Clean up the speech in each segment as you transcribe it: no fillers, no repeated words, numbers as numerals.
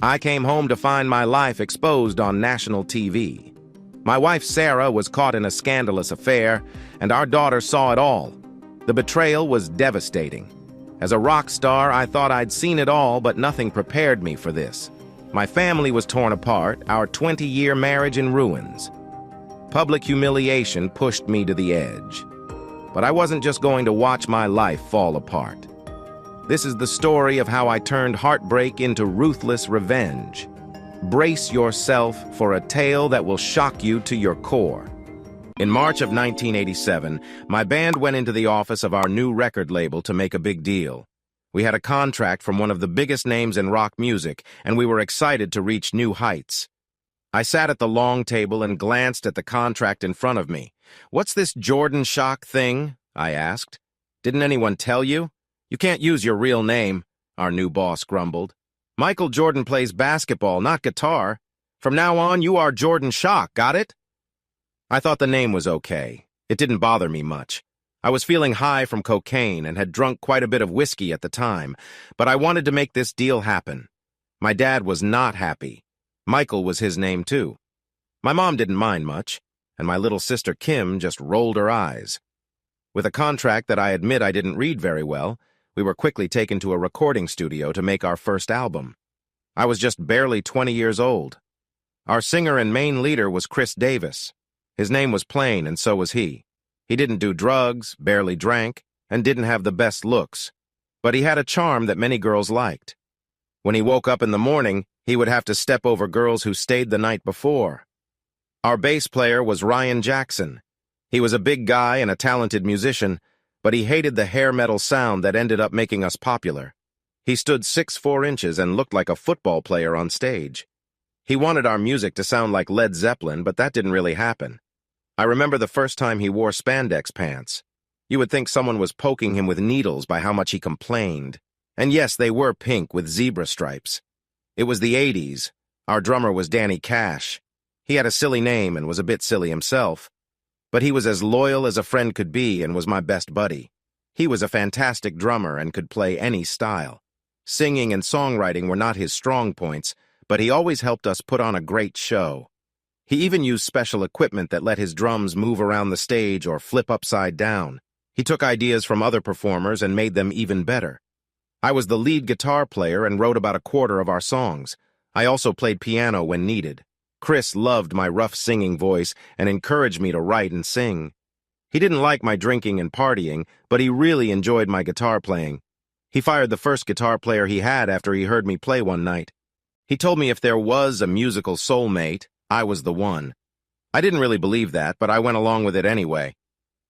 I came home to find my life exposed on national TV. My wife Sara was caught in a scandalous affair, and our daughter saw it all. The betrayal was devastating. As a rock star, I thought I'd seen it all, but nothing prepared me for this. My family was torn apart, our 20-year marriage in ruins. Public humiliation pushed me to the edge. But I wasn't just going to watch my life fall apart. This is the story of how I turned heartbreak into ruthless revenge. Brace yourself for a tale that will shock you to your core. In March of 1987, my band went into the office of our new record label to make a big deal. We had a contract from one of the biggest names in rock music, and we were excited to reach new heights. I sat at the long table and glanced at the contract in front of me. "What's this Jordan Shock thing?" I asked. "Didn't anyone tell you? You can't use your real name," our new boss grumbled. "Michael Jordan plays basketball, not guitar. From now on, you are Jordan Shock, got it?" I thought the name was okay. It didn't bother me much. I was feeling high from cocaine and had drunk quite a bit of whiskey at the time, but I wanted to make this deal happen. My dad was not happy. Michael was his name too. My mom didn't mind much, and my little sister Kim just rolled her eyes. With a contract that I admit I didn't read very well, we were quickly taken to a recording studio to make our first album. I was just barely 20 years old. Our singer and main leader was Chris Davis. His name was plain, and so was he. He didn't do drugs, barely drank, and didn't have the best looks. But he had a charm that many girls liked. When he woke up in the morning, he would have to step over girls who stayed the night before. Our bass player was Ryan Jackson. He was a big guy and a talented musician, but he hated the hair metal sound that ended up making us popular. He stood 6'4" and looked like a football player on stage. He wanted our music to sound like Led Zeppelin, but that didn't really happen. I remember the first time he wore spandex pants. You would think someone was poking him with needles by how much he complained. And yes, they were pink with zebra stripes. It was the 80s. Our drummer was Danny Cash. He had a silly name and was a bit silly himself. But he was as loyal as a friend could be and was my best buddy. He was a fantastic drummer and could play any style. Singing and songwriting were not his strong points, but he always helped us put on a great show. He even used special equipment that let his drums move around the stage or flip upside down. He took ideas from other performers and made them even better. I was the lead guitar player and wrote about a quarter of our songs. I also played piano when needed. Chris loved my rough singing voice and encouraged me to write and sing. He didn't like my drinking and partying, but he really enjoyed my guitar playing. He fired the first guitar player he had after he heard me play one night. He told me if there was a musical soulmate, I was the one. I didn't really believe that, but I went along with it anyway.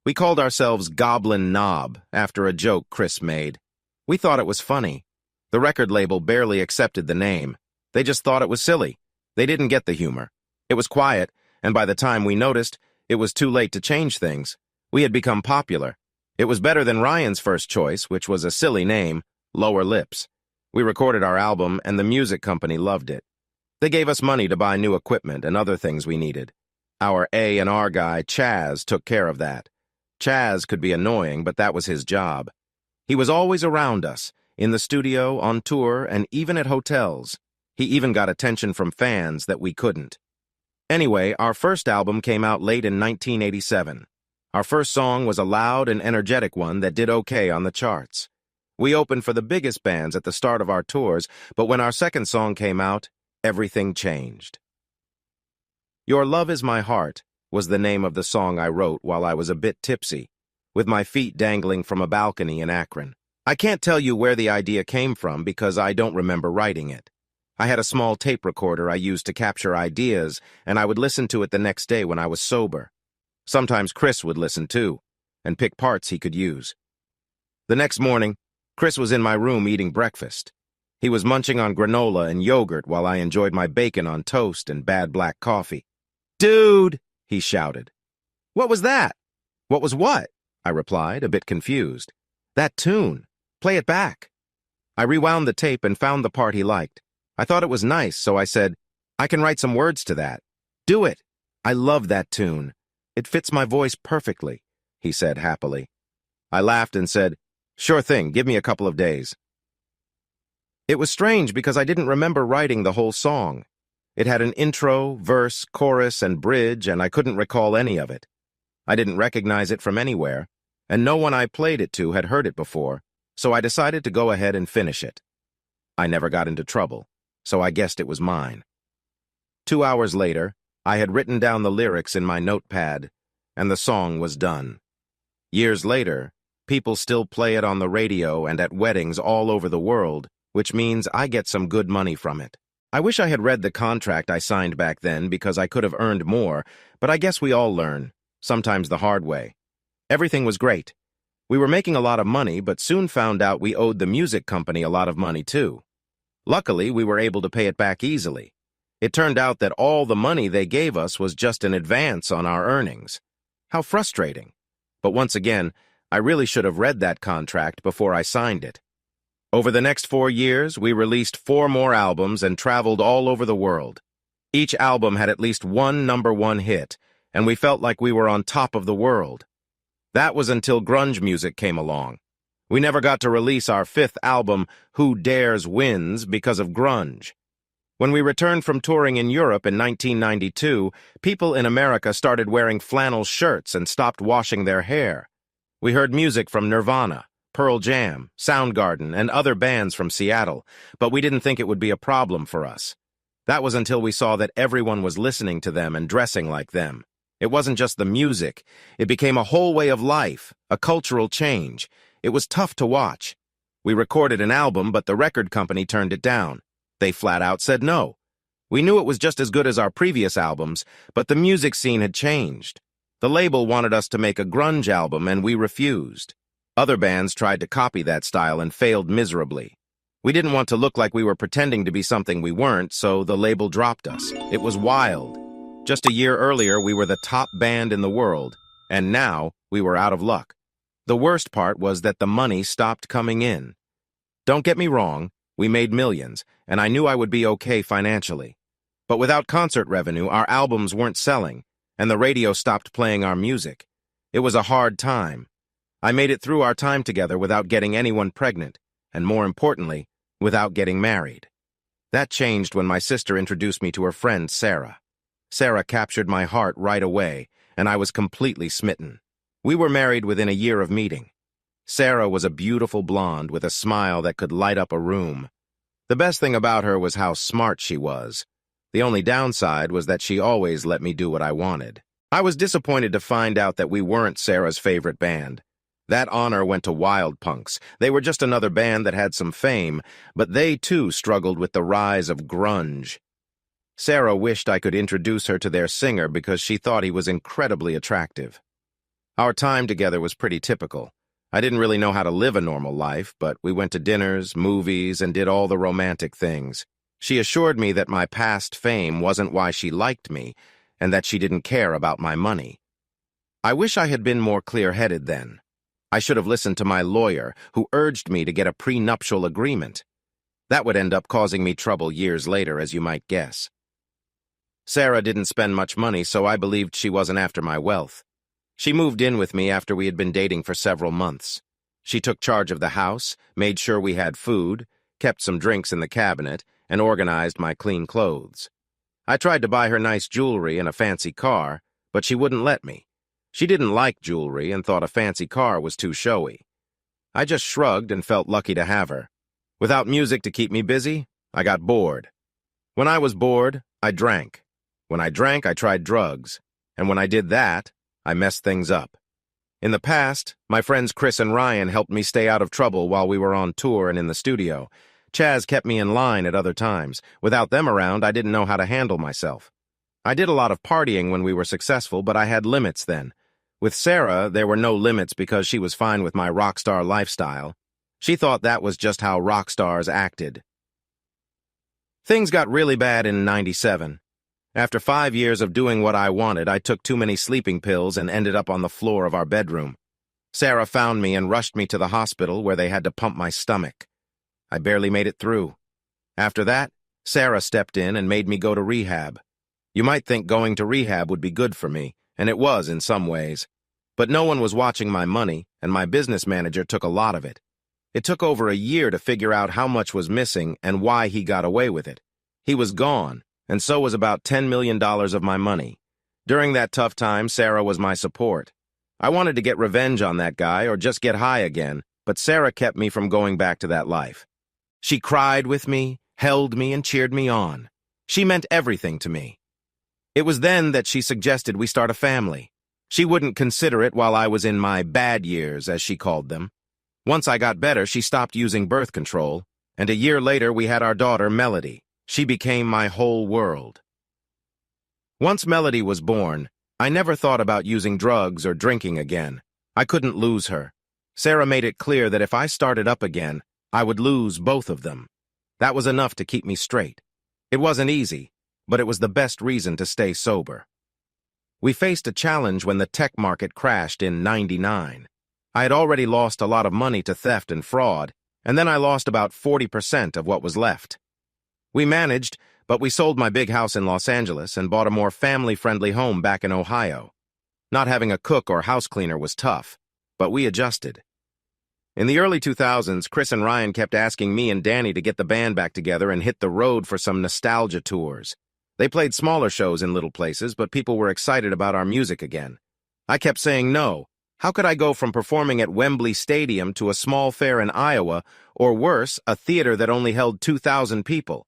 We called ourselves Goblin Knob, after a joke Chris made. We thought it was funny. The record label barely accepted the name. They just thought it was silly. They didn't get the humor. It was quiet, and by the time we noticed, it was too late to change things. We had become popular. It was better than Ryan's first choice, which was a silly name, Lower Lips. We recorded our album, and the music company loved it. They gave us money to buy new equipment and other things we needed. Our A&R guy, Chaz, took care of that. Chaz could be annoying, but that was his job. He was always around us, in the studio, on tour, and even at hotels. He even got attention from fans that we couldn't. Anyway, our first album came out late in 1987. Our first song was a loud and energetic one that did okay on the charts. We opened for the biggest bands at the start of our tours, but when our second song came out, everything changed. Your Love Is My Heart was the name of the song I wrote while I was a bit tipsy, with my feet dangling from a balcony in Akron. I can't tell you where the idea came from because I don't remember writing it. I had a small tape recorder I used to capture ideas, and I would listen to it the next day when I was sober. Sometimes Chris would listen too, and pick parts he could use. The next morning, Chris was in my room eating breakfast. He was munching on granola and yogurt while I enjoyed my bacon on toast and bad black coffee. "Dude!" he shouted. "What was that?" "What was what?" I replied, a bit confused. "That tune. Play it back." I rewound the tape and found the part he liked. I thought it was nice, so I said, "I can write some words to that." "Do it. I love that tune. It fits my voice perfectly," he said happily. I laughed and said, "Sure thing, give me a couple of days." It was strange because I didn't remember writing the whole song. It had an intro, verse, chorus, and bridge, and I couldn't recall any of it. I didn't recognize it from anywhere, and no one I played it to had heard it before, so I decided to go ahead and finish it. I never got into trouble, so I guessed it was mine. 2 hours later, I had written down the lyrics in my notepad, and the song was done. Years later, people still play it on the radio and at weddings all over the world, which means I get some good money from it. I wish I had read the contract I signed back then because I could have earned more, but I guess we all learn, sometimes the hard way. Everything was great. We were making a lot of money, but soon found out we owed the music company a lot of money too. Luckily, we were able to pay it back easily. It turned out that all the money they gave us was just an advance on our earnings. How frustrating. But once again, I really should have read that contract before I signed it. Over the next 4 years, we released 4 more albums and traveled all over the world. Each album had at least one #1 hit, and we felt like we were on top of the world. That was until grunge music came along. We never got to release our 5th album, Who Dares Wins, because of grunge. When we returned from touring in Europe in 1992, people in America started wearing flannel shirts and stopped washing their hair. We heard music from Nirvana, Pearl Jam, Soundgarden, and other bands from Seattle, but we didn't think it would be a problem for us. That was until we saw that everyone was listening to them and dressing like them. It wasn't just the music. It became a whole way of life, a cultural change. It was tough to watch. We recorded an album, but the record company turned it down. They flat out said no. We knew it was just as good as our previous albums, but the music scene had changed. The label wanted us to make a grunge album, and we refused. Other bands tried to copy that style and failed miserably. We didn't want to look like we were pretending to be something we weren't, so the label dropped us. It was wild. Just a year earlier, we were the top band in the world, and now we were out of luck. The worst part was that the money stopped coming in. Don't get me wrong, we made millions, and I knew I would be okay financially. But without concert revenue, our albums weren't selling, and the radio stopped playing our music. It was a hard time. I made it through our time together without getting anyone pregnant, and more importantly, without getting married. That changed when my sister introduced me to her friend, Sara. Sara captured my heart right away, and I was completely smitten. We were married within a year of meeting. Sara was a beautiful blonde with a smile that could light up a room. The best thing about her was how smart she was. The only downside was that she always let me do what I wanted. I was disappointed to find out that we weren't Sara's favorite band. That honor went to Wild Punks. They were just another band that had some fame, but they too struggled with the rise of grunge. Sara wished I could introduce her to their singer because she thought he was incredibly attractive. Our time together was pretty typical. I didn't really know how to live a normal life, but we went to dinners, movies, and did all the romantic things. She assured me that my past fame wasn't why she liked me, and that she didn't care about my money. I wish I had been more clear-headed then. I should have listened to my lawyer, who urged me to get a prenuptial agreement. That would end up causing me trouble years later, as you might guess. Sara didn't spend much money, so I believed she wasn't after my wealth. She moved in with me after we had been dating for several months. She took charge of the house, made sure we had food, kept some drinks in the cabinet, and organized my clean clothes. I tried to buy her nice jewelry and a fancy car, but she wouldn't let me. She didn't like jewelry and thought a fancy car was too showy. I just shrugged and felt lucky to have her. Without music to keep me busy, I got bored. When I was bored, I drank. When I drank, I tried drugs. And when I did that, I messed things up. In the past, my friends Chris and Ryan helped me stay out of trouble while we were on tour and in the studio. Chaz kept me in line at other times. Without them around, I didn't know how to handle myself. I did a lot of partying when we were successful, but I had limits then. With Sara, there were no limits because she was fine with my rockstar lifestyle. She thought that was just how rock stars acted. Things got really bad in '97. After 5 years of doing what I wanted, I took too many sleeping pills and ended up on the floor of our bedroom. Sara found me and rushed me to the hospital where they had to pump my stomach. I barely made it through. After that, Sara stepped in and made me go to rehab. You might think going to rehab would be good for me, and it was in some ways. But no one was watching my money, and my business manager took a lot of it. It took over a year to figure out how much was missing and why he got away with it. He was gone, and so was about $10 million of my money. During that tough time, Sara was my support. I wanted to get revenge on that guy or just get high again, but Sara kept me from going back to that life. She cried with me, held me, and cheered me on. She meant everything to me. It was then that she suggested we start a family. She wouldn't consider it while I was in my bad years, as she called them. Once I got better, she stopped using birth control, and a year later we had our daughter, Melody. She became my whole world. Once Melody was born, I never thought about using drugs or drinking again. I couldn't lose her. Sara made it clear that if I started up again, I would lose both of them. That was enough to keep me straight. It wasn't easy, but it was the best reason to stay sober. We faced a challenge when the tech market crashed in '99. I had already lost a lot of money to theft and fraud, and then I lost about 40% of what was left. We managed, but we sold my big house in Los Angeles and bought a more family-friendly home back in Ohio. Not having a cook or house cleaner was tough, but we adjusted. In the early 2000s, Chris and Ryan kept asking me and Danny to get the band back together and hit the road for some nostalgia tours. They played smaller shows in little places, but people were excited about our music again. I kept saying no. How could I go from performing at Wembley Stadium to a small fair in Iowa, or worse, a theater that only held 2,000 people?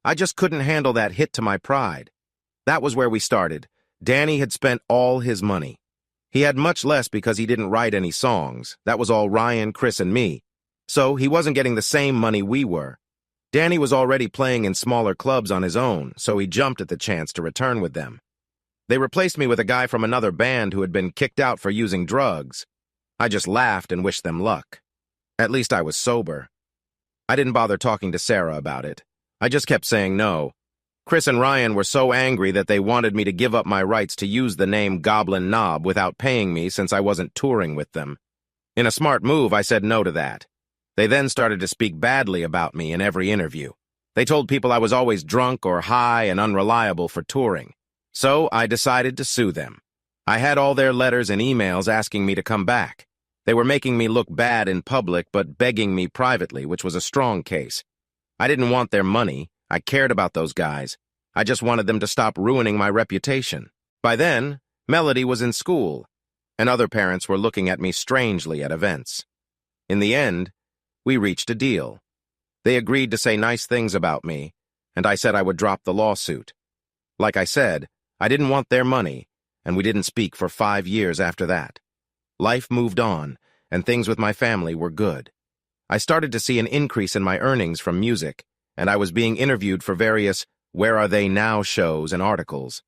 I just couldn't handle that hit to my pride. That was where we started. Danny had spent all his money. He had much less because he didn't write any songs. That was all Ryan, Chris, and me. So he wasn't getting the same money we were. Danny was already playing in smaller clubs on his own, so he jumped at the chance to return with them. They replaced me with a guy from another band who had been kicked out for using drugs. I just laughed and wished them luck. At least I was sober. I didn't bother talking to Sara about it. I just kept saying no. Chris and Ryan were so angry that they wanted me to give up my rights to use the name Goblin Knob without paying me since I wasn't touring with them. In a smart move, I said no to that. They then started to speak badly about me in every interview. They told people I was always drunk or high and unreliable for touring. So I decided to sue them. I had all their letters and emails asking me to come back. They were making me look bad in public but begging me privately, which was a strong case. I didn't want their money. I cared about those guys. I just wanted them to stop ruining my reputation. By then, Melody was in school, and other parents were looking at me strangely at events. In the end, we reached a deal. They agreed to say nice things about me, and I said I would drop the lawsuit. Like I said, I didn't want their money, and we didn't speak for 5 years after that. Life moved on, and things with my family were good. I started to see an increase in my earnings from music, and I was being interviewed for various Where Are They Now shows and articles.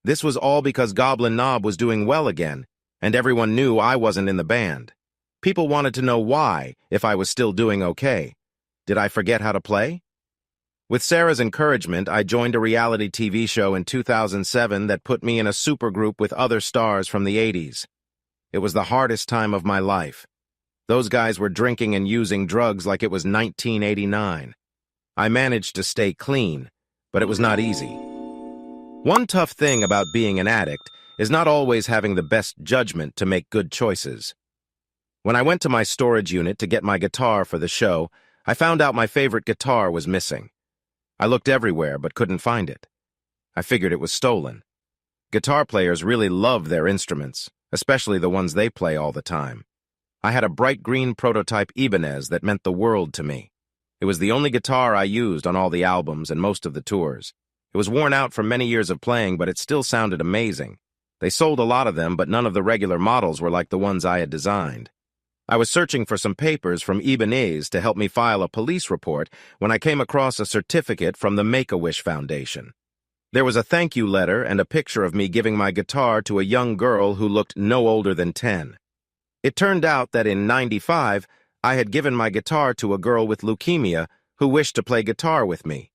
This was all because Goblin Knob was doing well again, and everyone knew I wasn't in the band. People wanted to know why, if I was still doing okay. Did I forget how to play? With Sara's encouragement, I joined a reality TV show in 2007 that put me in a supergroup with other stars from the 80s. It was the hardest time of my life. Those guys were drinking and using drugs like it was 1989. I managed to stay clean, but it was not easy. One tough thing about being an addict is not always having the best judgment to make good choices. When I went to my storage unit to get my guitar for the show, I found out my favorite guitar was missing. I looked everywhere but couldn't find it. I figured it was stolen. Guitar players really love their instruments, especially the ones they play all the time. I had a bright green prototype Ibanez that meant the world to me. It was the only guitar I used on all the albums and most of the tours. It was worn out from many years of playing, but it still sounded amazing. They sold a lot of them, but none of the regular models were like the ones I had designed. I was searching for some papers from Ibanez to help me file a police report when I came across a certificate from the Make-A-Wish Foundation. There was a thank you letter and a picture of me giving my guitar to a young girl who looked no older than 10. It turned out that in '95, I had given my guitar to a girl with leukemia who wished to play guitar with me.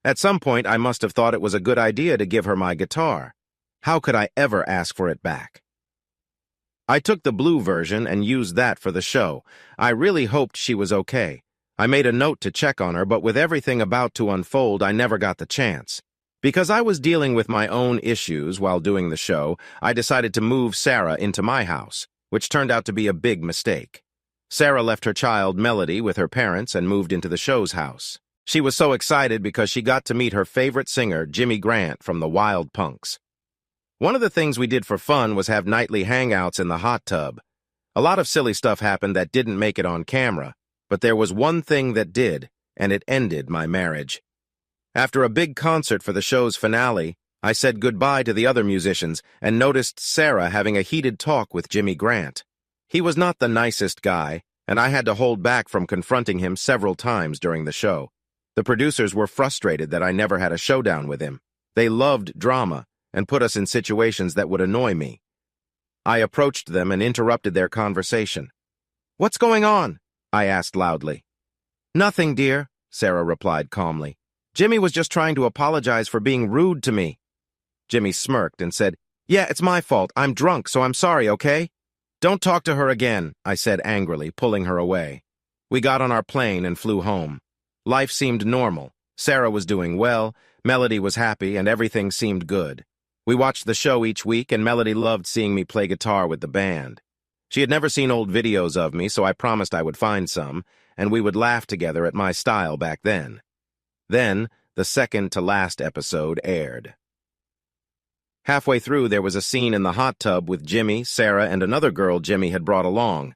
At some point, I must have thought it was a good idea to give her my guitar. How could I ever ask for it back? I took the blue version and used that for the show. I really hoped she was okay. I made a note to check on her, but with everything about to unfold, I never got the chance. Because I was dealing with my own issues while doing the show, I decided to move Sara into my house, which turned out to be a big mistake. Sara left her child, Melody, with her parents and moved into the show's house. She was so excited because she got to meet her favorite singer, Jimmy Grant, from the Wild Punks. One of the things we did for fun was have nightly hangouts in the hot tub. A lot of silly stuff happened that didn't make it on camera, but there was one thing that did, and it ended my marriage. After a big concert for the show's finale, I said goodbye to the other musicians and noticed Sara having a heated talk with Jimmy Grant. He was not the nicest guy, and I had to hold back from confronting him several times during the show. The producers were frustrated that I never had a showdown with him. They loved drama and put us in situations that would annoy me. I approached them and interrupted their conversation. "What's going on?" I asked loudly. "Nothing, dear," Sara replied calmly. "Jimmy was just trying to apologize for being rude to me." Jimmy smirked and said, "Yeah, it's my fault. I'm drunk, so I'm sorry, okay?" "Don't talk to her again," I said angrily, pulling her away. We got on our plane and flew home. Life seemed normal. Sara was doing well, Melody was happy, and everything seemed good. We watched the show each week, and Melody loved seeing me play guitar with the band. She had never seen old videos of me, so I promised I would find some, and we would laugh together at my style back then. Then, the second-to-last episode aired. Halfway through, there was a scene in the hot tub with Jimmy, Sara, and another girl Jimmy had brought along.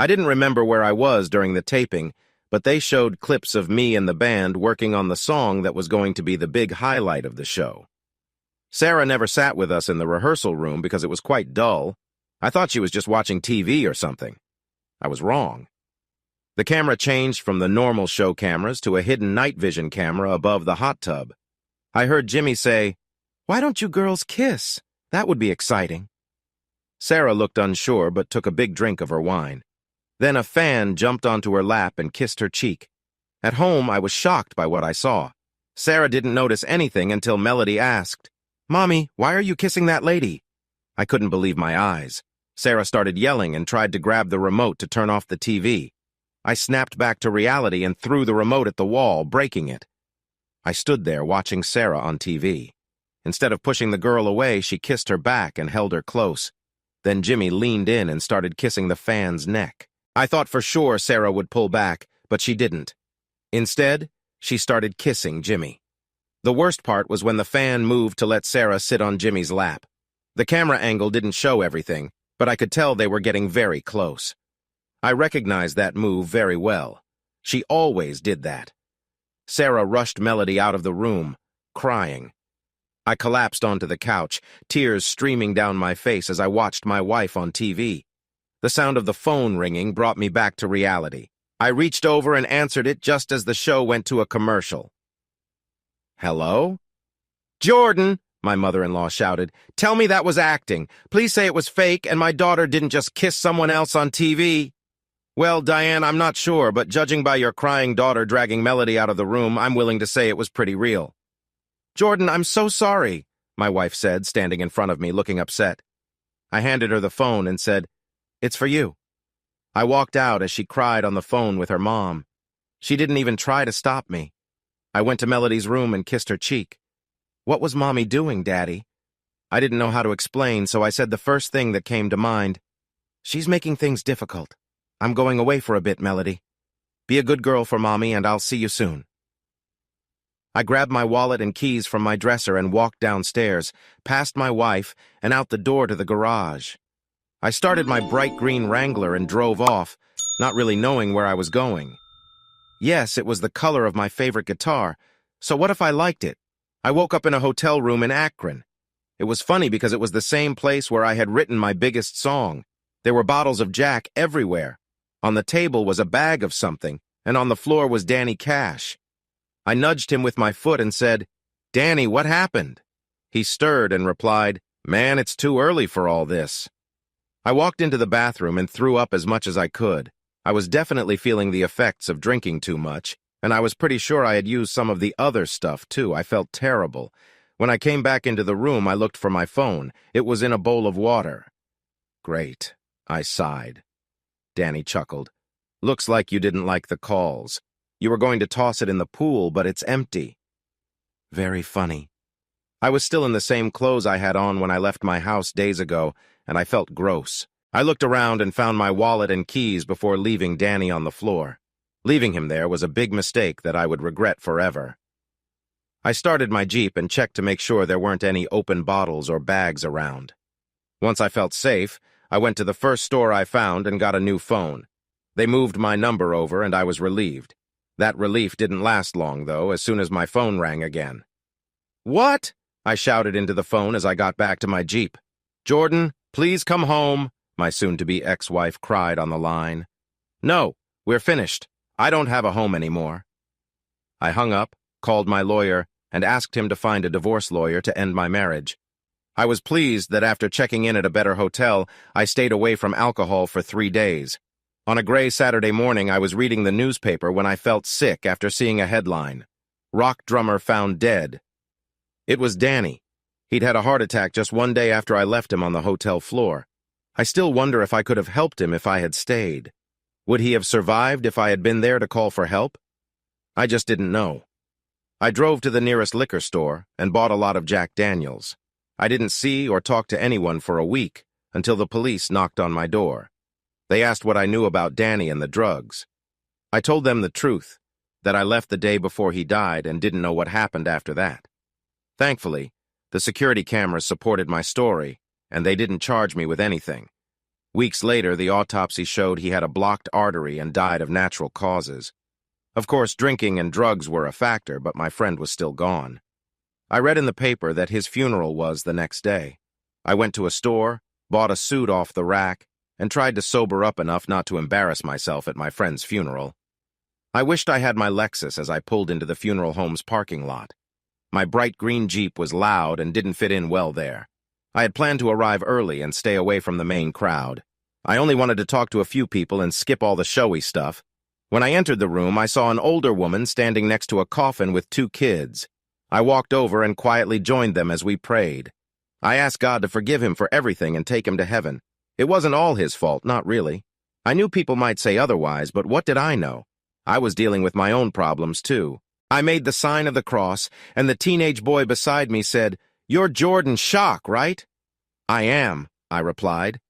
I didn't remember where I was during the taping, but they showed clips of me and the band working on the song that was going to be the big highlight of the show. Sara never sat with us in the rehearsal room because it was quite dull. I thought she was just watching TV or something. I was wrong. The camera changed from the normal show cameras to a hidden night vision camera above the hot tub. I heard Jimmy say, "Why don't you girls kiss? That would be exciting." Sara looked unsure but took a big drink of her wine. Then a fan jumped onto her lap and kissed her cheek. At home, I was shocked by what I saw. Sara didn't notice anything until Melody asked, "Mommy, why are you kissing that lady?" I couldn't believe my eyes. Sara started yelling and tried to grab the remote to turn off the TV. I snapped back to reality and threw the remote at the wall, breaking it. I stood there watching Sara on TV. Instead of pushing the girl away, she kissed her back and held her close. Then Jimmy leaned in and started kissing the fan's neck. I thought for sure Sara would pull back, but she didn't. Instead, she started kissing Jimmy. The worst part was when the fan moved to let Sara sit on Jimmy's lap. The camera angle didn't show everything, but I could tell they were getting very close. I recognized that move very well. She always did that. Sara rushed Melody out of the room, crying. I collapsed onto the couch, tears streaming down my face as I watched my wife on TV. The sound of the phone ringing brought me back to reality. I reached over and answered it just as the show went to a commercial. "Hello?" "Jordan," my mother-in-law shouted, "tell me that was acting. Please say it was fake and my daughter didn't just kiss someone else on TV." "Well, Diane, I'm not sure, but judging by your crying daughter dragging Melody out of the room, I'm willing to say it was pretty real." "Jordan, I'm so sorry," my wife said, standing in front of me, looking upset. I handed her the phone and said, "It's for you." I walked out as she cried on the phone with her mom. She didn't even try to stop me. I went to Melody's room and kissed her cheek. "What was Mommy doing, Daddy?" I didn't know how to explain, so I said the first thing that came to mind. "She's making things difficult. I'm going away for a bit, Melody. Be a good girl for Mommy, and I'll see you soon." I grabbed my wallet and keys from my dresser and walked downstairs, past my wife, and out the door to the garage. I started my bright green Wrangler and drove off, not really knowing where I was going. Yes, it was the color of my favorite guitar, so what if I liked it? I woke up in a hotel room in Akron. It was funny because it was the same place where I had written my biggest song. There were bottles of Jack everywhere. On the table was a bag of something, and on the floor was Danny Cash. I nudged him with my foot and said, "Danny, what happened?" He stirred and replied, "Man, it's too early for all this." I walked into the bathroom and threw up as much as I could. I was definitely feeling the effects of drinking too much, and I was pretty sure I had used some of the other stuff, too. I felt terrible. When I came back into the room, I looked for my phone. It was in a bowl of water. "Great," I sighed. Danny chuckled. "Looks like you didn't like the calls. You were going to toss it in the pool, but it's empty." Very funny. I was still in the same clothes I had on when I left my house days ago, and I felt gross. I looked around and found my wallet and keys before leaving Danny on the floor. Leaving him there was a big mistake that I would regret forever. I started my Jeep and checked to make sure there weren't any open bottles or bags around. Once I felt safe, I went to the first store I found and got a new phone. They moved my number over and I was relieved. That relief didn't last long, though, as soon as my phone rang again. "What?" I shouted into the phone as I got back to my Jeep. "Jordan, please come home," my soon-to-be ex-wife cried on the line. "No, we're finished. I don't have a home anymore." I hung up, called my lawyer, and asked him to find a divorce lawyer to end my marriage. I was pleased that after checking in at a better hotel, I stayed away from alcohol for 3 days. On a gray Saturday morning, I was reading the newspaper when I felt sick after seeing a headline: "Rock drummer found dead." It was Danny. He'd had a heart attack just 1 day after I left him on the hotel floor. I still wonder if I could have helped him if I had stayed. Would he have survived if I had been there to call for help? I just didn't know. I drove to the nearest liquor store and bought a lot of Jack Daniels. I didn't see or talk to anyone for a week until the police knocked on my door. They asked what I knew about Danny and the drugs. I told them the truth, that I left the day before he died and didn't know what happened after that. Thankfully, the security cameras supported my story, and they didn't charge me with anything. Weeks later, the autopsy showed he had a blocked artery and died of natural causes. Of course, drinking and drugs were a factor, but my friend was still gone. I read in the paper that his funeral was the next day. I went to a store, bought a suit off the rack, and tried to sober up enough not to embarrass myself at my friend's funeral. I wished I had my Lexus as I pulled into the funeral home's parking lot. My bright green Jeep was loud and didn't fit in well there. I had planned to arrive early and stay away from the main crowd. I only wanted to talk to a few people and skip all the showy stuff. When I entered the room, I saw an older woman standing next to a coffin with 2 kids. I walked over and quietly joined them as we prayed. I asked God to forgive him for everything and take him to heaven. It wasn't all his fault, not really. I knew people might say otherwise, but what did I know? I was dealing with my own problems, too. I made the sign of the cross, and the teenage boy beside me said, "You're Jordan Shock, right?" "I am," I replied.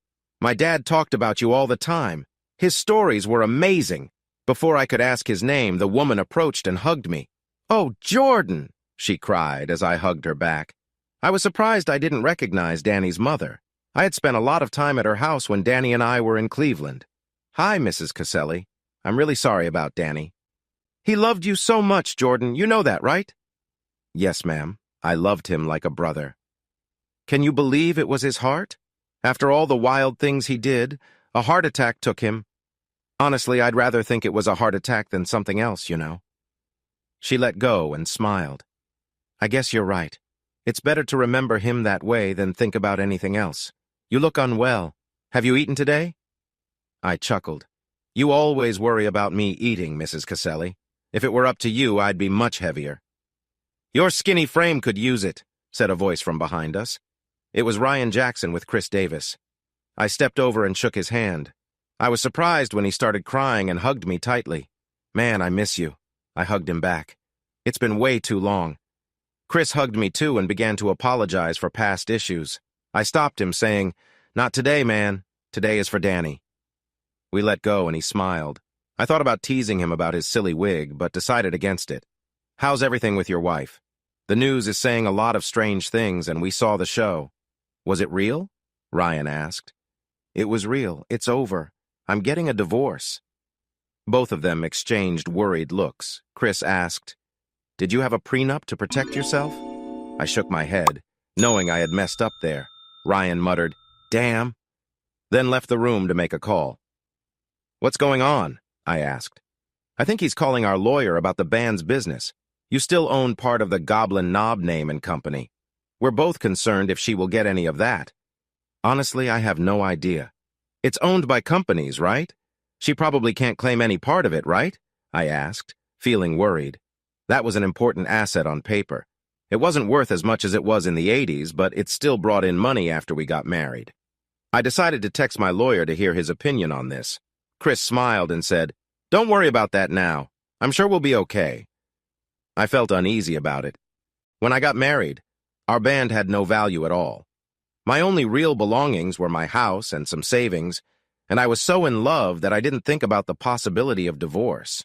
"My dad talked about you all the time. His stories were amazing." Before I could ask his name, the woman approached and hugged me. "Oh, Jordan," she cried as I hugged her back. I was surprised I didn't recognize Danny's mother. I had spent a lot of time at her house when Danny and I were in Cleveland. "Hi, Mrs. Caselli. I'm really sorry about Danny." "He loved you so much, Jordan. You know that, right?" "Yes, ma'am. I loved him like a brother." "Can you believe it was his heart? After all the wild things he did, a heart attack took him. Honestly, I'd rather think it was a heart attack than something else, you know." She let go and smiled. "I guess you're right. It's better to remember him that way than think about anything else. You look unwell. Have you eaten today?" I chuckled. "You always worry about me eating, Mrs. Caselli. If it were up to you, I'd be much heavier." "Your skinny frame could use it," said a voice from behind us. It was Ryan Jackson with Chris Davis. I stepped over and shook his hand. I was surprised when he started crying and hugged me tightly. "Man, I miss you." I hugged him back. "It's been way too long." Chris hugged me too and began to apologize for past issues. I stopped him, saying, "Not today, man. Today is for Danny." We let go and he smiled. I thought about teasing him about his silly wig, but decided against it. "How's everything with your wife? The news is saying a lot of strange things, and we saw the show." "Was it real?" Ryan asked. "It was real. It's over. I'm getting a divorce." Both of them exchanged worried looks. Chris asked, "Did you have a prenup to protect yourself?" I shook my head, knowing I had messed up there. Ryan muttered, "Damn," then left the room to make a call. "What's going on?" I asked. "I think he's calling our lawyer about the band's business. You still own part of the Goblin Knob name and company. We're both concerned if she will get any of that." "Honestly, I have no idea. It's owned by companies, right? She probably can't claim any part of it, right?" I asked, feeling worried. That was an important asset on paper. It wasn't worth as much as it was in the 80s, but it still brought in money after we got married. I decided to text my lawyer to hear his opinion on this. Chris smiled and said, "Don't worry about that now. I'm sure we'll be okay." I felt uneasy about it. When I got married, our band had no value at all. My only real belongings were my house and some savings, and I was so in love that I didn't think about the possibility of divorce.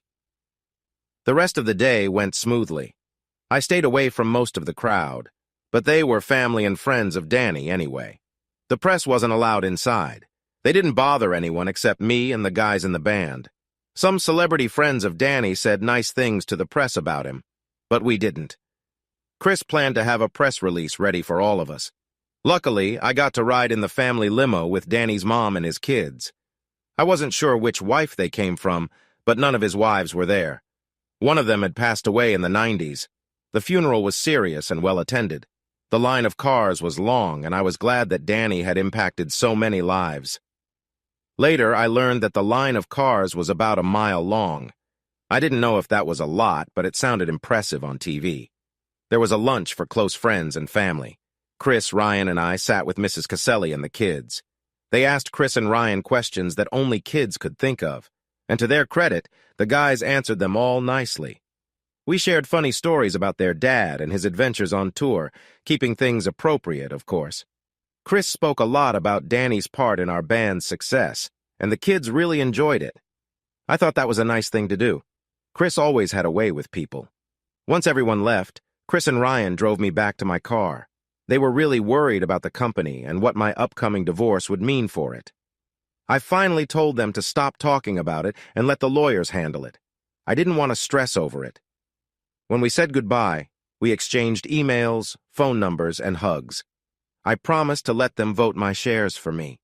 The rest of the day went smoothly. I stayed away from most of the crowd, but they were family and friends of Danny anyway. The press wasn't allowed inside. They didn't bother anyone except me and the guys in the band. Some celebrity friends of Danny said nice things to the press about him, but we didn't. Chris planned to have a press release ready for all of us. Luckily, I got to ride in the family limo with Danny's mom and his kids. I wasn't sure which wife they came from, but none of his wives were there. One of them had passed away in the 90s. The funeral was serious and well attended. The line of cars was long, and I was glad that Danny had impacted so many lives. Later, I learned that the line of cars was about a mile long. I didn't know if that was a lot, but it sounded impressive on TV. There was a lunch for close friends and family. Chris, Ryan, and I sat with Mrs. Caselli and the kids. They asked Chris and Ryan questions that only kids could think of, and to their credit, the guys answered them all nicely. We shared funny stories about their dad and his adventures on tour, keeping things appropriate, of course. Chris spoke a lot about Danny's part in our band's success, and the kids really enjoyed it. I thought that was a nice thing to do. Chris always had a way with people. Once everyone left, Chris and Ryan drove me back to my car. They were really worried about the company and what my upcoming divorce would mean for it. I finally told them to stop talking about it and let the lawyers handle it. I didn't want to stress over it. When we said goodbye, we exchanged emails, phone numbers, and hugs. I promised to let them vote my shares for me.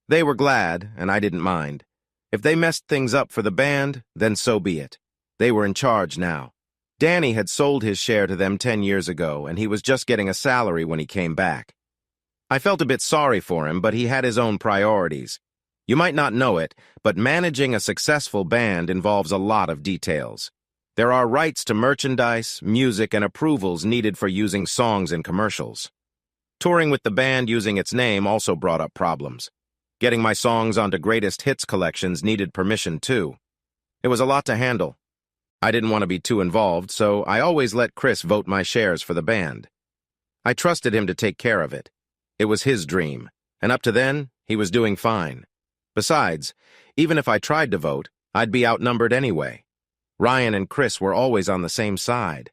They were glad, and I didn't mind. If they messed things up for the band, then so be it. They were in charge now. Danny had sold his share to them 10 years ago, and he was just getting a salary when he came back. I felt a bit sorry for him, but he had his own priorities. You might not know it, but managing a successful band involves a lot of details. There are rights to merchandise, music, and approvals needed for using songs in commercials. Touring with the band using its name also brought up problems. Getting my songs onto greatest hits collections needed permission too. It was a lot to handle. I didn't want to be too involved, so I always let Chris vote my shares for the band. I trusted him to take care of it. It was his dream, and up to then, he was doing fine. Besides, even if I tried to vote, I'd be outnumbered anyway. Ryan and Chris were always on the same side.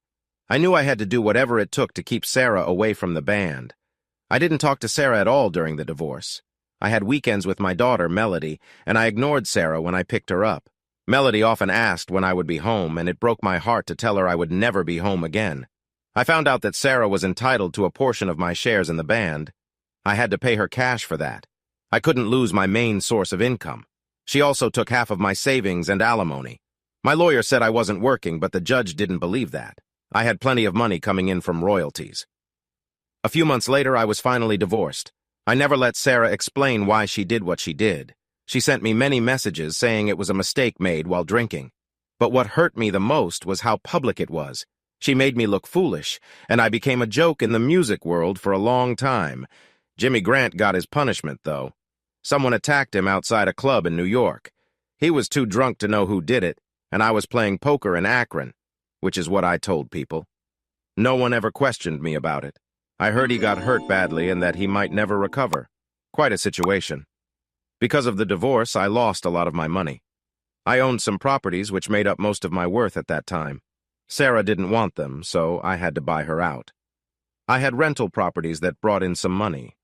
I knew I had to do whatever it took to keep Sara away from the band. I didn't talk to Sara at all during the divorce. I had weekends with my daughter, Melody, and I ignored Sara when I picked her up. Melody often asked when I would be home, and it broke my heart to tell her I would never be home again. I found out that Sara was entitled to a portion of my shares in the band. I had to pay her cash for that. I couldn't lose my main source of income. She also took half of my savings and alimony. My lawyer said I wasn't working, but the judge didn't believe that. I had plenty of money coming in from royalties. A few months later, I was finally divorced. I never let Sara explain why she did what she did. She sent me many messages saying it was a mistake made while drinking. But what hurt me the most was how public it was. She made me look foolish, and I became a joke in the music world for a long time. Jimmy Grant got his punishment, though. Someone attacked him outside a club in New York. He was too drunk to know who did it, and I was playing poker in Akron, which is what I told people. No one ever questioned me about it. I heard he got hurt badly and that he might never recover. Quite a situation. Because of the divorce, I lost a lot of my money. I owned some properties which made up most of my worth at that time. Sara didn't want them, so I had to buy her out. I had rental properties that brought in some money.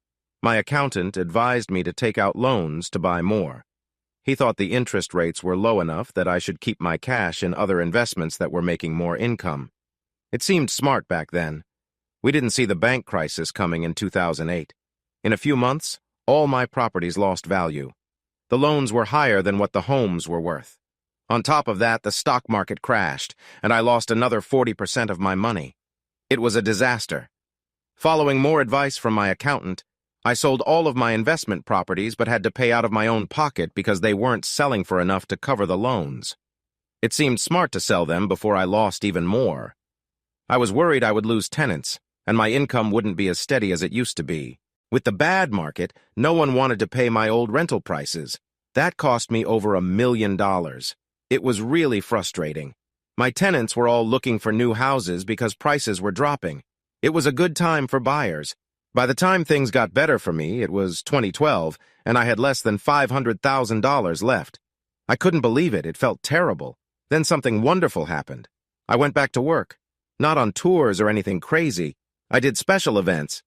My accountant advised me to take out loans to buy more. He thought the interest rates were low enough that I should keep my cash in other investments that were making more income. It seemed smart back then. We didn't see the bank crisis coming in 2008. In a few months, all my properties lost value. The loans were higher than what the homes were worth. On top of that, the stock market crashed, and I lost another 40% of my money. It was a disaster. Following more advice from my accountant, I sold all of my investment properties but had to pay out of my own pocket because they weren't selling for enough to cover the loans. It seemed smart to sell them before I lost even more. I was worried I would lose tenants, and my income wouldn't be as steady as it used to be. With the bad market, no one wanted to pay my old rental prices. That cost me over $1 million. It was really frustrating. My tenants were all looking for new houses because prices were dropping. It was a good time for buyers, By the time things got better for me, it was 2012, and I had less than $500,000 left. I couldn't believe it. It felt terrible. Then something wonderful happened. I went back to work. Not on tours or anything crazy. I did special events.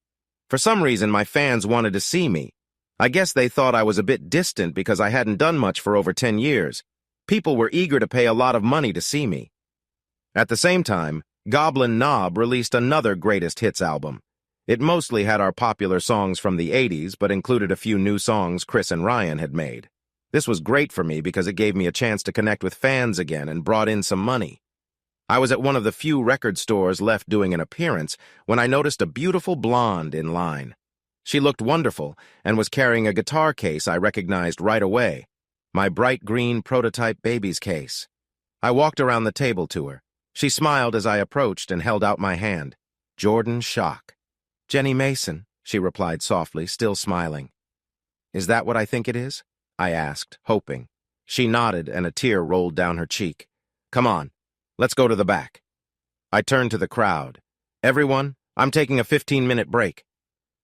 For some reason, my fans wanted to see me. I guess they thought I was a bit distant because I hadn't done much for over 10 years. People were eager to pay a lot of money to see me. At the same time, Goblin Knob released another greatest hits album. It mostly had our popular songs from the 80s, but included a few new songs Chris and Ryan had made. This was great for me because it gave me a chance to connect with fans again and brought in some money. I was at one of the few record stores left doing an appearance when I noticed a beautiful blonde in line. She looked wonderful and was carrying a guitar case I recognized right away, my bright green prototype baby's case. I walked around the table to her. She smiled as I approached and held out my hand. Jordan Shock. Jenny Mason, she replied softly, still smiling. Is that what I think it is? I asked, hoping. She nodded and a tear rolled down her cheek. Come on, let's go to the back. I turned to the crowd. Everyone, I'm taking a 15-minute break.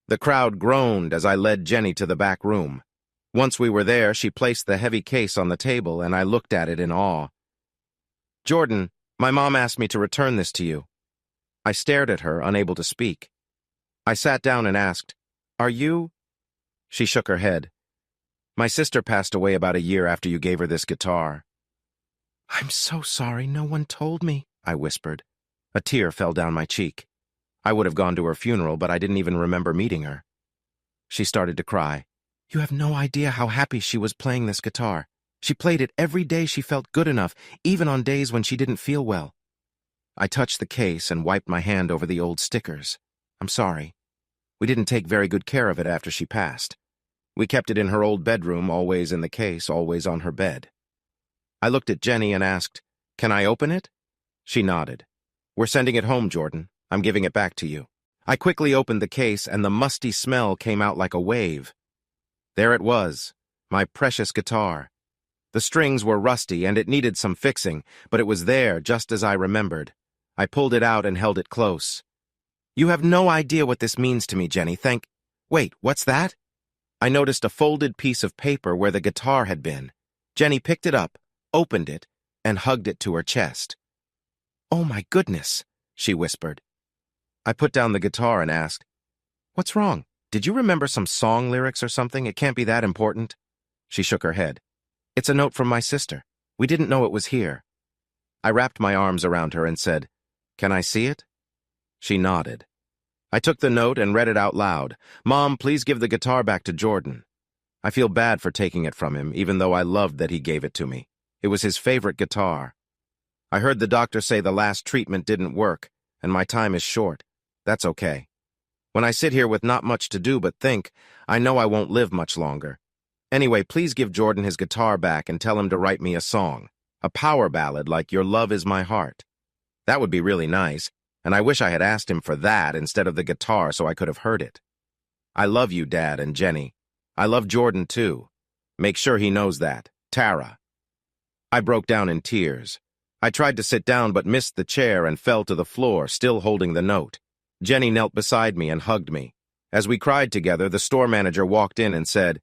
The crowd groaned as I led Jenny to the back room. Once we were there, she placed the heavy case on the table and I looked at it in awe. Jordan, my mom asked me to return this to you. I stared at her, unable to speak. I sat down and asked, Are you? She shook her head. My sister passed away about a year after you gave her this guitar. I'm so sorry, no one told me, I whispered. A tear fell down my cheek. I would have gone to her funeral, but I didn't even remember meeting her. She started to cry. You have no idea how happy she was playing this guitar. She played it every day she felt good enough, even on days when she didn't feel well. I touched the case and wiped my hand over the old stickers. I'm sorry. We didn't take very good care of it after she passed. We kept it in her old bedroom, always in the case, always on her bed. I looked at Jenny and asked, Can I open it? She nodded. We're sending it home, Jordan. I'm giving it back to you. I quickly opened the case and the musty smell came out like a wave. There it was, my precious guitar. The strings were rusty and it needed some fixing, but it was there just as I remembered. I pulled it out and held it close. You have no idea what this means to me, Jenny. Wait, what's that? I noticed a folded piece of paper where the guitar had been. Jenny picked it up, opened it, and hugged it to her chest. Oh my goodness, she whispered. I put down the guitar and asked, What's wrong? Did you remember some song lyrics or something? It can't be that important. She shook her head. It's a note from my sister. We didn't know it was here. I wrapped my arms around her and said, Can I see it? She nodded. I took the note and read it out loud. Mom, please give the guitar back to Jordan. I feel bad for taking it from him, even though I loved that he gave it to me. It was his favorite guitar. I heard the doctor say the last treatment didn't work, and my time is short. That's okay. When I sit here with not much to do but think, I know I won't live much longer. Anyway, please give Jordan his guitar back and tell him to write me a song, a power ballad like Your Love Is My Heart. That would be really nice, and I wish I had asked him for that instead of the guitar so I could have heard it. I love you, Dad and Jenny. I love Jordan, too. Make sure he knows that. Tara. I broke down in tears. I tried to sit down but missed the chair and fell to the floor, still holding the note. Jenny knelt beside me and hugged me. As we cried together, the store manager walked in and said,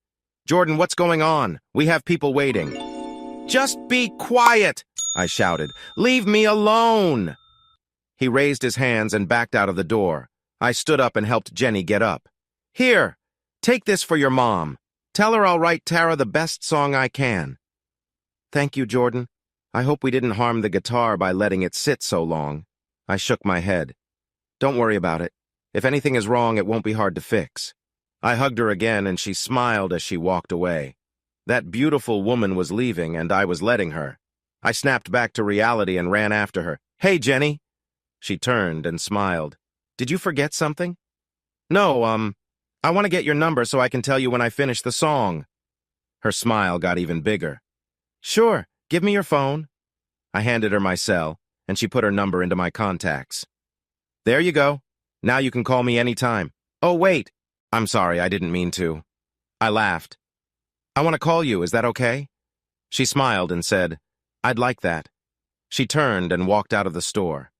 Jordan, what's going on? We have people waiting. Just be quiet, I shouted. Leave me alone. He raised his hands and backed out of the door. I stood up and helped Jenny get up. Here, take this for your mom. Tell her I'll write Tara the best song I can. Thank you, Jordan. I hope we didn't harm the guitar by letting it sit so long. I shook my head. Don't worry about it. If anything is wrong, it won't be hard to fix. I hugged her again and she smiled as she walked away. That beautiful woman was leaving and I was letting her. I snapped back to reality and ran after her. Hey, Jenny. She turned and smiled. Did you forget something? No, I want to get your number so I can tell you when I finish the song. Her smile got even bigger. Sure, give me your phone. I handed her my cell, and she put her number into my contacts. There you go. Now you can call me anytime. Oh, wait. I'm sorry, I didn't mean to. I laughed. I want to call you, is that okay? She smiled and said, I'd like that. She turned and walked out of the store.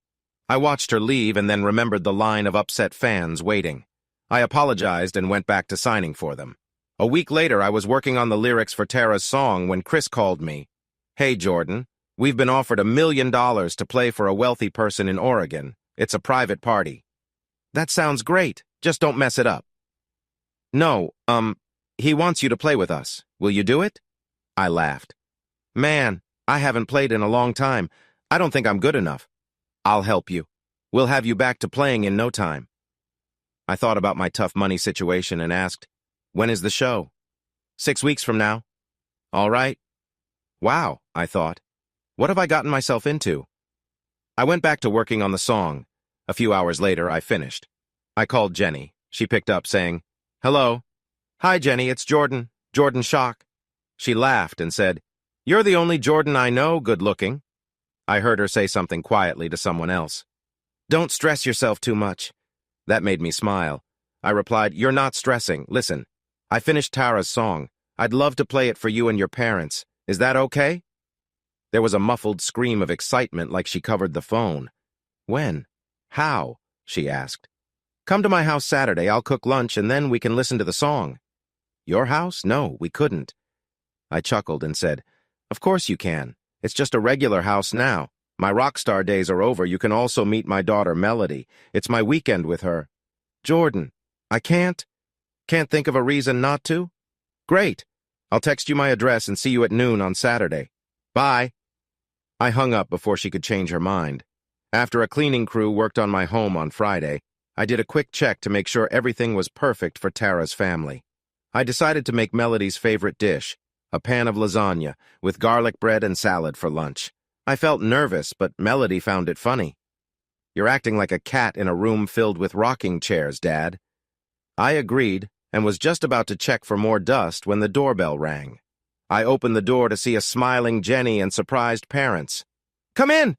I watched her leave and then remembered the line of upset fans waiting. I apologized and went back to signing for them. A week later, I was working on the lyrics for Tara's song when Chris called me. "Hey, Jordan, we've been offered $1 million to play for a wealthy person in Oregon. It's a private party." "That sounds great. Just don't mess it up." "No, he wants you to play with us. Will you do it?" I laughed. "Man, I haven't played in a long time. I don't think I'm good enough." "I'll help you. We'll have you back to playing in no time." I thought about my tough money situation and asked, "When is the show?" "6 weeks from now." "All right." Wow, I thought. What have I gotten myself into? I went back to working on the song. A few hours later, I finished. I called Jenny. She picked up, saying, "Hello." "Hi, Jenny, it's Jordan. Jordan Shock." She laughed and said, "You're the only Jordan I know good-looking." I heard her say something quietly to someone else. "Don't stress yourself too much." That made me smile. I replied, "You're not stressing. Listen, I finished Tara's song. I'd love to play it for you and your parents. Is that okay?" There was a muffled scream of excitement like she covered the phone. "When? How?" she asked. "Come to my house Saturday. I'll cook lunch and then we can listen to the song." "Your house? No, we couldn't." I chuckled and said, "Of course you can. It's just a regular house now. My Rockstar days are over. You can also meet my daughter, Melody. It's my weekend with her." "Jordan, I can't think of a reason not to?" "Great. I'll text you my address and see you at noon on Saturday. Bye." I hung up before she could change her mind. After a cleaning crew worked on my home on Friday, I did a quick check to make sure everything was perfect for Tara's family. I decided to make Melody's favorite dish, a pan of lasagna with garlic bread and salad for lunch. I felt nervous, but Melody found it funny. "You're acting like a cat in a room filled with rocking chairs, Dad." I agreed and was just about to check for more dust when the doorbell rang. I opened the door to see a smiling Jenny and surprised parents. Come in,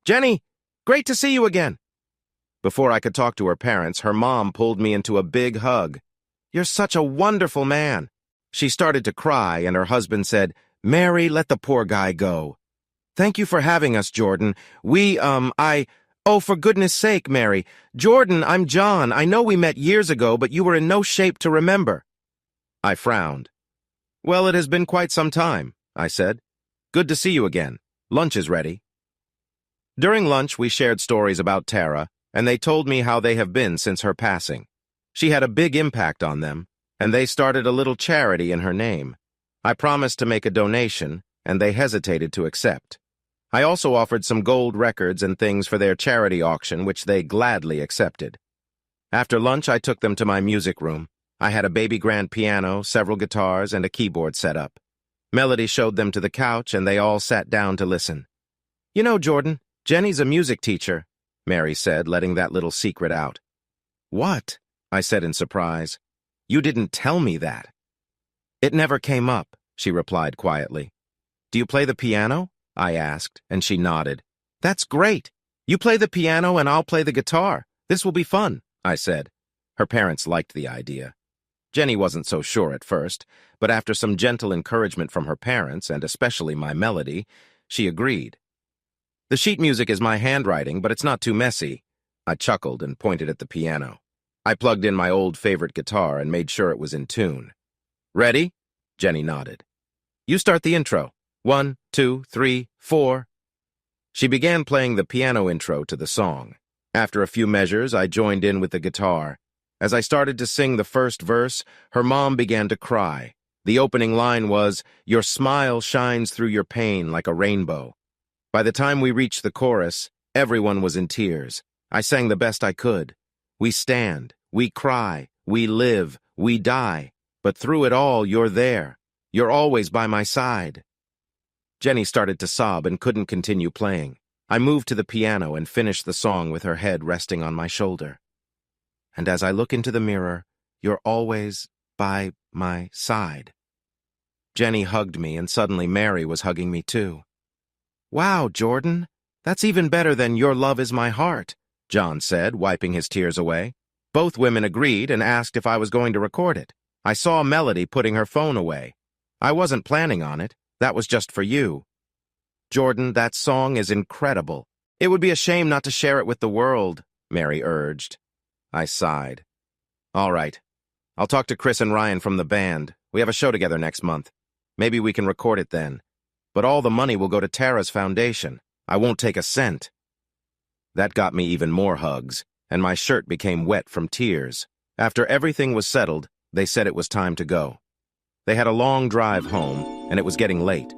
Jenny! Great to see you again." Before I could talk to her parents, her mom pulled me into a big hug. "You're such a wonderful man." She started to cry, and her husband said, "Mary, let the poor guy go." "Thank you for having us, Jordan. Oh, for goodness sake, Mary. Jordan, I'm John. I know we met years ago, but you were in no shape to remember." I frowned. "Well, it has been quite some time," I said. "Good to see you again. Lunch is ready." During lunch, we shared stories about Tara, and they told me how they have been since her passing. She had a big impact on them, and they started a little charity in her name. I promised to make a donation, and they hesitated to accept. I also offered some gold records and things for their charity auction, which they gladly accepted. After lunch, I took them to my music room. I had a baby grand piano, several guitars, and a keyboard set up. Melody showed them to the couch, and they all sat down to listen. "You know, Jordan, Jenny's a music teacher," Mary said, letting that little secret out. "What?" I said in surprise. "You didn't tell me that." "It never came up," she replied quietly. "Do you play the piano?" I asked, and she nodded. "That's great. You play the piano and I'll play the guitar. This will be fun," I said. Her parents liked the idea. Jenny wasn't so sure at first, but after some gentle encouragement from her parents, and especially my Melody, she agreed. "The sheet music is my handwriting, but it's not too messy." I chuckled and pointed at the piano. I plugged in my old favorite guitar and made sure it was in tune. "Ready?" Jenny nodded. "You start the intro. 1, 2, 3, 4. She began playing the piano intro to the song. After a few measures, I joined in with the guitar. As I started to sing the first verse, her mom began to cry. The opening line was, "Your smile shines through your pain like a rainbow." By the time we reached the chorus, everyone was in tears. I sang the best I could. "We stand, we cry, we live, we die, but through it all, you're there. You're always by my side." Jenny started to sob and couldn't continue playing. I moved to the piano and finished the song with her head resting on my shoulder. "And as I look into the mirror, you're always by my side." Jenny hugged me, and suddenly Mary was hugging me too. "Wow, Jordan, that's even better than 'Your love is my heart,'" John said, wiping his tears away. Both women agreed and asked if I was going to record it. I saw Melody putting her phone away. "I wasn't planning on it. That was just for you." "Jordan, that song is incredible. It would be a shame not to share it with the world," Mary urged. I sighed. All right. I'll talk to Chris and Ryan from the band. We have a show together next month. Maybe we can record it then. But all the money will go to Tara's foundation. I won't take a cent. That got me even more hugs, and my shirt became wet from tears. After everything was settled, they said it was time to go. They had a long drive home, and it was getting late.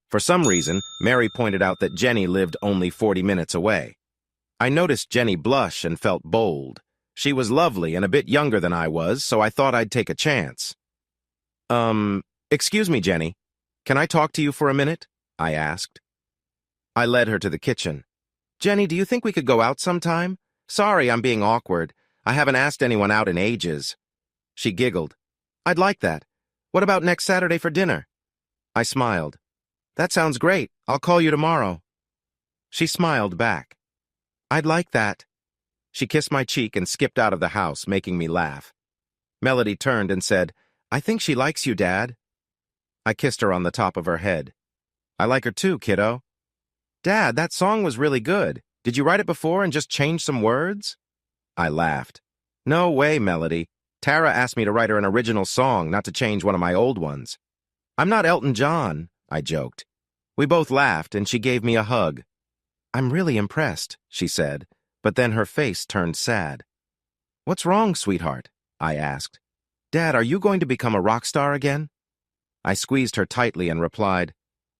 For some reason, Mary pointed out that Jenny lived only 40 minutes away. I noticed Jenny blush and felt bold. She was lovely and a bit younger than I was, so I thought I'd take a chance. Excuse me, Jenny. Can I talk to you for a minute? I asked. I led her to the kitchen. Jenny, do you think we could go out sometime? Sorry, I'm being awkward. I haven't asked anyone out in ages. She giggled. I'd like that. What about next Saturday for dinner? I smiled. That sounds great. I'll call you tomorrow. She smiled back. I'd like that. She kissed my cheek and skipped out of the house, making me laugh. Melody turned and said, I think she likes you, Dad. I kissed her on the top of her head. I like her too, kiddo. Dad, that song was really good. Did you write it before and just change some words? I laughed. No way, Melody. Tara asked me to write her an original song, not to change one of my old ones. I'm not Elton John, I joked. We both laughed, and she gave me a hug. I'm really impressed, she said, but then her face turned sad. What's wrong, sweetheart? I asked. Dad, are you going to become a rock star again? I squeezed her tightly and replied,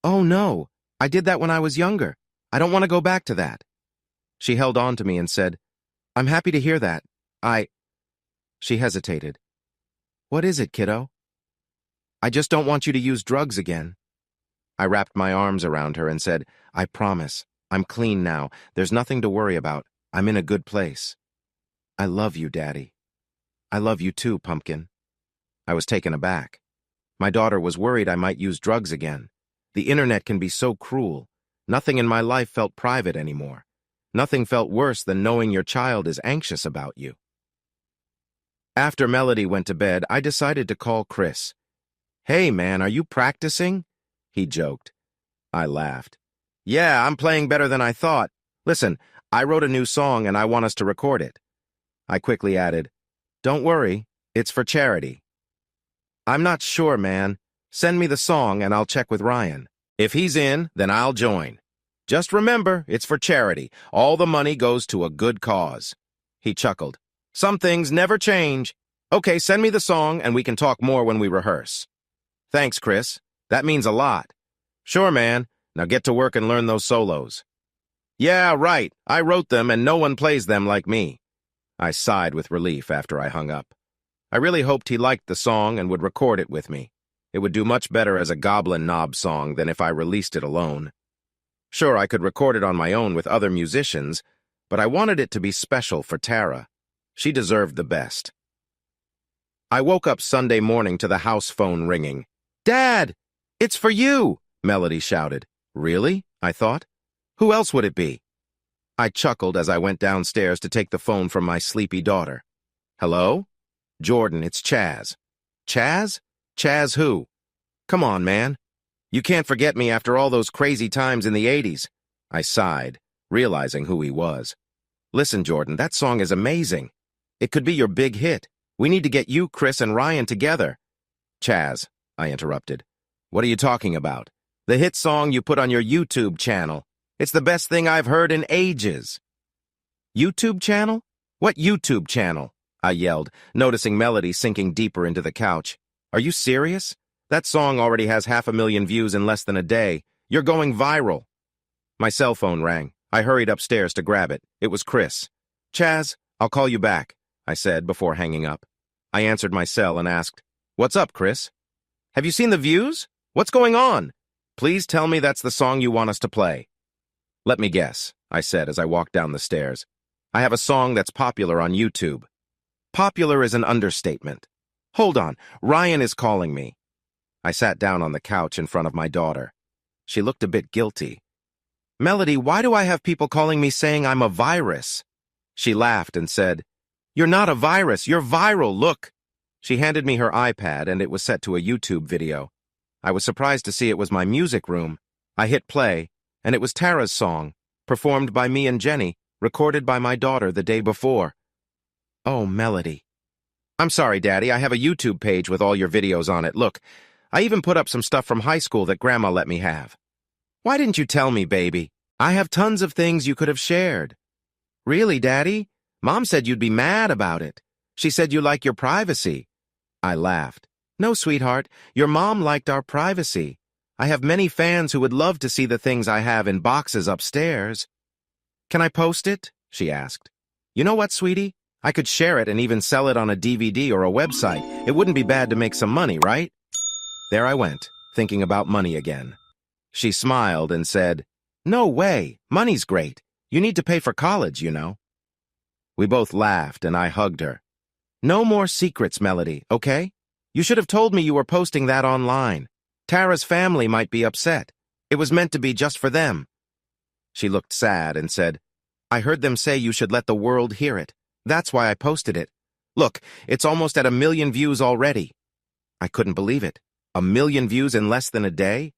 Oh, no. I did that when I was younger. I don't want to go back to that. She held on to me and said, I'm happy to hear that. She hesitated. What is it, kiddo? I just don't want you to use drugs again. I wrapped my arms around her and said, I promise. I'm clean now. There's nothing to worry about. I'm in a good place. I love you, Daddy. I love you too, Pumpkin. I was taken aback. My daughter was worried I might use drugs again. The internet can be so cruel. Nothing in my life felt private anymore. Nothing felt worse than knowing your child is anxious about you. After Melody went to bed, I decided to call Chris. Hey, man, are you practicing? He joked. I laughed. Yeah, I'm playing better than I thought. Listen, I wrote a new song and I want us to record it. I quickly added, Don't worry, it's for charity. I'm not sure, man. Send me the song and I'll check with Ryan. If he's in, then I'll join. Just remember, it's for charity. All the money goes to a good cause. He chuckled. Some things never change. Okay, send me the song and we can talk more when we rehearse. Thanks, Chris. That means a lot. Sure, man. Now get to work and learn those solos. Yeah, right. I wrote them and no one plays them like me. I sighed with relief after I hung up. I really hoped he liked the song and would record it with me. It would do much better as a Goblin Knob song than if I released it alone. Sure, I could record it on my own with other musicians, but I wanted it to be special for Tara. She deserved the best. I woke up Sunday morning to the house phone ringing. Dad! It's for you! Melody shouted. Really? I thought. Who else would it be? I chuckled as I went downstairs to take the phone from my sleepy daughter. Hello? Jordan, it's Chaz. Chaz? Chaz who? Come on, man. You can't forget me after all those crazy times in the 80s. I sighed, realizing who he was. Listen, Jordan, that song is amazing. It could be your big hit. We need to get you, Chris, and Ryan together. Chaz, I interrupted. What are you talking about? The hit song you put on your YouTube channel. It's the best thing I've heard in ages. YouTube channel? What YouTube channel? I yelled, noticing Melody sinking deeper into the couch. Are you serious? That song already has 500,000 views in less than a day. You're going viral. My cell phone rang. I hurried upstairs to grab it. It was Chris. Chaz, I'll call you back, I said before hanging up. I answered my cell and asked, What's up, Chris? Have you seen the views? What's going on? Please tell me that's the song you want us to play. Let me guess, I said as I walked down the stairs. I have a song that's popular on YouTube. Popular is an understatement. Hold on, Ryan is calling me. I sat down on the couch in front of my daughter. She looked a bit guilty. Melody, why do I have people calling me saying I'm a virus? She laughed and said, You're not a virus, you're viral, look. She handed me her iPad and it was set to a YouTube video. I was surprised to see it was my music room. I hit play, and it was Tara's song, performed by me and Jenny, recorded by my daughter the day before. Oh, Melody. I'm sorry, Daddy, I have a YouTube page with all your videos on it. Look, I even put up some stuff from high school that Grandma let me have. Why didn't you tell me, baby? I have tons of things you could have shared. Really, Daddy? Mom said you'd be mad about it. She said you like your privacy. I laughed. No, sweetheart, your mom liked our privacy. I have many fans who would love to see the things I have in boxes upstairs. Can I post it? She asked. You know what, sweetie? I could share it and even sell it on a DVD or a website. It wouldn't be bad to make some money, right? There I went, thinking about money again. She smiled and said, No way, money's great. You need to pay for college, you know. We both laughed and I hugged her. No more secrets, Melody, okay? You should have told me you were posting that online. Tara's family might be upset. It was meant to be just for them. She looked sad and said, I heard them say you should let the world hear it. That's why I posted it. Look, it's almost at 1 million views already. I couldn't believe it. 1 million views in less than a day?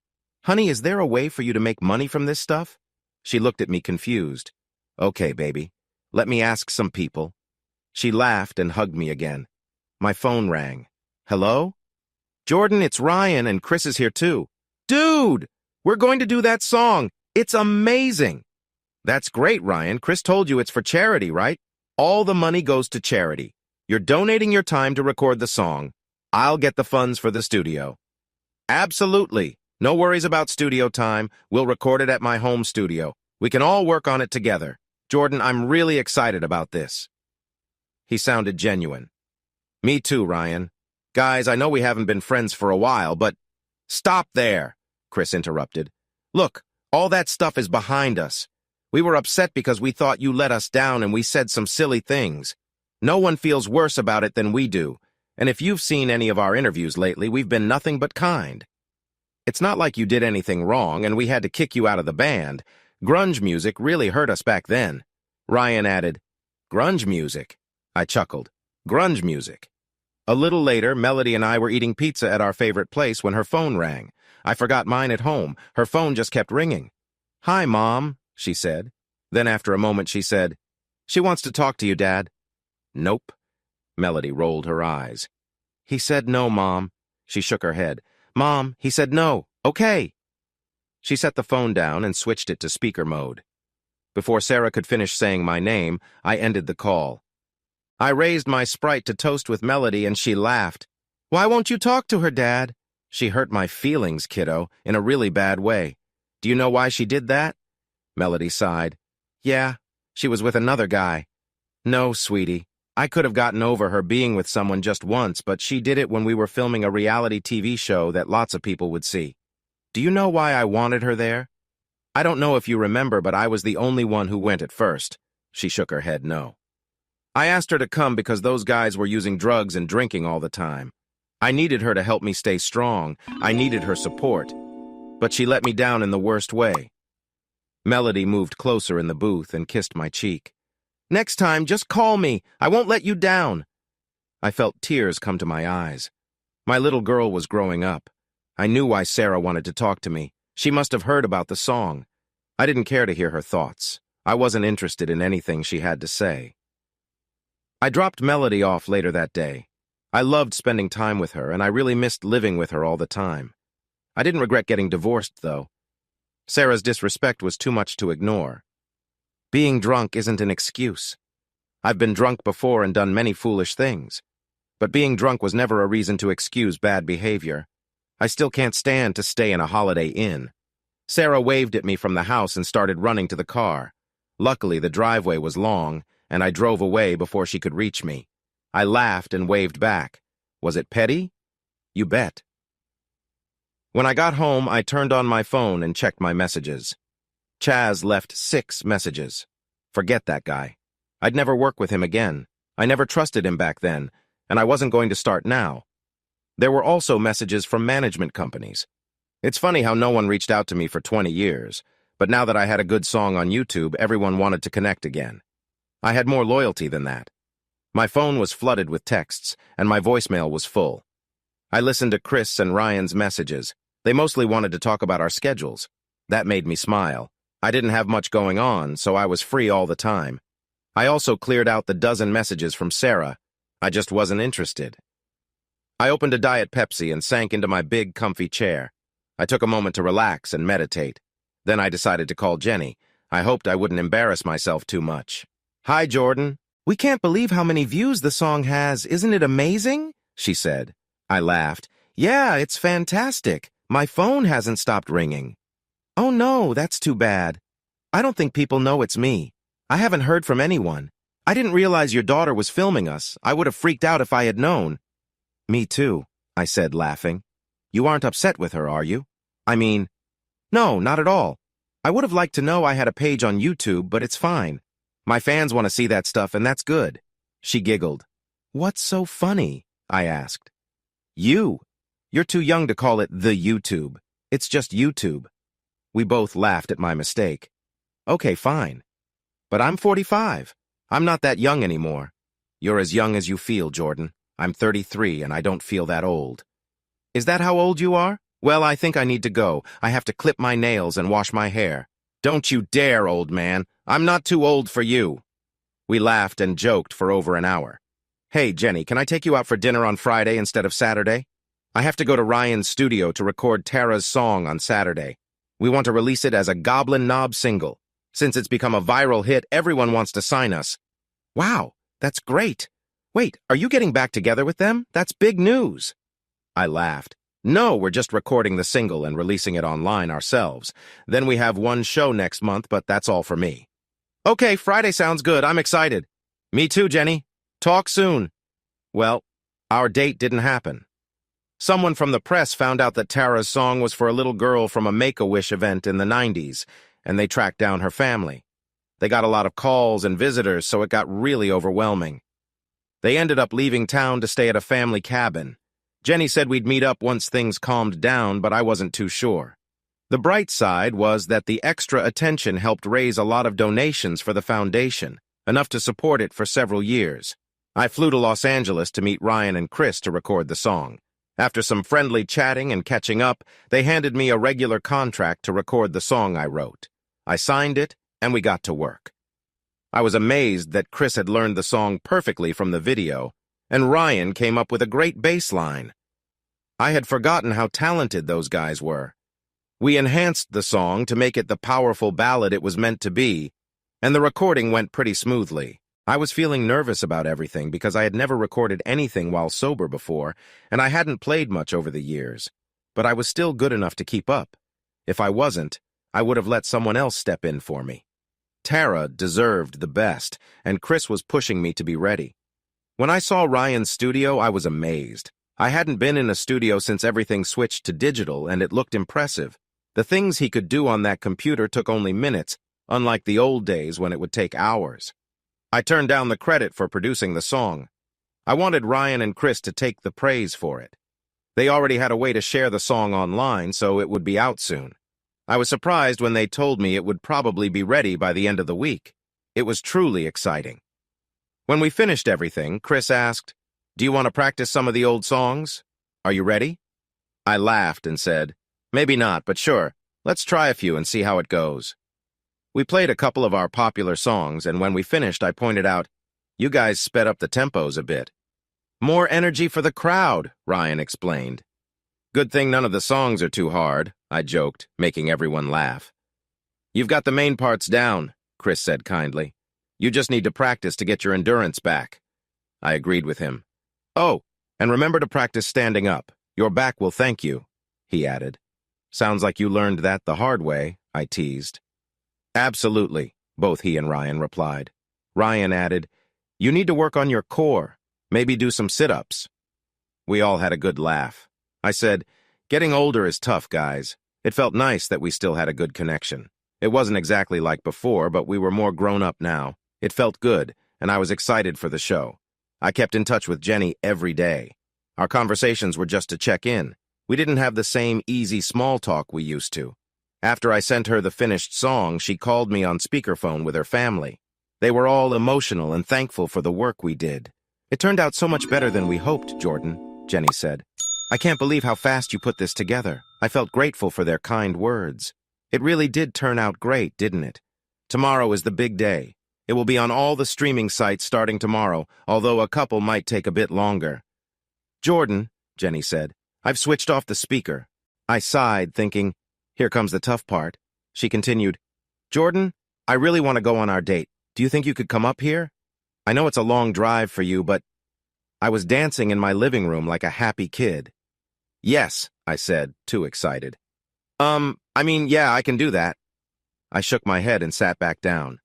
Honey, is there a way for you to make money from this stuff? She looked at me confused. Okay, baby. Let me ask some people. She laughed and hugged me again. My phone rang. Hello? Jordan, it's Ryan, and Chris is here too. Dude, we're going to do that song. It's amazing. That's great, Ryan. Chris told you it's for charity, right? All the money goes to charity. You're donating your time to record the song. I'll get the funds for the studio. Absolutely. No worries about studio time. We'll record it at my home studio. We can all work on it together. Jordan, I'm really excited about this. He sounded genuine. Me too, Ryan. Guys, I know we haven't been friends for a while, but... Stop there, Chris interrupted. Look, all that stuff is behind us. We were upset because we thought you let us down and we said some silly things. No one feels worse about it than we do, and if you've seen any of our interviews lately, we've been nothing but kind. It's not like you did anything wrong and we had to kick you out of the band. Grunge music really hurt us back then. Ryan added, Grunge music? I chuckled. Grunge music. A little later, Melody and I were eating pizza at our favorite place when her phone rang. I forgot mine at home. Her phone just kept ringing. Hi, Mom, she said. Then after a moment she said, She wants to talk to you, Dad. Nope. Melody rolled her eyes. He said no, Mom. She shook her head. Mom, he said no. Okay. She set the phone down and switched it to speaker mode. Before Sara could finish saying my name, I ended the call. I raised my Sprite to toast with Melody and she laughed. Why won't you talk to her, Dad? She hurt my feelings, kiddo, in a really bad way. Do you know why she did that? Melody sighed. Yeah, she was with another guy. No, sweetie. I could have gotten over her being with someone just once, but she did it when we were filming a reality TV show that lots of people would see. Do you know why I wanted her there? I don't know if you remember, but I was the only one who went at first. She shook her head no. I asked her to come because those guys were using drugs and drinking all the time. I needed her to help me stay strong. I needed her support. But she let me down in the worst way. Melody moved closer in the booth and kissed my cheek. Next time, just call me. I won't let you down. I felt tears come to my eyes. My little girl was growing up. I knew why Sara wanted to talk to me. She must have heard about the song. I didn't care to hear her thoughts. I wasn't interested in anything she had to say. I dropped Melody off later that day. I loved spending time with her, and I really missed living with her all the time. I didn't regret getting divorced, though. Sara's disrespect was too much to ignore. Being drunk isn't an excuse. I've been drunk before and done many foolish things. But being drunk was never a reason to excuse bad behavior. I still can't stand to stay in a Holiday Inn. Sara waved at me from the house and started running to the car. Luckily, the driveway was long, and I drove away before she could reach me. I laughed and waved back. Was it petty? You bet. When I got home, I turned on my phone and checked my messages. Chaz left 6 messages. Forget that guy. I'd never work with him again. I never trusted him back then, and I wasn't going to start now. There were also messages from management companies. It's funny how no one reached out to me for 20 years, but now that I had a good song on YouTube, everyone wanted to connect again. I had more loyalty than that. My phone was flooded with texts, and my voicemail was full. I listened to Chris and Ryan's messages. They mostly wanted to talk about our schedules. That made me smile. I didn't have much going on, so I was free all the time. I also cleared out the dozen messages from Sara. I just wasn't interested. I opened a Diet Pepsi and sank into my big, comfy chair. I took a moment to relax and meditate. Then I decided to call Jenny. I hoped I wouldn't embarrass myself too much. "Hi, Jordan. We can't believe how many views the song has. Isn't it amazing?" she said. I laughed. "Yeah, it's fantastic. My phone hasn't stopped ringing." "Oh no, that's too bad. I don't think people know it's me. I haven't heard from anyone. I didn't realize your daughter was filming us. I would have freaked out if I had known." "Me too," I said, laughing. "You aren't upset with her, are you?" "I mean, no, not at all. I would have liked to know I had a page on YouTube, but it's fine. My fans want to see that stuff, and that's good." She giggled. "What's so funny?" I asked. "You. You're too young to call it the YouTube. It's just YouTube." We both laughed at my mistake. "Okay, fine. But I'm 45. I'm not that young anymore." "You're as young as you feel, Jordan. I'm 33, and I don't feel that old." "Is that how old you are? Well, I think I need to go. I have to clip my nails and wash my hair." "Don't you dare, old man. I'm not too old for you." We laughed and joked for over an hour. "Hey, Jenny, can I take you out for dinner on Friday instead of Saturday? I have to go to Ryan's studio to record Tara's song on Saturday. We want to release it as a Goblin Knob single. Since it's become a viral hit, everyone wants to sign us." "Wow, that's great. Wait, are you getting back together with them? That's big news." I laughed. "No, we're just recording the single and releasing it online ourselves. Then we have one show next month, but that's all for me." "Okay, Friday sounds good. I'm excited." "Me too, Jenny. Talk soon." Well, our date didn't happen. Someone from the press found out that Tara's song was for a little girl from a Make-A-Wish event in the 90s, and they tracked down her family. They got a lot of calls and visitors, so it got really overwhelming. They ended up leaving town to stay at a family cabin. Jenny said we'd meet up once things calmed down, but I wasn't too sure. The bright side was that the extra attention helped raise a lot of donations for the foundation, enough to support it for several years. I flew to Los Angeles to meet Ryan and Chris to record the song. After some friendly chatting and catching up, they handed me a regular contract to record the song I wrote. I signed it, and we got to work. I was amazed that Chris had learned the song perfectly from the video, and Ryan came up with a great bass line. I had forgotten how talented those guys were. We enhanced the song to make it the powerful ballad it was meant to be, and the recording went pretty smoothly. I was feeling nervous about everything because I had never recorded anything while sober before, and I hadn't played much over the years. But I was still good enough to keep up. If I wasn't, I would have let someone else step in for me. Tara deserved the best, and Chris was pushing me to be ready. When I saw Ryan's studio, I was amazed. I hadn't been in a studio since everything switched to digital, and it looked impressive. The things he could do on that computer took only minutes, unlike the old days when it would take hours. I turned down the credit for producing the song. I wanted Ryan and Chris to take the praise for it. They already had a way to share the song online, so it would be out soon. I was surprised when they told me it would probably be ready by the end of the week. It was truly exciting. When we finished everything, Chris asked, "Do you want to practice some of the old songs? Are you ready?" I laughed and said, "Maybe not, but sure, let's try a few and see how it goes." We played a couple of our popular songs, and when we finished, I pointed out, "You guys sped up the tempos a bit." "More energy for the crowd," Ryan explained. "Good thing none of the songs are too hard," I joked, making everyone laugh. "You've got the main parts down," Chris said kindly. "You just need to practice to get your endurance back." I agreed with him. "Oh, and remember to practice standing up. Your back will thank you," he added. "Sounds like you learned that the hard way," I teased. "Absolutely," both he and Ryan replied. Ryan added, "You need to work on your core. Maybe do some sit-ups." We all had a good laugh. I said, "Getting older is tough, guys." It felt nice that we still had a good connection. It wasn't exactly like before, but we were more grown up now. It felt good, and I was excited for the show. I kept in touch with Jenny every day. Our conversations were just to check in. We didn't have the same easy small talk we used to. After I sent her the finished song, she called me on speakerphone with her family. They were all emotional and thankful for the work we did. "It turned out so much better than we hoped, Jordan," Jenny said. "I can't believe how fast you put this together. I felt grateful for their kind words. It really did turn out great, didn't it? Tomorrow is the big day. It will be on all the streaming sites starting tomorrow, although a couple might take a bit longer. Jordan, Jenny said, I've switched off the speaker. I sighed, thinking, here comes the tough part. She continued, Jordan, I really want to go on our date. Do you think you could come up here? I know it's a long drive for you, but I was dancing in my living room like a happy kid. Yes, I said, too excited. Yeah, I can do that. I shook my head and sat back down.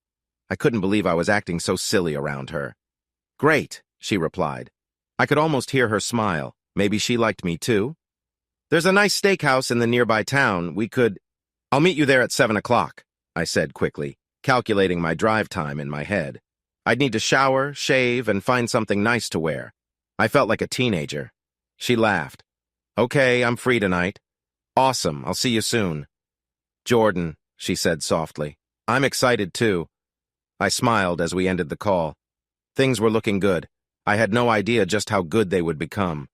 I couldn't believe I was acting so silly around her. Great, she replied. I could almost hear her smile. Maybe she liked me too? There's a nice steakhouse in the nearby town. I'll meet you there at 7 o'clock, I said quickly, calculating my drive time in my head. I'd need to shower, shave, and find something nice to wear. I felt like a teenager. She laughed. Okay, I'm free tonight. Awesome, I'll see you soon. Jordan, she said softly. I'm excited too. I smiled as we ended the call. Things were looking good. I had no idea just how good they would become.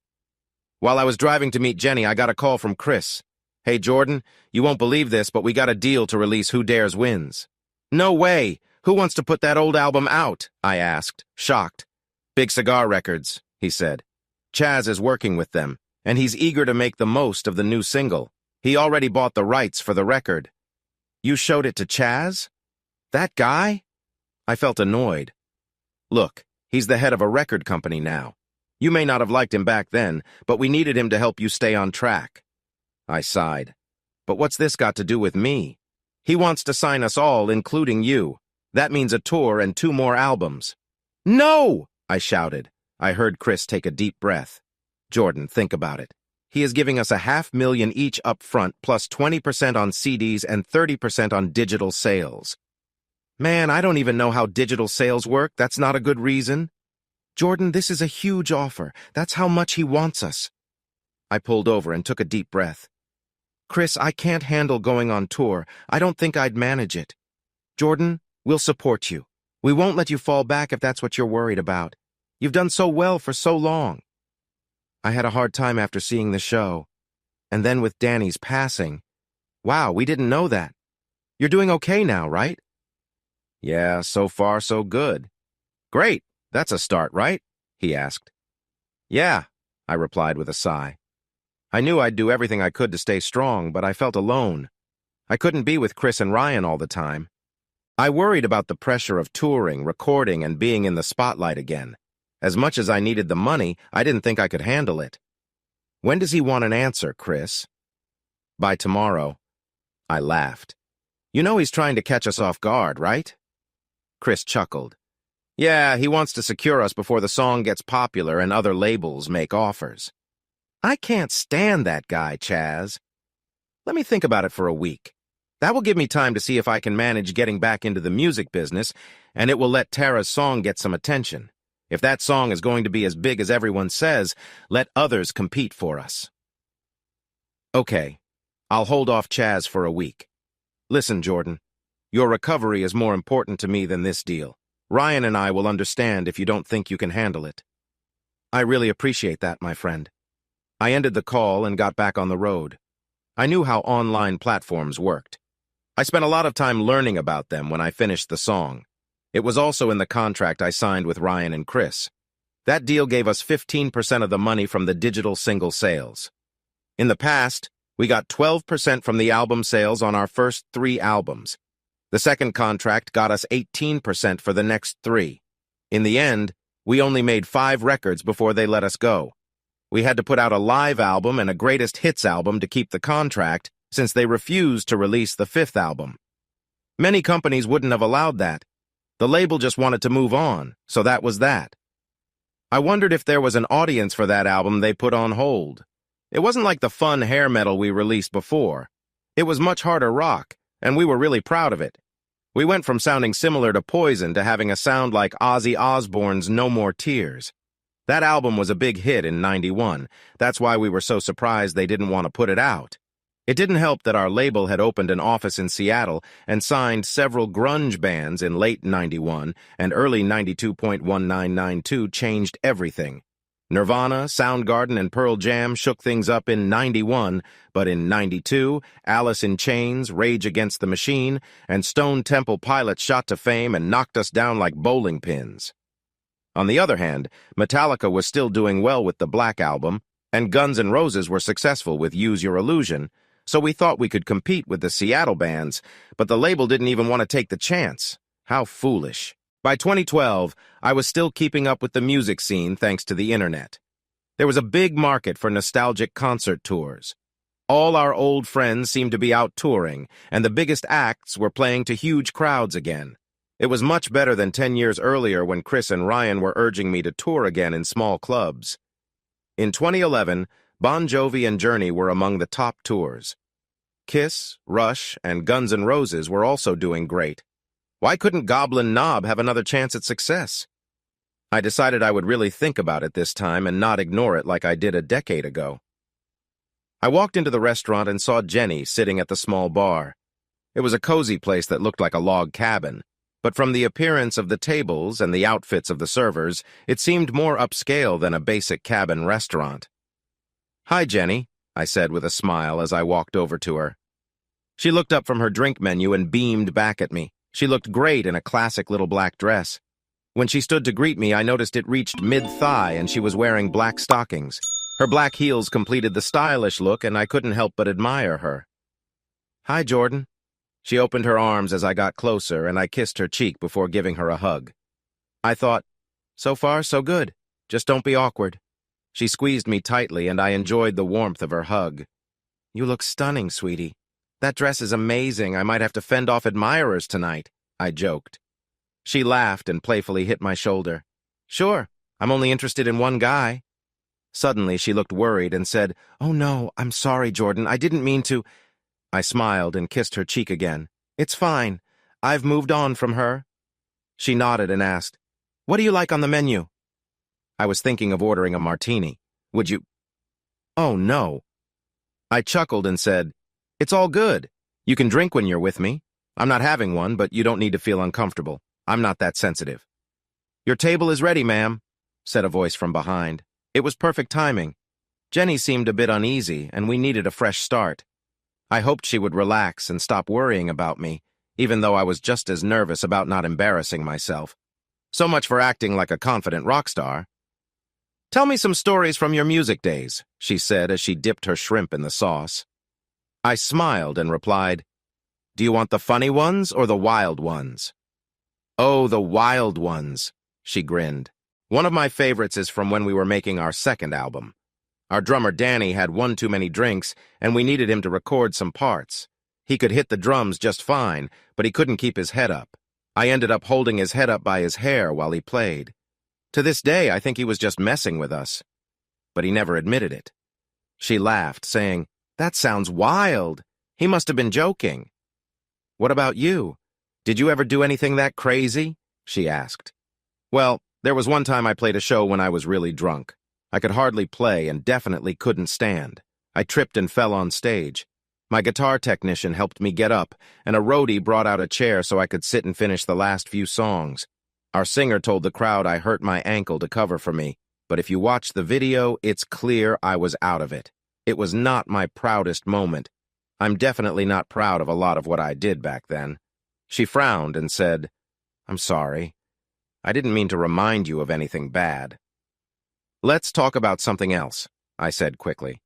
While I was driving to meet Jenny, I got a call from Chris. Hey, Jordan, you won't believe this, but we got a deal to release Who Dares Wins. No way! Who wants to put that old album out? I asked, shocked. Big Cigar Records, he said. Chaz is working with them, and he's eager to make the most of the new single. He already bought the rights for the record. You showed it to Chaz? That guy? I felt annoyed. Look, he's the head of a record company now. You may not have liked him back then, but we needed him to help you stay on track. I sighed. But what's this got to do with me? He wants to sign us all, including you. That means a tour and 2 more albums. No! I shouted. I heard Chris take a deep breath. Jordan, think about it. He is giving us $500,000 each up front, plus 20% on CDs and 30% on digital sales. Man, I don't even know how digital sales work. That's not a good reason. Jordan, this is a huge offer. That's how much he wants us. I pulled over and took a deep breath. Chris, I can't handle going on tour. I don't think I'd manage it. Jordan, we'll support you. We won't let you fall back if that's what you're worried about. You've done so well for so long. I had a hard time after seeing the show. And then with Danny's passing. Wow, we didn't know that. You're doing okay now, right? Yeah, so far so good. Great, that's a start, right? He asked. Yeah, I replied with a sigh. I knew I'd do everything I could to stay strong, but I felt alone. I couldn't be with Chris and Ryan all the time. I worried about the pressure of touring, recording, and being in the spotlight again. As much as I needed the money, I didn't think I could handle it. When does he want an answer, Chris? By tomorrow. I laughed. You know he's trying to catch us off guard, right? Chris chuckled. Yeah, he wants to secure us before the song gets popular and other labels make offers. I can't stand that guy, Chaz. Let me think about it for a week. That will give me time to see if I can manage getting back into the music business, and it will let Tara's song get some attention. If that song is going to be as big as everyone says, let others compete for us. Okay, I'll hold off Chaz for a week. Listen, Jordan, your recovery is more important to me than this deal. Ryan and I will understand if you don't think you can handle it. I really appreciate that, my friend. I ended the call and got back on the road. I knew how online platforms worked. I spent a lot of time learning about them when I finished the song. It was also in the contract I signed with Ryan and Chris. That deal gave us 15% of the money from the digital single sales. In the past, we got 12% from the album sales on our first 3 albums. The second contract got us 18% for the next 3. In the end, we only made 5 records before they let us go. We had to put out a live album and a greatest hits album to keep the contract, since they refused to release the 5th album. Many companies wouldn't have allowed that. The label just wanted to move on, so that was that. I wondered if there was an audience for that album they put on hold. It wasn't like the fun hair metal we released before. It was much harder rock, and we were really proud of it. We went from sounding similar to Poison to having a sound like Ozzy Osbourne's No More Tears. That album was a big hit in '91. That's why we were so surprised they didn't want to put it out. It didn't help that our label had opened an office in Seattle and signed several grunge bands in late '91, and early '92.1992 changed everything. Nirvana, Soundgarden, and Pearl Jam shook things up in '91, but in '92, Alice in Chains, Rage Against the Machine, and Stone Temple Pilots shot to fame and knocked us down like bowling pins. On the other hand, Metallica was still doing well with the Black Album, and Guns N' Roses were successful with Use Your Illusion, so we thought we could compete with the Seattle bands, but the label didn't even want to take the chance. How foolish. By 2012, I was still keeping up with the music scene thanks to the internet. There was a big market for nostalgic concert tours. All our old friends seemed to be out touring, and the biggest acts were playing to huge crowds again. It was much better than 10 years earlier when Chris and Ryan were urging me to tour again in small clubs. In 2011, Bon Jovi and Journey were among the top tours. Kiss, Rush, and Guns N' Roses were also doing great. Why couldn't Goblin Knob have another chance at success? I decided I would really think about it this time and not ignore it like I did a decade ago. I walked into the restaurant and saw Jenny sitting at the small bar. It was a cozy place that looked like a log cabin, but from the appearance of the tables and the outfits of the servers, it seemed more upscale than a basic cabin restaurant. "Hi, Jenny," I said with a smile as I walked over to her. She looked up from her drink menu and beamed back at me. She looked great in a classic little black dress. When she stood to greet me, I noticed it reached mid-thigh and she was wearing black stockings. Her black heels completed the stylish look and I couldn't help but admire her. "Hi, Jordan." She opened her arms as I got closer, and I kissed her cheek before giving her a hug. I thought, so far, so good. Just don't be awkward. She squeezed me tightly, and I enjoyed the warmth of her hug. "You look stunning, sweetie. That dress is amazing. I might have to fend off admirers tonight," I joked. She laughed and playfully hit my shoulder. "Sure, I'm only interested in one guy." Suddenly, she looked worried and said, "Oh no, I'm sorry, Jordan. I didn't mean to." I smiled and kissed her cheek again. "It's fine. I've moved on from her." She nodded and asked, "What do you like on the menu?" I was thinking of ordering a martini. "Would you—" "Oh, no." I chuckled and said, "It's all good. You can drink when you're with me. I'm not having one, but you don't need to feel uncomfortable. I'm not that sensitive." "Your table is ready, ma'am," said a voice from behind. It was perfect timing. Jenny seemed a bit uneasy, and we needed a fresh start. I hoped she would relax and stop worrying about me, even though I was just as nervous about not embarrassing myself. So much for acting like a confident rock star. "Tell me some stories from your music days," she said as she dipped her shrimp in the sauce. I smiled and replied, "Do you want the funny ones or the wild ones?" "Oh, the wild ones," she grinned. "One of my favorites is from when we were making our second album. Our drummer Danny had one too many drinks, and we needed him to record some parts. He could hit the drums just fine, but he couldn't keep his head up. I ended up holding his head up by his hair while he played. To this day, I think he was just messing with us. But he never admitted it." She laughed, saying, "That sounds wild. He must have been joking." "What about you? Did you ever do anything that crazy?" she asked. "Well, there was one time I played a show when I was really drunk. I could hardly play and definitely couldn't stand. I tripped and fell on stage. My guitar technician helped me get up, and a roadie brought out a chair so I could sit and finish the last few songs. Our singer told the crowd I hurt my ankle to cover for me, but if you watch the video, it's clear I was out of it. It was not my proudest moment. I'm definitely not proud of a lot of what I did back then." She frowned and said, "I'm sorry. I didn't mean to remind you of anything bad." "Let's talk about something else," I said quickly.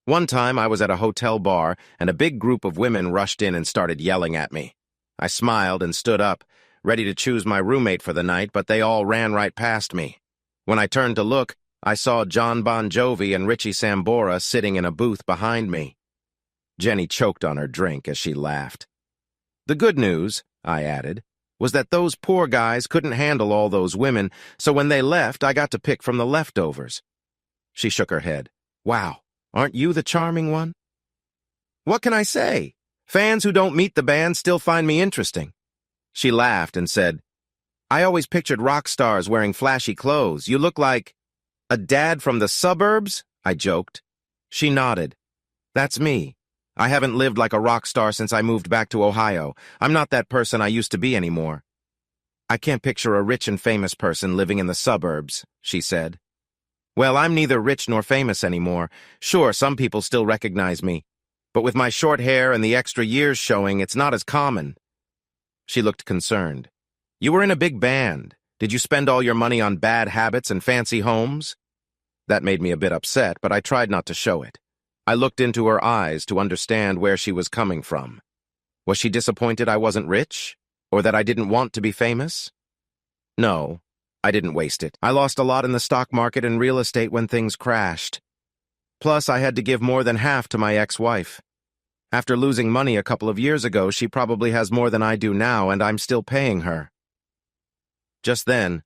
"One time I was at a hotel bar, and a big group of women rushed in and started yelling at me. I smiled and stood up, ready to choose my roommate for the night, but they all ran right past me. When I turned to look, I saw John Bon Jovi and Richie Sambora sitting in a booth behind me." Jenny choked on her drink as she laughed. "The good news," I added, "was that those poor guys couldn't handle all those women, so when they left, I got to pick from the leftovers." She shook her head. "Wow, aren't you the charming one?" "What can I say? Fans who don't meet the band still find me interesting." She laughed and said, "I always pictured rock stars wearing flashy clothes. You look like—" "A dad from the suburbs?" I joked. She nodded. "That's me. I haven't lived like a rock star since I moved back to Ohio. I'm not that person I used to be anymore." "I can't picture a rich and famous person living in the suburbs," she said. Well, I'm neither rich nor famous anymore. Sure, some people still recognize me. But with my short hair and the extra years showing, it's not as common. She looked concerned. You were in a big band. Did you spend all your money on bad habits and fancy homes? That made me a bit upset, but I tried not to show it. I looked into her eyes to understand where she was coming from. Was she disappointed I wasn't rich? Or that I didn't want to be famous? No, I didn't waste it. I lost a lot in the stock market and real estate when things crashed. Plus, I had to give more than half to my ex-wife. After losing money a couple of years ago, she probably has more than I do now, and I'm still paying her. Just then,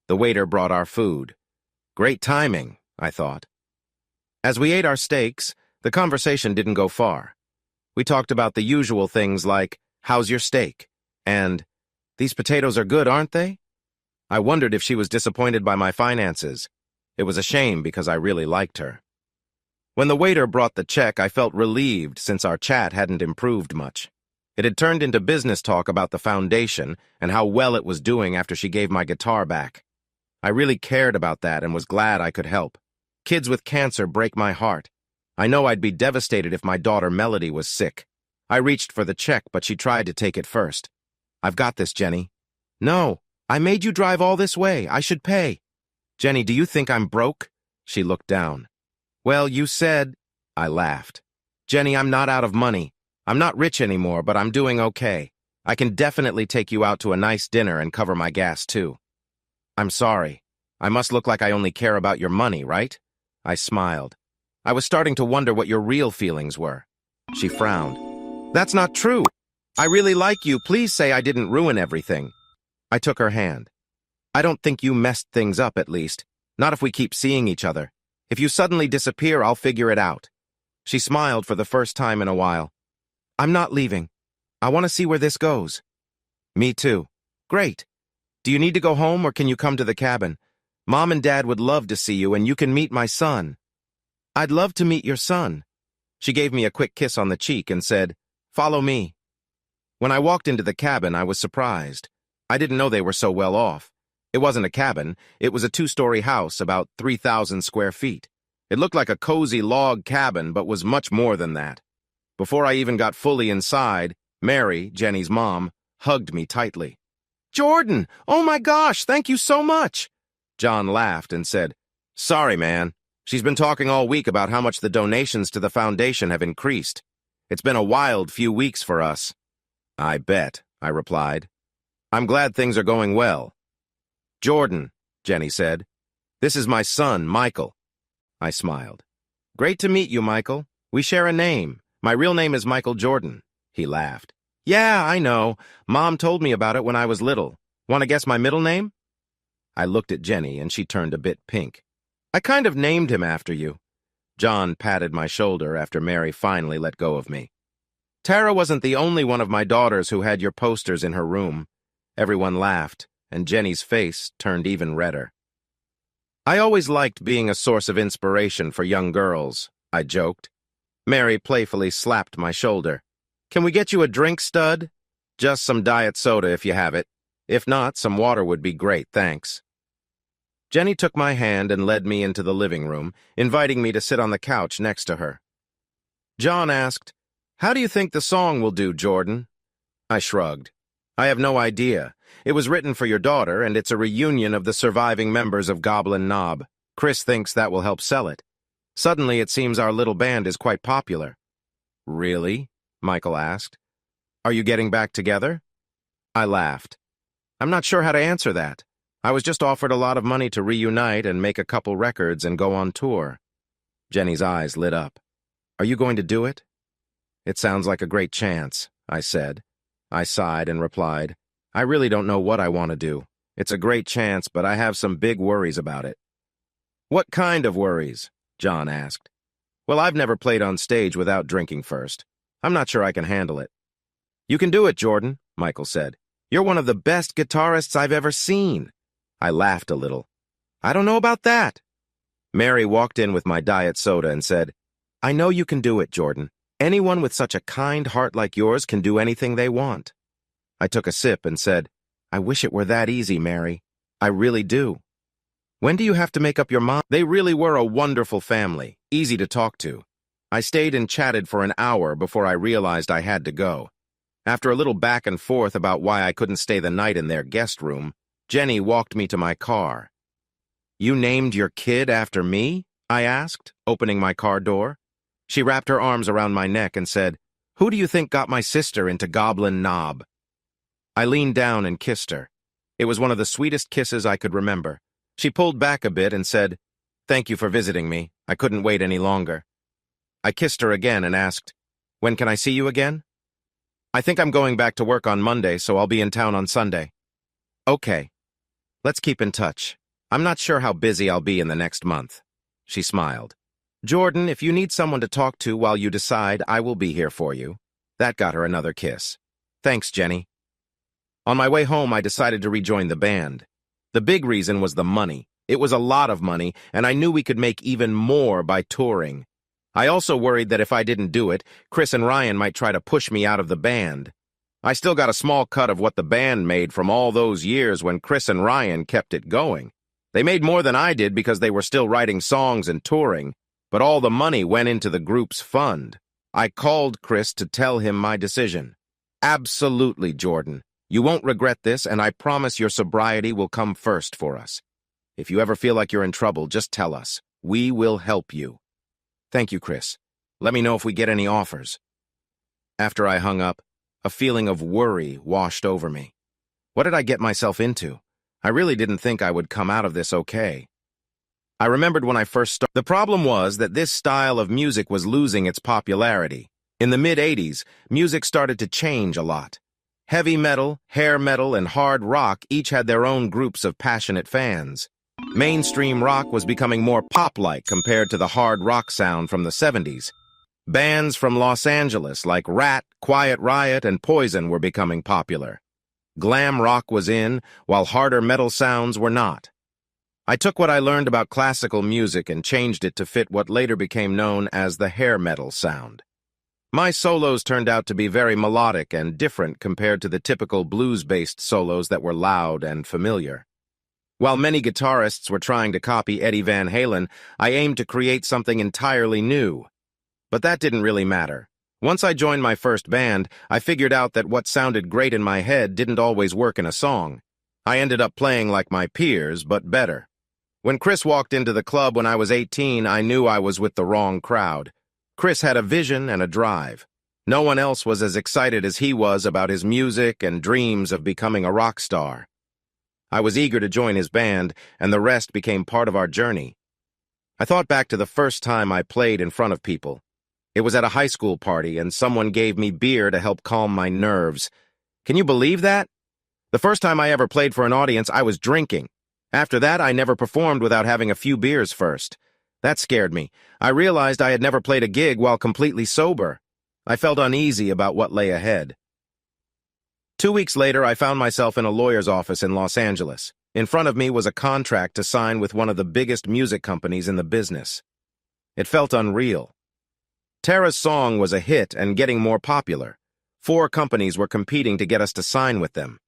the waiter brought our food. Great timing, I thought. As we ate our steaks, the conversation didn't go far. We talked about the usual things like, how's your steak? And, these potatoes are good, aren't they? I wondered if she was disappointed by my finances. It was a shame because I really liked her. When the waiter brought the check, I felt relieved since our chat hadn't improved much. It had turned into business talk about the foundation and how well it was doing after she gave my guitar back. I really cared about that and was glad I could help. Kids with cancer break my heart. I know I'd be devastated if my daughter Melody was sick. I reached for the check, but she tried to take it first. I've got this, Jenny. No, I made you drive all this way. I should pay. Jenny, do you think I'm broke? She looked down. Well, you said... I laughed. Jenny, I'm not out of money. I'm not rich anymore, but I'm doing okay. I can definitely take you out to a nice dinner and cover my gas, too. I'm sorry. I must look like I only care about your money, right? I smiled. I was starting to wonder what your real feelings were. She frowned. That's not true. I really like you. Please say I didn't ruin everything. I took her hand. I don't think you messed things up, at least. Not if we keep seeing each other. If you suddenly disappear, I'll figure it out. She smiled for the first time in a while. I'm not leaving. I want to see where this goes. Me too. Great. Do you need to go home or can you come to the cabin? Mom and Dad would love to see you and you can meet my son. I'd love to meet your son. She gave me a quick kiss on the cheek and said, Follow me. When I walked into the cabin, I was surprised. I didn't know they were so well off. It wasn't a cabin. It was a 2-story house, about 3,000 square feet. It looked like a cozy log cabin, but was much more than that. Before I even got fully inside, Mary, Jenny's mom, hugged me tightly. Jordan! Oh my gosh, thank you so much! John laughed and said, Sorry, man. She's been talking all week about how much the donations to the foundation have increased. It's been a wild few weeks for us. I bet, I replied. I'm glad things are going well. Jordan, Jenny said. This is my son, Michael. I smiled. Great to meet you, Michael. We share a name. My real name is Michael Jordan. He laughed. Yeah, I know. Mom told me about it when I was little. Want to guess my middle name? I looked at Jenny, and she turned a bit pink. I kind of named him after you. John patted my shoulder after Mary finally let go of me. Tara wasn't the only one of my daughters who had your posters in her room. Everyone laughed, and Jenny's face turned even redder. I always liked being a source of inspiration for young girls, I joked. Mary playfully slapped my shoulder. Can we get you a drink, stud? Just some diet soda if you have it. If not, some water would be great, thanks. Jenny took my hand and led me into the living room, inviting me to sit on the couch next to her. John asked, How do you think the song will do, Jordan? I shrugged. I have no idea. It was written for your daughter, and it's a reunion of the surviving members of Goblin Knob. Chris thinks that will help sell it. Suddenly, it seems our little band is quite popular. Really? Michael asked. Are you getting back together? I laughed. I'm not sure how to answer that. I was just offered a lot of money to reunite and make a couple records and go on tour. Jenny's eyes lit up. Are you going to do it? It sounds like a great chance, I said. I sighed and replied, I really don't know what I want to do. It's a great chance, but I have some big worries about it. What kind of worries? John asked. Well, I've never played on stage without drinking first. I'm not sure I can handle it. You can do it, Jordan, Michael said. You're one of the best guitarists I've ever seen. I laughed a little. I don't know about that. Mary walked in with my diet soda and said, I know you can do it, Jordan. Anyone with such a kind heart like yours can do anything they want. I took a sip and said, I wish it were that easy, Mary. I really do. When do you have to make up your mind? They really were a wonderful family, easy to talk to. I stayed and chatted for an hour before I realized I had to go. After a little back and forth about why I couldn't stay the night in their guest room, Jenny walked me to my car. "You named your kid after me?" I asked, opening my car door. She wrapped her arms around my neck and said, "Who do you think got my sister into Goblin Knob?" I leaned down and kissed her. It was one of the sweetest kisses I could remember. She pulled back a bit and said, "Thank you for visiting me. I couldn't wait any longer." I kissed her again and asked, "When can I see you again?" "I think I'm going back to work on Monday, so I'll be in town on Sunday." "Okay. Let's keep in touch. I'm not sure how busy I'll be in the next month." She smiled. "Jordan, if you need someone to talk to while you decide, I will be here for you." That got her another kiss. "Thanks, Jenny." On my way home, I decided to rejoin the band. The big reason was the money. It was a lot of money, and I knew we could make even more by touring. I also worried that if I didn't do it, Chris and Ryan might try to push me out of the band. I still got a small cut of what the band made from all those years when Chris and Ryan kept it going. They made more than I did because they were still writing songs and touring, but all the money went into the group's fund. I called Chris to tell him my decision. "Absolutely, Jordan. You won't regret this, and I promise your sobriety will come first for us. If you ever feel like you're in trouble, just tell us. We will help you." "Thank you, Chris. Let me know if we get any offers." After I hung up, a feeling of worry washed over me. What did I get myself into? I really didn't think I would come out of this okay. I remembered when I first started. The problem was that this style of music was losing its popularity. In the mid-'80s, music started to change a lot. Heavy metal, hair metal, and hard rock each had their own groups of passionate fans. Mainstream rock was becoming more pop-like compared to the hard rock sound from the 70s. Bands from Los Angeles like Rat, Quiet Riot, and Poison were becoming popular. Glam rock was in, while harder metal sounds were not. I took what I learned about classical music and changed it to fit what later became known as the hair metal sound. My solos turned out to be very melodic and different compared to the typical blues-based solos that were loud and familiar. While many guitarists were trying to copy Eddie Van Halen, I aimed to create something entirely new. But that didn't really matter. Once I joined my first band, I figured out that what sounded great in my head didn't always work in a song. I ended up playing like my peers, but better. When Chris walked into the club when I was 18, I knew I was with the wrong crowd. Chris had a vision and a drive. No one else was as excited as he was about his music and dreams of becoming a rock star. I was eager to join his band, and the rest became part of our journey. I thought back to the first time I played in front of people. It was at a high school party, and someone gave me beer to help calm my nerves. Can you believe that? The first time I ever played for an audience, I was drinking. After that, I never performed without having a few beers first. That scared me. I realized I had never played a gig while completely sober. I felt uneasy about what lay ahead. 2 weeks later, I found myself in a lawyer's office in Los Angeles. In front of me was a contract to sign with one of the biggest music companies in the business. It felt unreal. Tara's song was a hit and getting more popular. 4 companies were competing to get us to sign with them.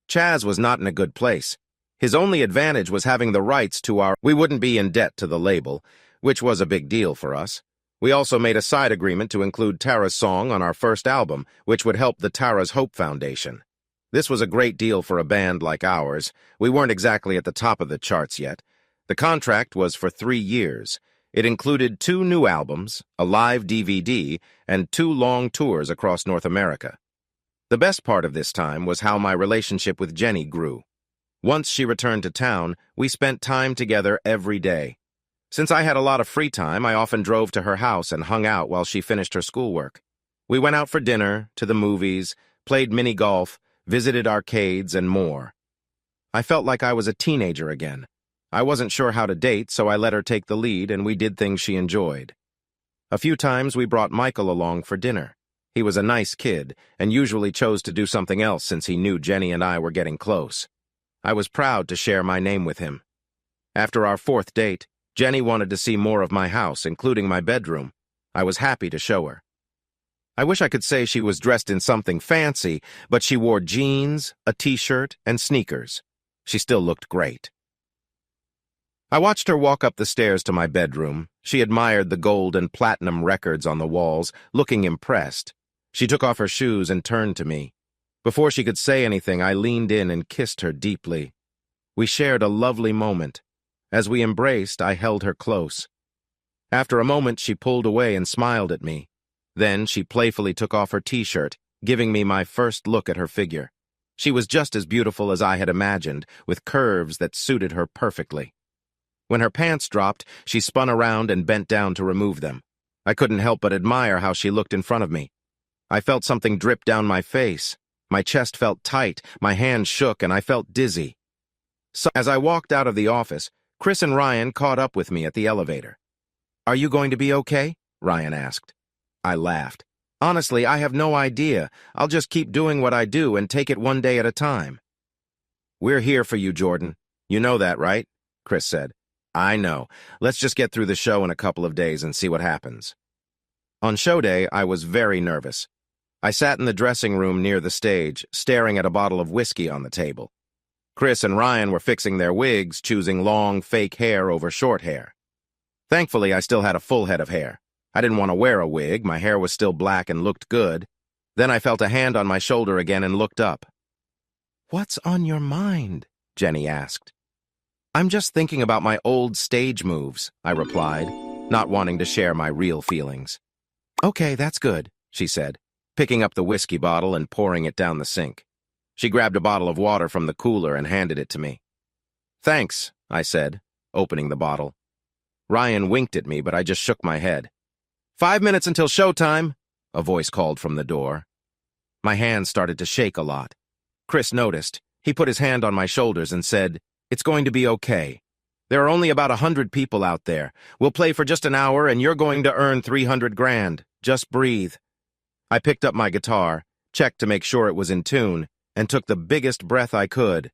Chaz was not in a good place. His only advantage was having the rights to our... We wouldn't be in debt to the label, which was a big deal for us. We also made a side agreement to include Tara's song on our first album, which would help the Tara's Hope Foundation. This was a great deal for a band like ours. We weren't exactly at the top of the charts yet. The contract was for 3 years. It included 2 new albums, a live DVD, and 2 long tours across North America. The best part of this time was how my relationship with Jenny grew. Once she returned to town, we spent time together every day. Since I had a lot of free time, I often drove to her house and hung out while she finished her schoolwork. We went out for dinner, to the movies, played mini-golf, visited arcades, and more. I felt like I was a teenager again. I wasn't sure how to date, so I let her take the lead, and we did things she enjoyed. A few times we brought Michael along for dinner. He was a nice kid, and usually chose to do something else since he knew Jenny and I were getting close. I was proud to share my name with him. After our 4th date, Jenny wanted to see more of my house, including my bedroom. I was happy to show her. I wish I could say she was dressed in something fancy, but she wore jeans, a t-shirt, and sneakers. She still looked great. I watched her walk up the stairs to my bedroom. She admired the gold and platinum records on the walls, looking impressed. She took off her shoes and turned to me. Before she could say anything, I leaned in and kissed her deeply. We shared a lovely moment. As we embraced, I held her close. After a moment, she pulled away and smiled at me. Then she playfully took off her t-shirt, giving me my first look at her figure. She was just as beautiful as I had imagined, with curves that suited her perfectly. When her pants dropped, she spun around and bent down to remove them. I couldn't help but admire how she looked in front of me. I felt something drip down my face. My chest felt tight, my hands shook, and I felt dizzy. So, as I walked out of the office, Chris and Ryan caught up with me at the elevator. "Are you going to be okay?" Ryan asked. I laughed. "Honestly, I have no idea. I'll just keep doing what I do and take it one day at a time." "We're here for you, Jordan. You know that, right?" Chris said. "I know. Let's just get through the show in a couple of days and see what happens." On show day, I was very nervous. I sat in the dressing room near the stage, staring at a bottle of whiskey on the table. Chris and Ryan were fixing their wigs, choosing long, fake hair over short hair. Thankfully, I still had a full head of hair. I didn't want to wear a wig. My hair was still black and looked good. Then I felt a hand on my shoulder again and looked up. "What's on your mind?" Jenny asked. "I'm just thinking about my old stage moves," I replied, not wanting to share my real feelings. "Okay, that's good," she said, picking up the whiskey bottle and pouring it down the sink. She grabbed a bottle of water from the cooler and handed it to me. "Thanks," I said, opening the bottle. Ryan winked at me, but I just shook my head. "5 minutes until showtime," a voice called from the door. My hands started to shake a lot. Chris noticed. He put his hand on my shoulders and said, "It's going to be okay. There are only about 100 people out there. We'll play for just an hour and you're going to earn 300 grand. Just breathe." I picked up my guitar, checked to make sure it was in tune, and took the biggest breath I could.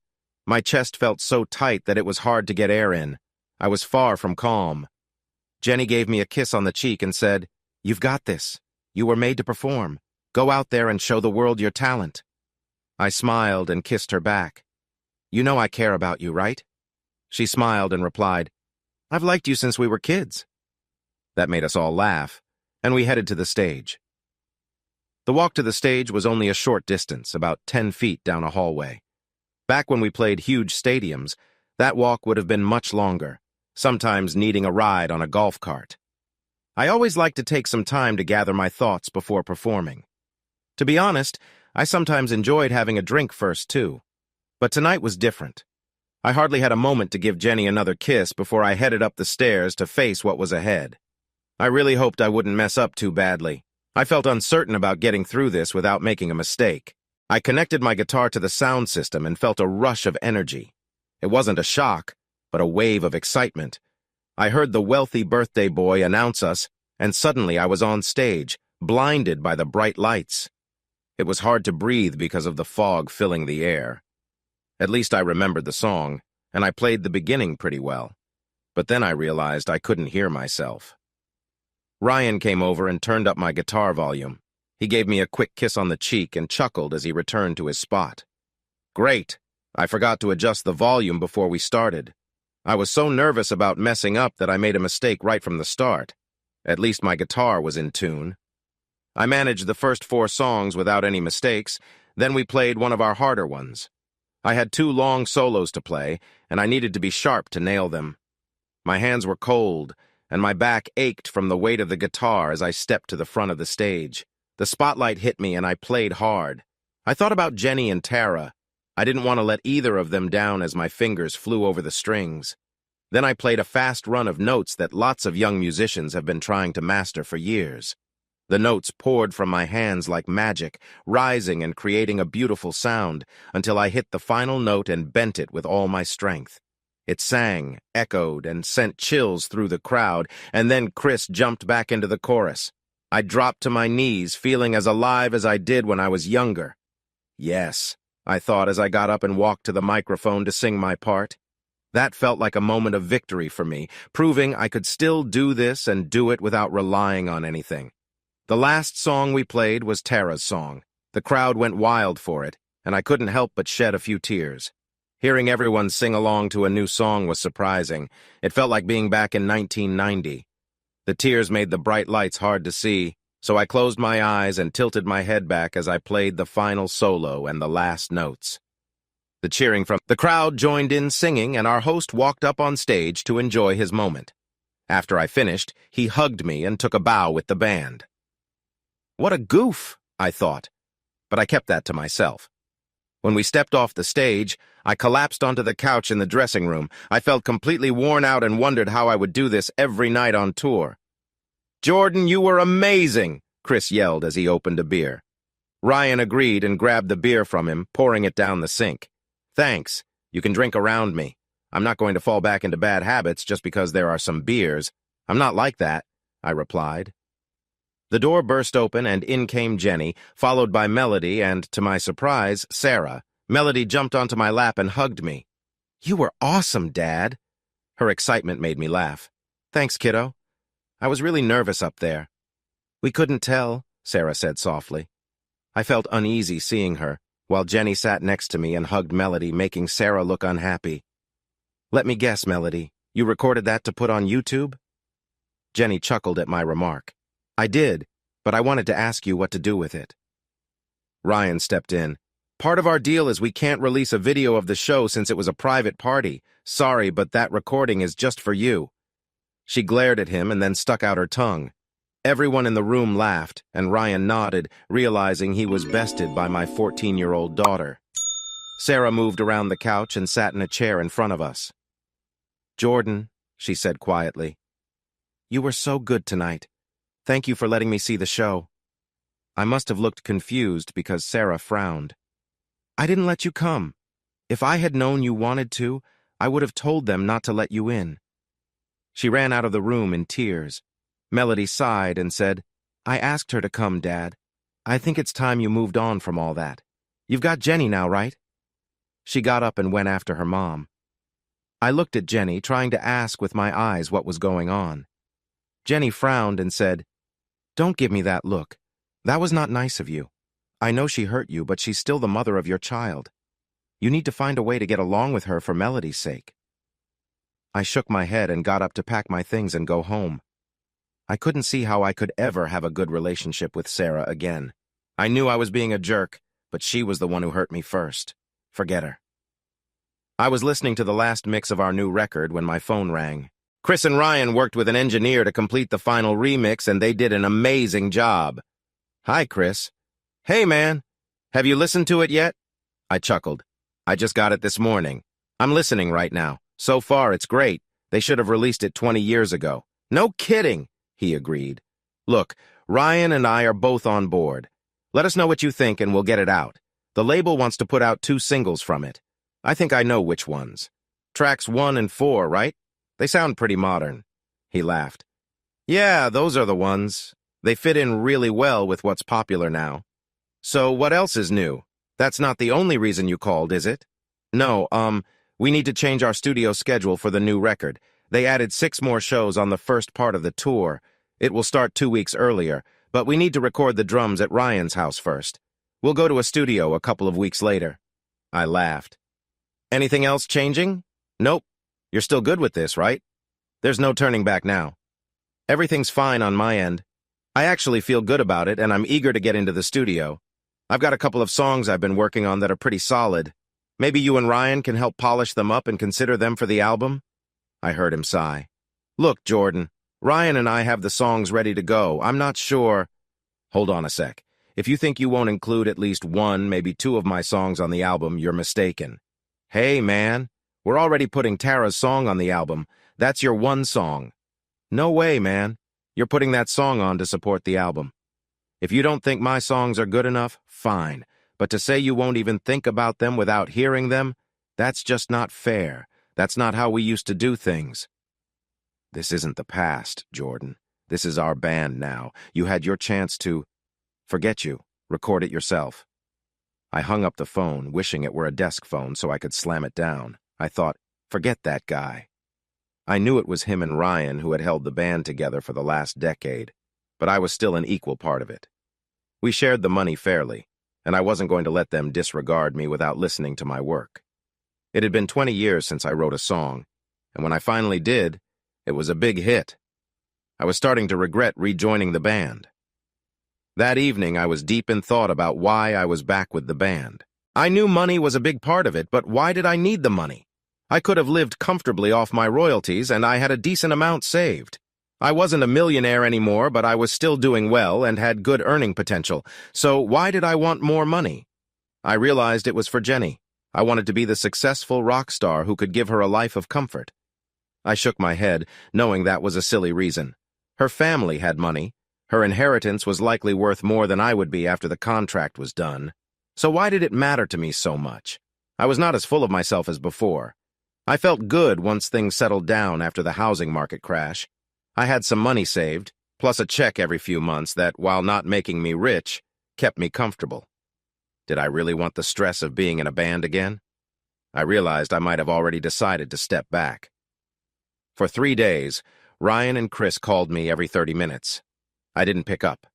My chest felt so tight that it was hard to get air in. I was far from calm. Jenny gave me a kiss on the cheek and said, "You've got this. You were made to perform. Go out there and show the world your talent." I smiled and kissed her back. "You know I care about you, right?" She smiled and replied, "I've liked you since we were kids." That made us all laugh, and we headed to the stage. The walk to the stage was only a short distance, about 10 feet down a hallway. Back when we played huge stadiums, that walk would have been much longer, sometimes needing a ride on a golf cart. I always like to take some time to gather my thoughts before performing. To be honest, I sometimes enjoyed having a drink first, too. But tonight was different. I hardly had a moment to give Jenny another kiss before I headed up the stairs to face what was ahead. I really hoped I wouldn't mess up too badly. I felt uncertain about getting through this without making a mistake. I connected my guitar to the sound system and felt a rush of energy. It wasn't a shock, but a wave of excitement. I heard the wealthy birthday boy announce us, and suddenly I was on stage, blinded by the bright lights. It was hard to breathe because of the fog filling the air. At least I remembered the song, and I played the beginning pretty well. But then I realized I couldn't hear myself. Ryan came over and turned up my guitar volume. He gave me a quick kiss on the cheek and chuckled as he returned to his spot. "Great! I forgot to adjust the volume before we started. I was so nervous about messing up that I made a mistake right from the start. At least my guitar was in tune." I managed the first 4 songs without any mistakes, then we played one of our harder ones. I had 2 long solos to play, and I needed to be sharp to nail them. My hands were cold, and my back ached from the weight of the guitar as I stepped to the front of the stage. The spotlight hit me and I played hard. I thought about Jenny and Tara. I didn't want to let either of them down as my fingers flew over the strings. Then I played a fast run of notes that lots of young musicians have been trying to master for years. The notes poured from my hands like magic, rising and creating a beautiful sound until I hit the final note and bent it with all my strength. It sang, echoed, and sent chills through the crowd, and then Chris jumped back into the chorus. I dropped to my knees, feeling as alive as I did when I was younger. Yes, I thought as I got up and walked to the microphone to sing my part. That felt like a moment of victory for me, proving I could still do this and do it without relying on anything. The last song we played was Tara's song. The crowd went wild for it, and I couldn't help but shed a few tears. Hearing everyone sing along to a new song was surprising. It felt like being back in 1990. The tears made the bright lights hard to see, so I closed my eyes and tilted my head back as I played the final solo and the last notes. The cheering from the crowd joined in singing, and our host walked up on stage to enjoy his moment. After I finished, he hugged me and took a bow with the band. What a goof, I thought, but I kept that to myself. When we stepped off the stage, I collapsed onto the couch in the dressing room. I felt completely worn out and wondered how I would do this every night on tour. "Jordan, you were amazing," Chris yelled as he opened a beer. Ryan agreed and grabbed the beer from him, pouring it down the sink. "Thanks. You can drink around me. I'm not going to fall back into bad habits just because there are some beers. I'm not like that," I replied. The door burst open and in came Jenny, followed by Melody and, to my surprise, Sara. Melody jumped onto my lap and hugged me. "You were awesome, Dad." Her excitement made me laugh. "Thanks, kiddo. I was really nervous up there." "We couldn't tell," Sara said softly. I felt uneasy seeing her, while Jenny sat next to me and hugged Melody, making Sara look unhappy. "Let me guess, Melody, you recorded that to put on YouTube?" Jenny chuckled at my remark. "I did, but I wanted to ask you what to do with it." Ryan stepped in. "Part of our deal is we can't release a video of the show since it was a private party. Sorry, but that recording is just for you." She glared at him and then stuck out her tongue. Everyone in the room laughed, and Ryan nodded, realizing he was bested by my 14-year-old daughter. Sara moved around the couch and sat in a chair in front of us. "Jordan," she said quietly, "you were so good tonight. Thank you for letting me see the show." I must have looked confused because Sara frowned. "I didn't let you come. If I had known you wanted to, I would have told them not to let you in." She ran out of the room in tears. Melody sighed and said, "I asked her to come, Dad. I think it's time you moved on from all that. You've got Jenny now, right?" She got up and went after her mom. I looked at Jenny, trying to ask with my eyes what was going on. Jenny frowned and said, "Don't give me that look. That was not nice of you. I know she hurt you, but she's still the mother of your child. You need to find a way to get along with her for Melody's sake." I shook my head and got up to pack my things and go home. I couldn't see how I could ever have a good relationship with Sara again. I knew I was being a jerk, but she was the one who hurt me first. Forget her. I was listening to the last mix of our new record when my phone rang. Chris and Ryan worked with an engineer to complete the final remix, and they did an amazing job. "Hi, Chris." "Hey, man. Have you listened to it yet?" I chuckled. "I just got it this morning. I'm listening right now. So far, it's great. They should have released it 20 years ago." "No kidding," he agreed. "Look, Ryan and I are both on board. Let us know what you think and we'll get it out. The label wants to put out 2 singles from it. I think I know which ones. Tracks 1 and 4, right? They sound pretty modern." He laughed. "Yeah, those are the ones. They fit in really well with what's popular now." "So what else is new? That's not the only reason you called, is it?" "No, we need to change our studio schedule for the new record. They added 6 more shows on the first part of the tour. It will start 2 weeks earlier, but we need to record the drums at Ryan's house first. We'll go to a studio a couple of weeks later." I laughed. "Anything else changing?" "Nope. You're still good with this, right?" "There's no turning back now." "Everything's fine on my end. I actually feel good about it, and I'm eager to get into the studio. I've got a couple of songs I've been working on that are pretty solid. Maybe you and Ryan can help polish them up and consider them for the album?" I heard him sigh. "Look, Jordan, Ryan and I have the songs ready to go. I'm not sure—" "Hold on a sec. If you think you won't include at least 1, maybe 2 of my songs on the album, you're mistaken. Hey, man. We're already putting Tara's song on the album. That's your 1 song." "No way, man. You're putting that song on to support the album. If you don't think my songs are good enough, fine. But to say you won't even think about them without hearing them, that's just not fair. That's not how we used to do things." "This isn't the past, Jordan. This is our band now. You had your chance to—" "Forget you. Record it yourself." I hung up the phone, wishing it were a desk phone so I could slam it down. I thought, forget that guy. I knew it was him and Ryan who had held the band together for the last decade, but I was still an equal part of it. We shared the money fairly, and I wasn't going to let them disregard me without listening to my work. It had been 20 years since I wrote a song, and when I finally did, it was a big hit. I was starting to regret rejoining the band. That evening, I was deep in thought about why I was back with the band. I knew money was a big part of it, but why did I need the money? I could have lived comfortably off my royalties, and I had a decent amount saved. I wasn't a millionaire anymore, but I was still doing well and had good earning potential. So why did I want more money? I realized it was for Jenny. I wanted to be the successful rock star who could give her a life of comfort. I shook my head, knowing that was a silly reason. Her family had money. Her inheritance was likely worth more than I would be after the contract was done. So why did it matter to me so much? I was not as full of myself as before. I felt good once things settled down after the housing market crash. I had some money saved, plus a check every few months that, while not making me rich, kept me comfortable. Did I really want the stress of being in a band again? I realized I might have already decided to step back. For 3 days, Ryan and Chris called me every 30 minutes. I didn't pick up.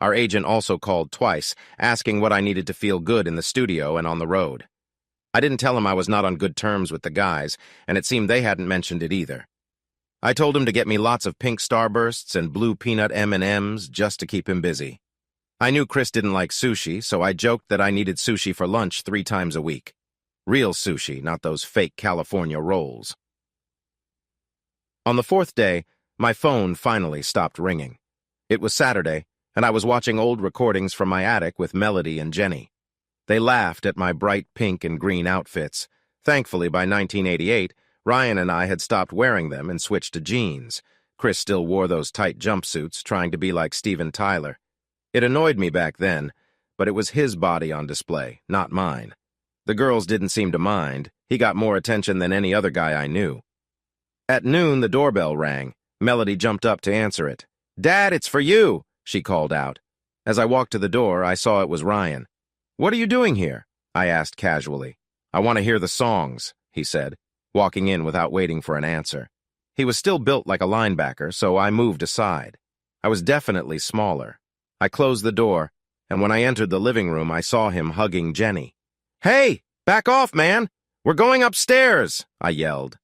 Our agent also called twice, asking what I needed to feel good in the studio and on the road. I didn't tell him I was not on good terms with the guys, and it seemed they hadn't mentioned it either. I told him to get me lots of pink starbursts and blue peanut M&Ms just to keep him busy. I knew Chris didn't like sushi, so I joked that I needed sushi for lunch 3 times a week. Real sushi, not those fake California rolls. On the 4th day, my phone finally stopped ringing. It was Saturday, and I was watching old recordings from my attic with Melody and Jenny. They laughed at my bright pink and green outfits. Thankfully, by 1988, Ryan and I had stopped wearing them and switched to jeans. Chris still wore those tight jumpsuits, trying to be like Steven Tyler. It annoyed me back then, but it was his body on display, not mine. The girls didn't seem to mind. He got more attention than any other guy I knew. At noon, the doorbell rang. Melody jumped up to answer it. "Dad, it's for you," she called out. As I walked to the door, I saw it was Ryan. "What are you doing here?" I asked casually. "I want to hear the songs," he said, walking in without waiting for an answer. He was still built like a linebacker, so I moved aside. I was definitely smaller. I closed the door, and when I entered the living room, I saw him hugging Jenny. "Hey, back off, man! We're going upstairs!" I yelled.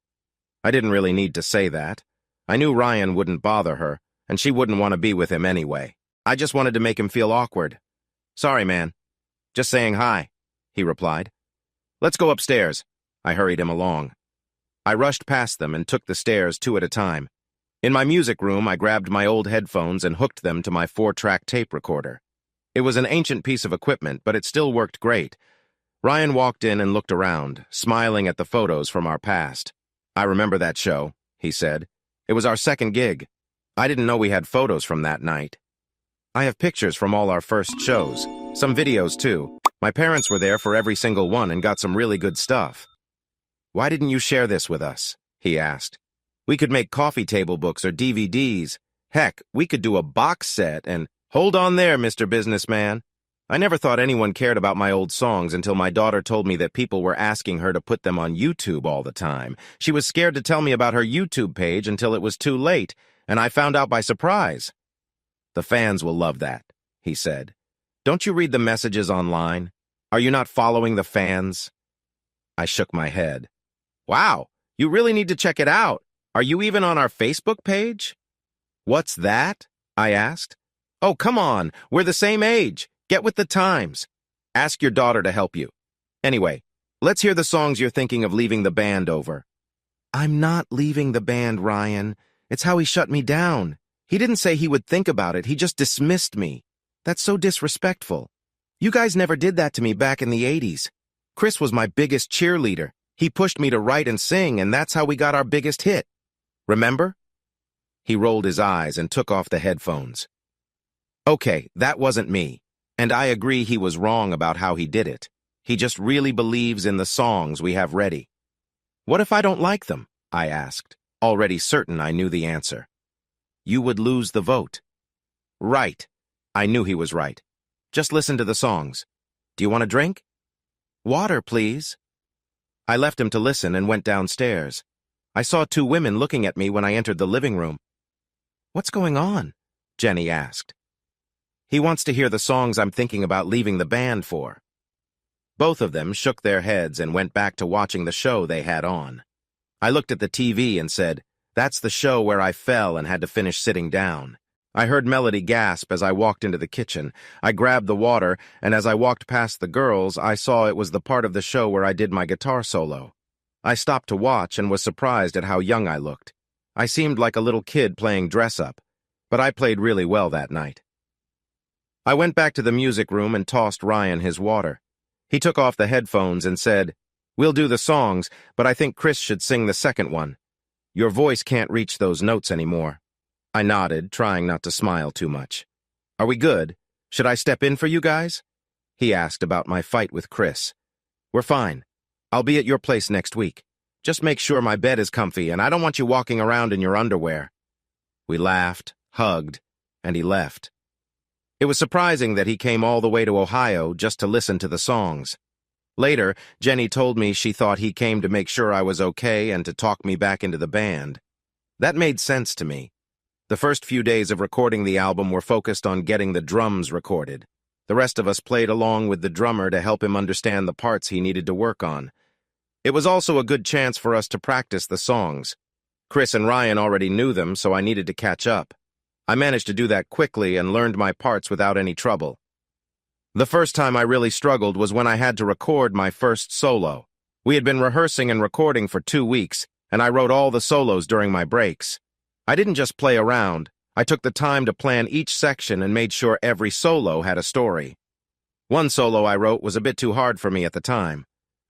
I didn't really need to say that. I knew Ryan wouldn't bother her, and she wouldn't want to be with him anyway. I just wanted to make him feel awkward. "Sorry, man. Just saying hi," he replied. "Let's go upstairs." I hurried him along. I rushed past them and took the stairs 2 at a time. In my music room, I grabbed my old headphones and hooked them to my 4-track tape recorder. It was an ancient piece of equipment, but it still worked great. Ryan walked in and looked around, smiling at the photos from our past. "I remember that show," he said. "It was our 2nd gig. I didn't know we had photos from that night." "I have pictures from all our first shows. Some videos, too. My parents were there for every single one and got some really good stuff." "Why didn't you share this with us?" he asked. "We could make coffee table books or DVDs. Heck, we could do a box set and—" "Hold on there, Mr. Businessman. I never thought anyone cared about my old songs until my daughter told me that people were asking her to put them on YouTube all the time. She was scared to tell me about her YouTube page until it was too late, and I found out by surprise." "The fans will love that," he said. "Don't you read the messages online? Are you not following the fans?" I shook my head. "Wow, you really need to check it out. Are you even on our Facebook page?" "What's that?" I asked. "Oh, come on, we're the same age. Get with the times. Ask your daughter to help you. Anyway, let's hear the songs you're thinking of leaving the band over." "I'm not leaving the band, Ryan. It's how he shut me down. He didn't say he would think about it, he just dismissed me. That's so disrespectful. You guys never did that to me back in the 80s. Chris was my biggest cheerleader. He pushed me to write and sing, and that's how we got our biggest hit. Remember?" He rolled his eyes and took off the headphones. "Okay, that wasn't me. And I agree he was wrong about how he did it. He just really believes in the songs we have ready." "What if I don't like them?" I asked, already certain I knew the answer. "You would lose the vote." "Right." I knew he was right. "Just listen to the songs. Do you want a drink?" "Water, please." I left him to listen and went downstairs. I saw 2 women looking at me when I entered the living room. "What's going on?" Jenny asked. "He wants to hear the songs I'm thinking about leaving the band for." Both of them shook their heads and went back to watching the show they had on. I looked at the TV and said, "That's the show where I fell and had to finish sitting down." I heard Melody gasp as I walked into the kitchen. I grabbed the water, and as I walked past the girls, I saw it was the part of the show where I did my guitar solo. I stopped to watch and was surprised at how young I looked. I seemed like a little kid playing dress-up, but I played really well that night. I went back to the music room and tossed Ryan his water. He took off the headphones and said, "We'll do the songs, but I think Chris should sing the second one. Your voice can't reach those notes anymore." I nodded, trying not to smile too much. "Are we good? Should I step in for you guys?" He asked about my fight with Chris. "We're fine. I'll be at your place next week. Just make sure my bed is comfy, and I don't want you walking around in your underwear." We laughed, hugged, and he left. It was surprising that he came all the way to Ohio just to listen to the songs. Later, Jenny told me she thought he came to make sure I was okay and to talk me back into the band. That made sense to me. The first few days of recording the album were focused on getting the drums recorded. The rest of us played along with the drummer to help him understand the parts he needed to work on. It was also a good chance for us to practice the songs. Chris and Ryan already knew them, so I needed to catch up. I managed to do that quickly and learned my parts without any trouble. The first time I really struggled was when I had to record my first solo. We had been rehearsing and recording for 2 weeks, and I wrote all the solos during my breaks. I didn't just play around. I took the time to plan each section and made sure every solo had a story. One solo I wrote was a bit too hard for me at the time.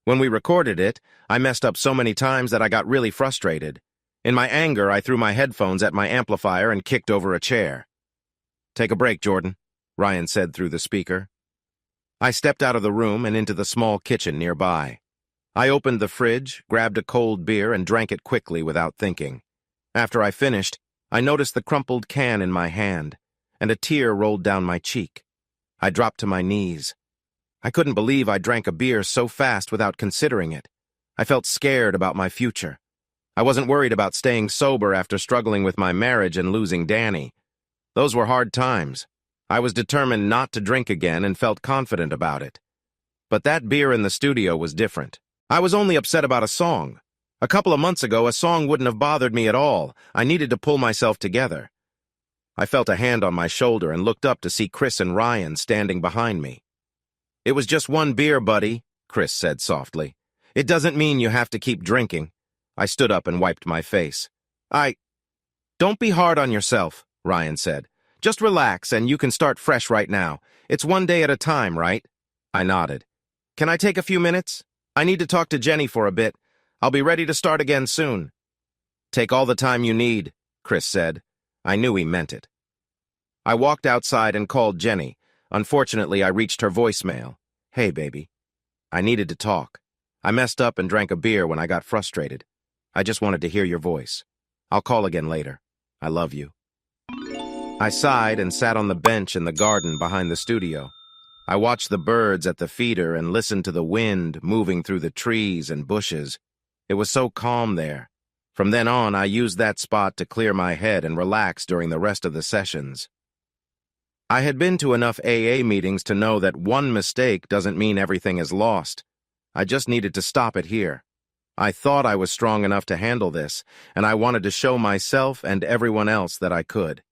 When we recorded it, I messed up so many times that I got really frustrated. In my anger, I threw my headphones at my amplifier and kicked over a chair. "Take a break, Jordan," Ryan said through the speaker. I stepped out of the room and into the small kitchen nearby. I opened the fridge, grabbed a cold beer, and drank it quickly without thinking. After I finished, I noticed the crumpled can in my hand, and a tear rolled down my cheek. I dropped to my knees. I couldn't believe I drank a beer so fast without considering it. I felt scared about my future. I wasn't worried about staying sober after struggling with my marriage and losing Danny. Those were hard times. I was determined not to drink again and felt confident about it. But that beer in the studio was different. I was only upset about a song. A couple of months ago, a song wouldn't have bothered me at all. I needed to pull myself together. I felt a hand on my shoulder and looked up to see Chris and Ryan standing behind me. "It was just one beer, buddy," Chris said softly. "It doesn't mean you have to keep drinking." I stood up and wiped my face. Don't be hard on yourself," Ryan said. "Just relax and you can start fresh right now. It's one day at a time, right?" I nodded. "Can I take a few minutes? I need to talk to Jenny for a bit. I'll be ready to start again soon." "Take all the time you need," Chris said. I knew he meant it. I walked outside and called Jenny. Unfortunately, I reached her voicemail. "Hey, baby. I needed to talk. I messed up and drank a beer when I got frustrated. I just wanted to hear your voice. I'll call again later. I love you." I sighed and sat on the bench in the garden behind the studio. I watched the birds at the feeder and listened to the wind moving through the trees and bushes. It was so calm there. From then on, I used that spot to clear my head and relax during the rest of the sessions. I had been to enough AA meetings to know that one mistake doesn't mean everything is lost. I just needed to stop it here. I thought I was strong enough to handle this, and I wanted to show myself and everyone else that I could.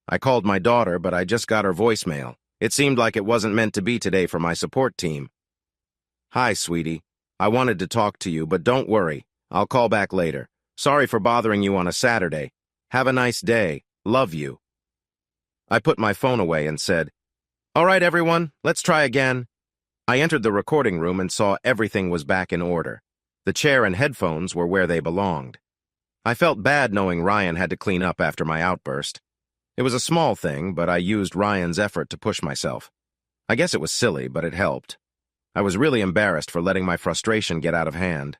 I called my daughter, but I just got her voicemail. It seemed like it wasn't meant to be today for my support team. "Hi, sweetie. I wanted to talk to you, but don't worry. I'll call back later. Sorry for bothering you on a Saturday. Have a nice day. Love you." I put my phone away and said, "All right, everyone, let's try again." I entered the recording room and saw everything was back in order. The chair and headphones were where they belonged. I felt bad knowing Ryan had to clean up after my outburst. It was a small thing, but I used Ryan's effort to push myself. I guess it was silly, but it helped. I was really embarrassed for letting my frustration get out of hand.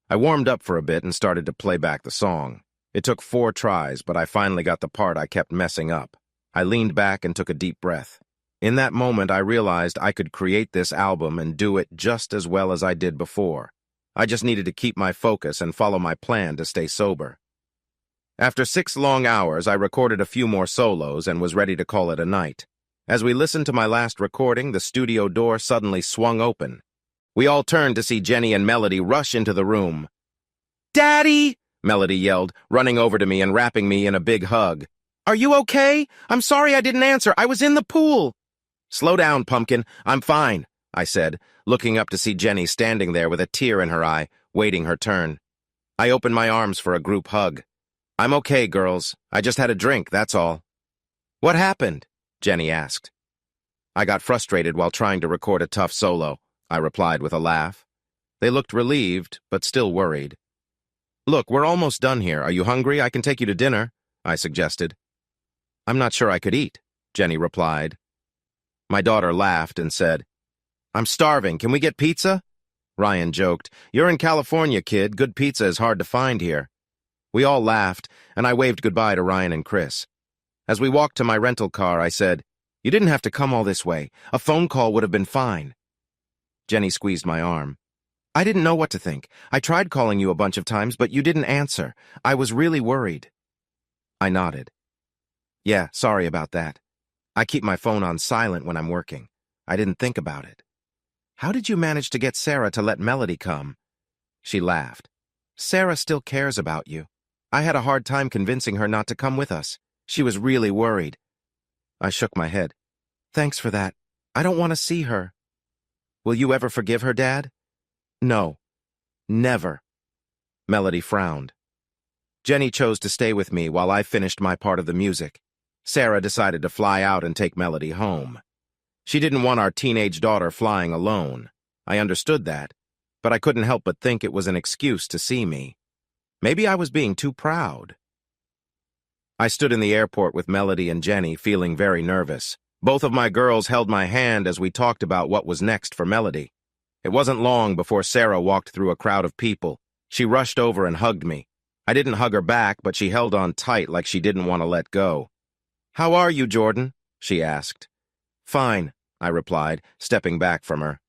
I warmed up for a bit and started to play back the song. It took 4 tries, but I finally got the part I kept messing up. I leaned back and took a deep breath. In that moment, I realized I could create this album and do it just as well as I did before. I just needed to keep my focus and follow my plan to stay sober. After 6 long hours, I recorded a few more solos and was ready to call it a night. As we listened to my last recording, the studio door suddenly swung open. We all turned to see Jenny and Melody rush into the room. "Daddy!" Melody yelled, running over to me and wrapping me in a big hug. "Are you okay? I'm sorry I didn't answer. I was in the pool." "Slow down, Pumpkin. I'm fine," I said, looking up to see Jenny standing there with a tear in her eye, waiting her turn. I opened my arms for a group hug. "I'm okay, girls. I just had a drink, that's all." "What happened?" Jenny asked. "I got frustrated while trying to record a tough solo," I replied with a laugh. They looked relieved, but still worried. "Look, we're almost done here. Are you hungry? I can take you to dinner," I suggested. "I'm not sure I could eat," Jenny replied. My daughter laughed and said, "I'm starving. Can we get pizza?" Ryan joked, "You're in California, kid. Good pizza is hard to find here." We all laughed, and I waved goodbye to Ryan and Chris. As we walked to my rental car, I said, "You didn't have to come all this way. A phone call would have been fine." Jenny squeezed my arm. "I didn't know what to think. I tried calling you a bunch of times, but you didn't answer. I was really worried." I nodded. "Yeah, sorry about that. I keep my phone on silent when I'm working. I didn't think about it." "How did you manage to get Sara to let Melody come?" She laughed. "Sara still cares about you. I had a hard time convincing her not to come with us. She was really worried." I shook my head. "Thanks for that. I don't want to see her." "Will you ever forgive her, Dad?" "No. Never." Melody frowned. Jenny chose to stay with me while I finished my part of the music. Sara decided to fly out and take Melody home. She didn't want our teenage daughter flying alone. I understood that, but I couldn't help but think it was an excuse to see me. Maybe I was being too proud. I stood in the airport with Melody and Jenny, feeling very nervous. Both of my girls held my hand as we talked about what was next for Melody. It wasn't long before Sara walked through a crowd of people. She rushed over and hugged me. I didn't hug her back, but she held on tight like she didn't want to let go. "How are you, Jordan?" she asked. "Fine," I replied, stepping back from her.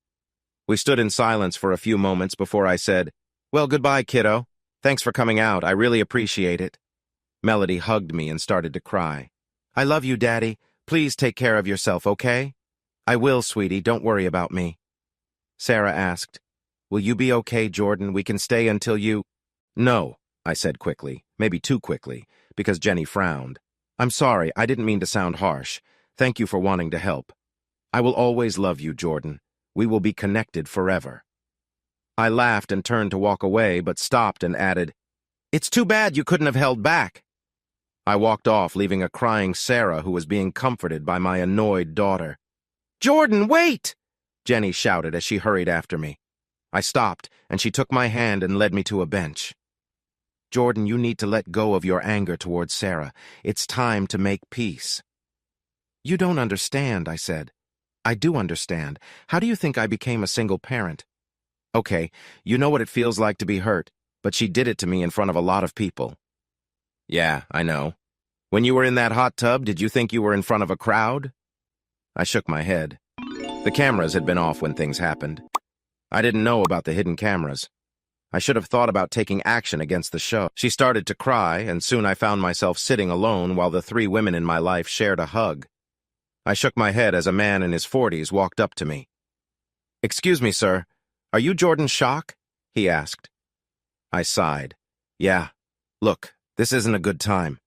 We stood in silence for a few moments before I said, "Well, goodbye, kiddo. Thanks for coming out. I really appreciate it." Melody hugged me and started to cry. "I love you, Daddy. Please take care of yourself, okay?" "I will, sweetie. Don't worry about me." Sara asked, "Will you be okay, Jordan? We can stay until you—" "No," I said quickly, maybe too quickly, because Jenny frowned. "I'm sorry. I didn't mean to sound harsh. Thank you for wanting to help. I will always love you, Jordan. We will be connected forever." I laughed and turned to walk away, but stopped and added, "It's too bad you couldn't have held back." I walked off, leaving a crying Sara who was being comforted by my annoyed daughter. "Jordan, wait!" Jenny shouted as she hurried after me. I stopped, and she took my hand and led me to a bench. "Jordan, you need to let go of your anger towards Sara. It's time to make peace." "You don't understand," I said. "I do understand. How do you think I became a single parent?" "Okay, you know what it feels like to be hurt, but she did it to me in front of a lot of people." "Yeah, I know. When you were in that hot tub, did you think you were in front of a crowd?" I shook my head. The cameras had been off when things happened. I didn't know about the hidden cameras. I should have thought about taking action against the show. She started to cry, and soon I found myself sitting alone while the three women in my life shared a hug. I shook my head as a man in his 40s walked up to me. "Excuse me, sir. Are you Jordan Schock?" he asked. I sighed. "Yeah. Look, this isn't a good time."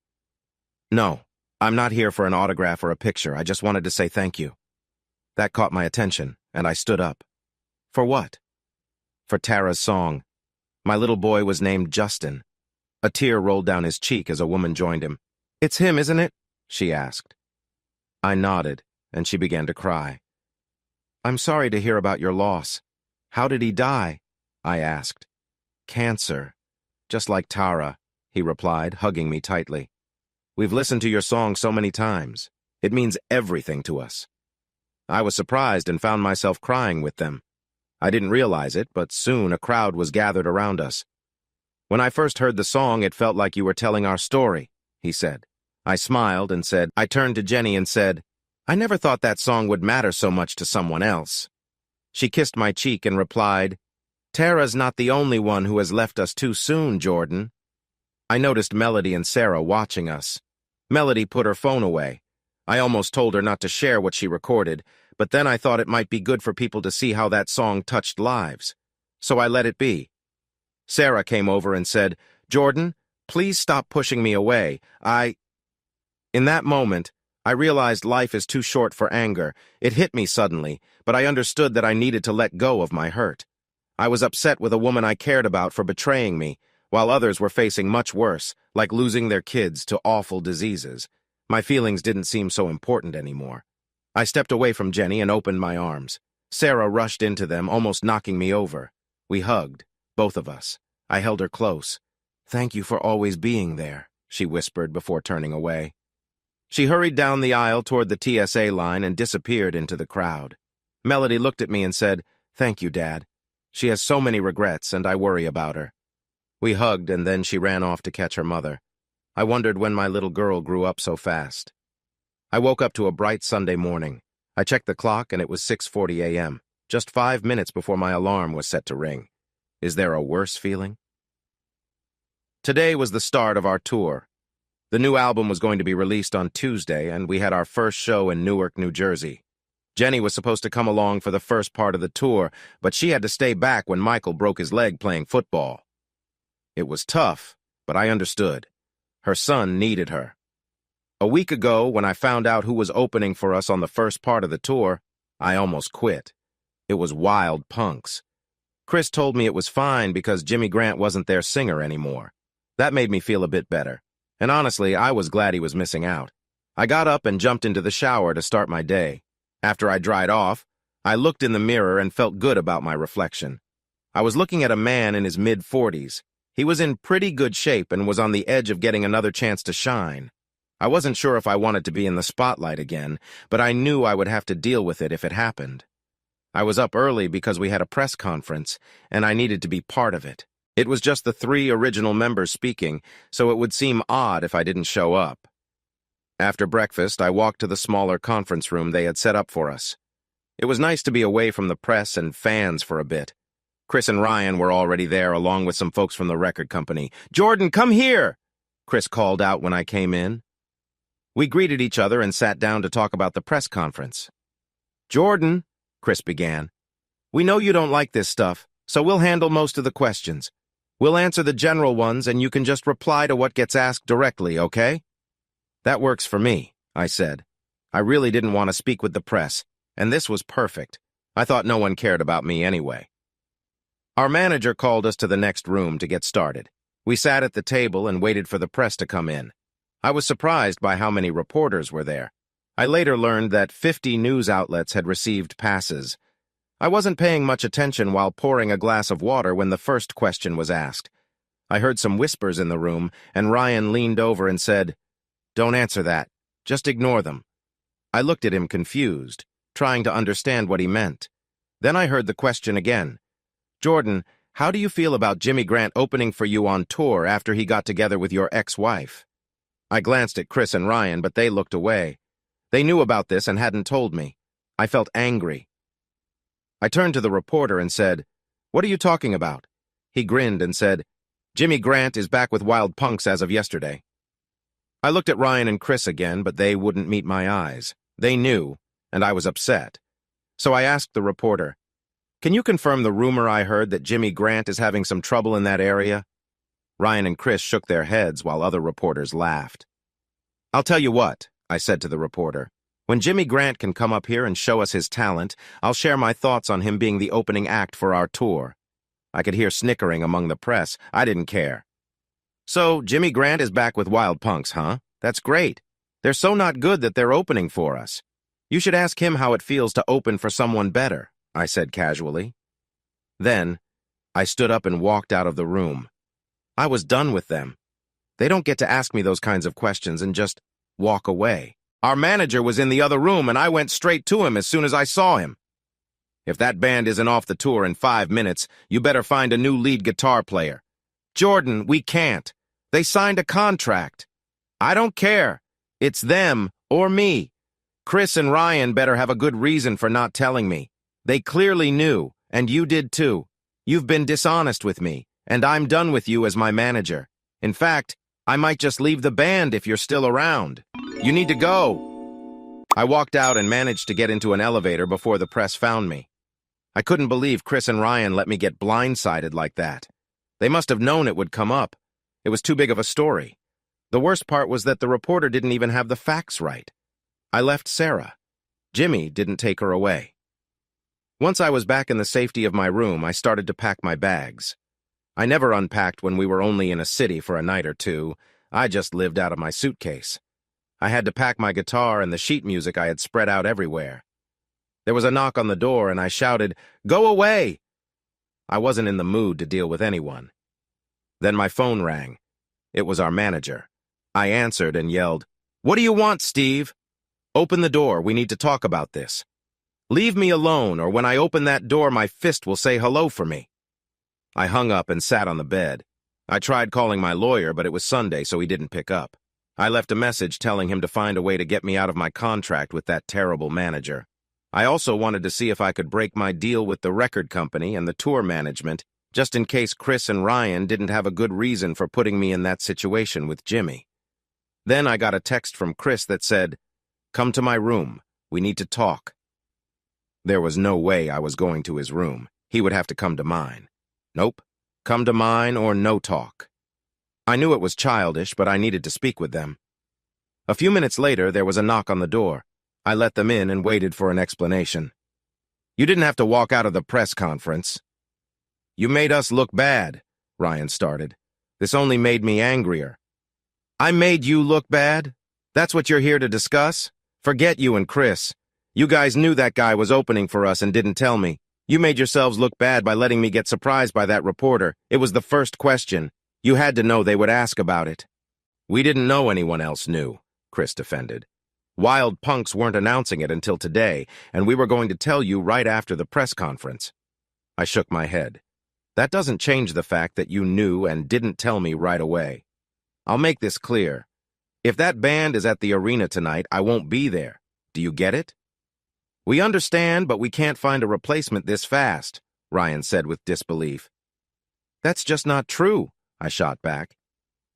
"No, I'm not here for an autograph or a picture. I just wanted to say thank you." That caught my attention, and I stood up. "For what?" "For Tara's song. My little boy was named Justin." A tear rolled down his cheek as a woman joined him. "It's him, isn't it?" she asked. I nodded, and she began to cry. "I'm sorry to hear about your loss. How did he die?" I asked. "Cancer. Just like Tara," he replied, hugging me tightly. "We've listened to your song so many times. It means everything to us." I was surprised and found myself crying with them. I didn't realize it, but soon a crowd was gathered around us. "When I first heard the song, it felt like you were telling our story," he said. I smiled and said, I turned to Jenny and said, "I never thought that song would matter so much to someone else." She kissed my cheek and replied, "Tara's not the only one who has left us too soon, Jordan." I noticed Melody and Sara watching us. Melody put her phone away. I almost told her not to share what she recorded, but then I thought it might be good for people to see how that song touched lives. So I let it be. Sara came over and said, "Jordan, please stop pushing me away. In that moment, I realized life is too short for anger. It hit me suddenly, but I understood that I needed to let go of my hurt. I was upset with a woman I cared about for betraying me, while others were facing much worse, like losing their kids to awful diseases. My feelings didn't seem so important anymore. I stepped away from Jenny and opened my arms. Sara rushed into them, almost knocking me over. We hugged, both of us. I held her close. "Thank you for always being there," she whispered before turning away. She hurried down the aisle toward the TSA line and disappeared into the crowd. Melody looked at me and said, "Thank you, Dad. She has so many regrets, and I worry about her." We hugged, and then she ran off to catch her mother. I wondered when my little girl grew up so fast. I woke up to a bright Sunday morning. I checked the clock, and it was 6:40 a.m., just 5 minutes before my alarm was set to ring. Is there a worse feeling? Today was the start of our tour. The new album was going to be released on Tuesday, and we had our first show in Newark, New Jersey. Jenny was supposed to come along for the first part of the tour, but she had to stay back when Michael broke his leg playing football. It was tough, but I understood. Her son needed her. A week ago, when I found out who was opening for us on the first part of the tour, I almost quit. It was Wild Punks. Chris told me it was fine because Jimmy Grant wasn't their singer anymore. That made me feel a bit better. And honestly, I was glad he was missing out. I got up and jumped into the shower to start my day. After I dried off, I looked in the mirror and felt good about my reflection. I was looking at a man in his mid-40s. He was in pretty good shape and was on the edge of getting another chance to shine. I wasn't sure if I wanted to be in the spotlight again, but I knew I would have to deal with it if it happened. I was up early because we had a press conference, and I needed to be part of it. It was just the 3 original members speaking, so it would seem odd if I didn't show up. After breakfast, I walked to the smaller conference room they had set up for us. It was nice to be away from the press and fans for a bit. Chris and Ryan were already there, along with some folks from the record company. "Jordan, come here!" Chris called out when I came in. We greeted each other and sat down to talk about the press conference. "Jordan," Chris began, "we know you don't like this stuff, so we'll handle most of the questions. We'll answer the general ones, and you can just reply to what gets asked directly, okay?" "That works for me," I said. I really didn't want to speak with the press, and this was perfect. I thought no one cared about me anyway. Our manager called us to the next room to get started. We sat at the table and waited for the press to come in. I was surprised by how many reporters were there. I later learned that 50 news outlets had received passes. I wasn't paying much attention while pouring a glass of water when the first question was asked. I heard some whispers in the room, and Ryan leaned over and said, "Don't answer that. Just ignore them." I looked at him confused, trying to understand what he meant. Then I heard the question again. "Jordan, how do you feel about Jimmy Grant opening for you on tour after he got together with your ex-wife?" I glanced at Chris and Ryan, but they looked away. They knew about this and hadn't told me. I felt angry. I turned to the reporter and said, "What are you talking about?" He grinned and said, "Jimmy Grant is back with Wild Punks as of yesterday." I looked at Ryan and Chris again, but they wouldn't meet my eyes. They knew, and I was upset. So I asked the reporter, "Can you confirm the rumor I heard that Jimmy Grant is having some trouble in that area?" Ryan and Chris shook their heads while other reporters laughed. "I'll tell you what," I said to the reporter. "When Jimmy Grant can come up here and show us his talent, I'll share my thoughts on him being the opening act for our tour." I could hear snickering among the press. I didn't care. "So, Jimmy Grant is back with Wild Punks, huh? That's great. They're so not good that they're opening for us. You should ask him how it feels to open for someone better," I said casually. Then, I stood up and walked out of the room. I was done with them. They don't get to ask me those kinds of questions and just walk away. Our manager was in the other room, and I went straight to him as soon as I saw him. "If that band isn't off the tour in 5 minutes, you better find a new lead guitar player." "Jordan, we can't. They signed a contract." "I don't care. It's them or me. Chris and Ryan better have a good reason for not telling me. They clearly knew, and you did too. You've been dishonest with me, and I'm done with you as my manager. In fact, I might just leave the band if you're still around. You need to go." I walked out and managed to get into an elevator before the press found me. I couldn't believe Chris and Ryan let me get blindsided like that. They must have known it would come up. It was too big of a story. The worst part was that the reporter didn't even have the facts right. I left Sara. Jimmy didn't take her away. Once I was back in the safety of my room, I started to pack my bags. I never unpacked when we were only in a city for a night or two. I just lived out of my suitcase. I had to pack my guitar and the sheet music I had spread out everywhere. There was a knock on the door, and I shouted, "Go away!" I wasn't in the mood to deal with anyone. Then my phone rang. It was our manager. I answered and yelled, "What do you want, Steve? Open the door. We need to talk about this. Leave me alone, or when I open that door, my fist will say hello for me." I hung up and sat on the bed. I tried calling my lawyer, but it was Sunday, so he didn't pick up. I left a message telling him to find a way to get me out of my contract with that terrible manager. I also wanted to see if I could break my deal with the record company and the tour management, just in case Chris and Ryan didn't have a good reason for putting me in that situation with Jimmy. Then I got a text from Chris that said, "Come to my room. We need to talk." There was no way I was going to his room. He would have to come to mine. Nope. Come to mine or no talk. I knew it was childish, but I needed to speak with them. A few minutes later, there was a knock on the door. I let them in and waited for an explanation. "You didn't have to walk out of the press conference." "You made us look bad," Ryan started. "This only made me angrier." "I made you look bad? That's what you're here to discuss? Forget you and Chris. You guys knew that guy was opening for us and didn't tell me. You made yourselves look bad by letting me get surprised by that reporter. It was the first question. You had to know they would ask about it." "We didn't know anyone else knew," Chris defended. "Wild punks weren't announcing it until today, and we were going to tell you right after the press conference." I shook my head. "That doesn't change the fact that you knew and didn't tell me right away. I'll make this clear. If that band is at the arena tonight, I won't be there. Do you get it?" "We understand, but we can't find a replacement this fast," Ryan said with disbelief. "That's just not true," I shot back.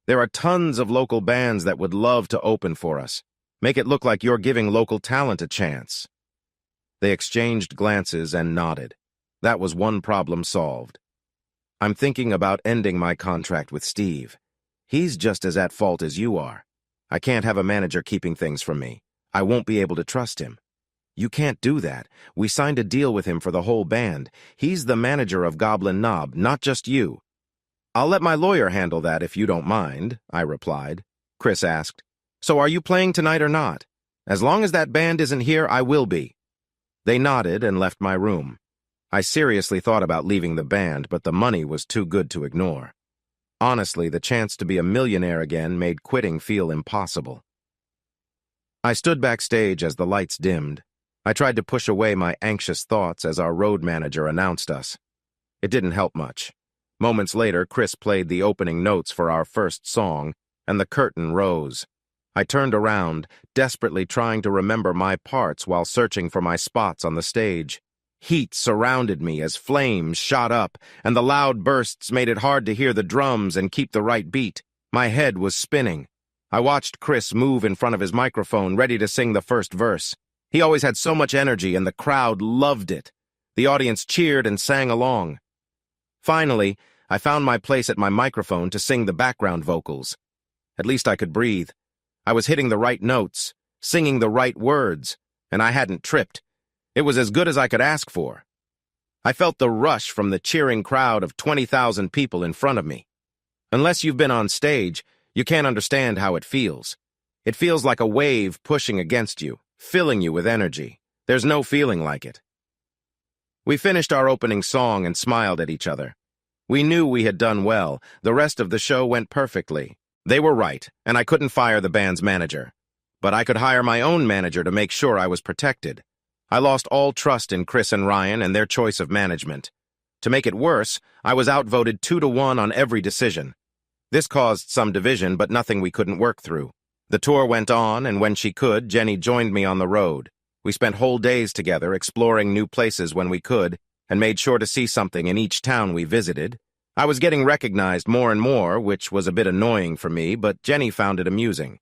"There are tons of local bands that would love to open for us. Make it look like you're giving local talent a chance." They exchanged glances and nodded. That was one problem solved. "I'm thinking about ending my contract with Steve. He's just as at fault as you are. I can't have a manager keeping things from me. I won't be able to trust him." "You can't do that. We signed a deal with him for the whole band. He's the manager of Goblin Knob, not just you." "I'll let my lawyer handle that if you don't mind," I replied. Chris asked, "So are you playing tonight or not?" "As long as that band isn't here, I will be." They nodded and left my room. I seriously thought about leaving the band, but the money was too good to ignore. Honestly, the chance to be a millionaire again made quitting feel impossible. I stood backstage as the lights dimmed. I tried to push away my anxious thoughts as our road manager announced us. It didn't help much. Moments later, Chris played the opening notes for our first song, and the curtain rose. I turned around, desperately trying to remember my parts while searching for my spots on the stage. Heat surrounded me as flames shot up, and the loud bursts made it hard to hear the drums and keep the right beat. My head was spinning. I watched Chris move in front of his microphone, ready to sing the first verse. He always had so much energy, and the crowd loved it. The audience cheered and sang along. Finally, I found my place at my microphone to sing the background vocals. At least I could breathe. I was hitting the right notes, singing the right words, and I hadn't tripped. It was as good as I could ask for. I felt the rush from the cheering crowd of 20,000 people in front of me. Unless you've been on stage, you can't understand how it feels. It feels like a wave pushing against you, filling you with energy. There's no feeling like it. We finished our opening song and smiled at each other. We knew we had done well. The rest of the show went perfectly. They were right, and I couldn't fire the band's manager. But I could hire my own manager to make sure I was protected. I lost all trust in Chris and Ryan and their choice of management. To make it worse, I was outvoted 2-1 on every decision. This caused some division, but nothing we couldn't work through. The tour went on, and when she could, Jenny joined me on the road. We spent whole days together, exploring new places when we could, and made sure to see something in each town we visited. I was getting recognized more and more, which was a bit annoying for me, but Jenny found it amusing.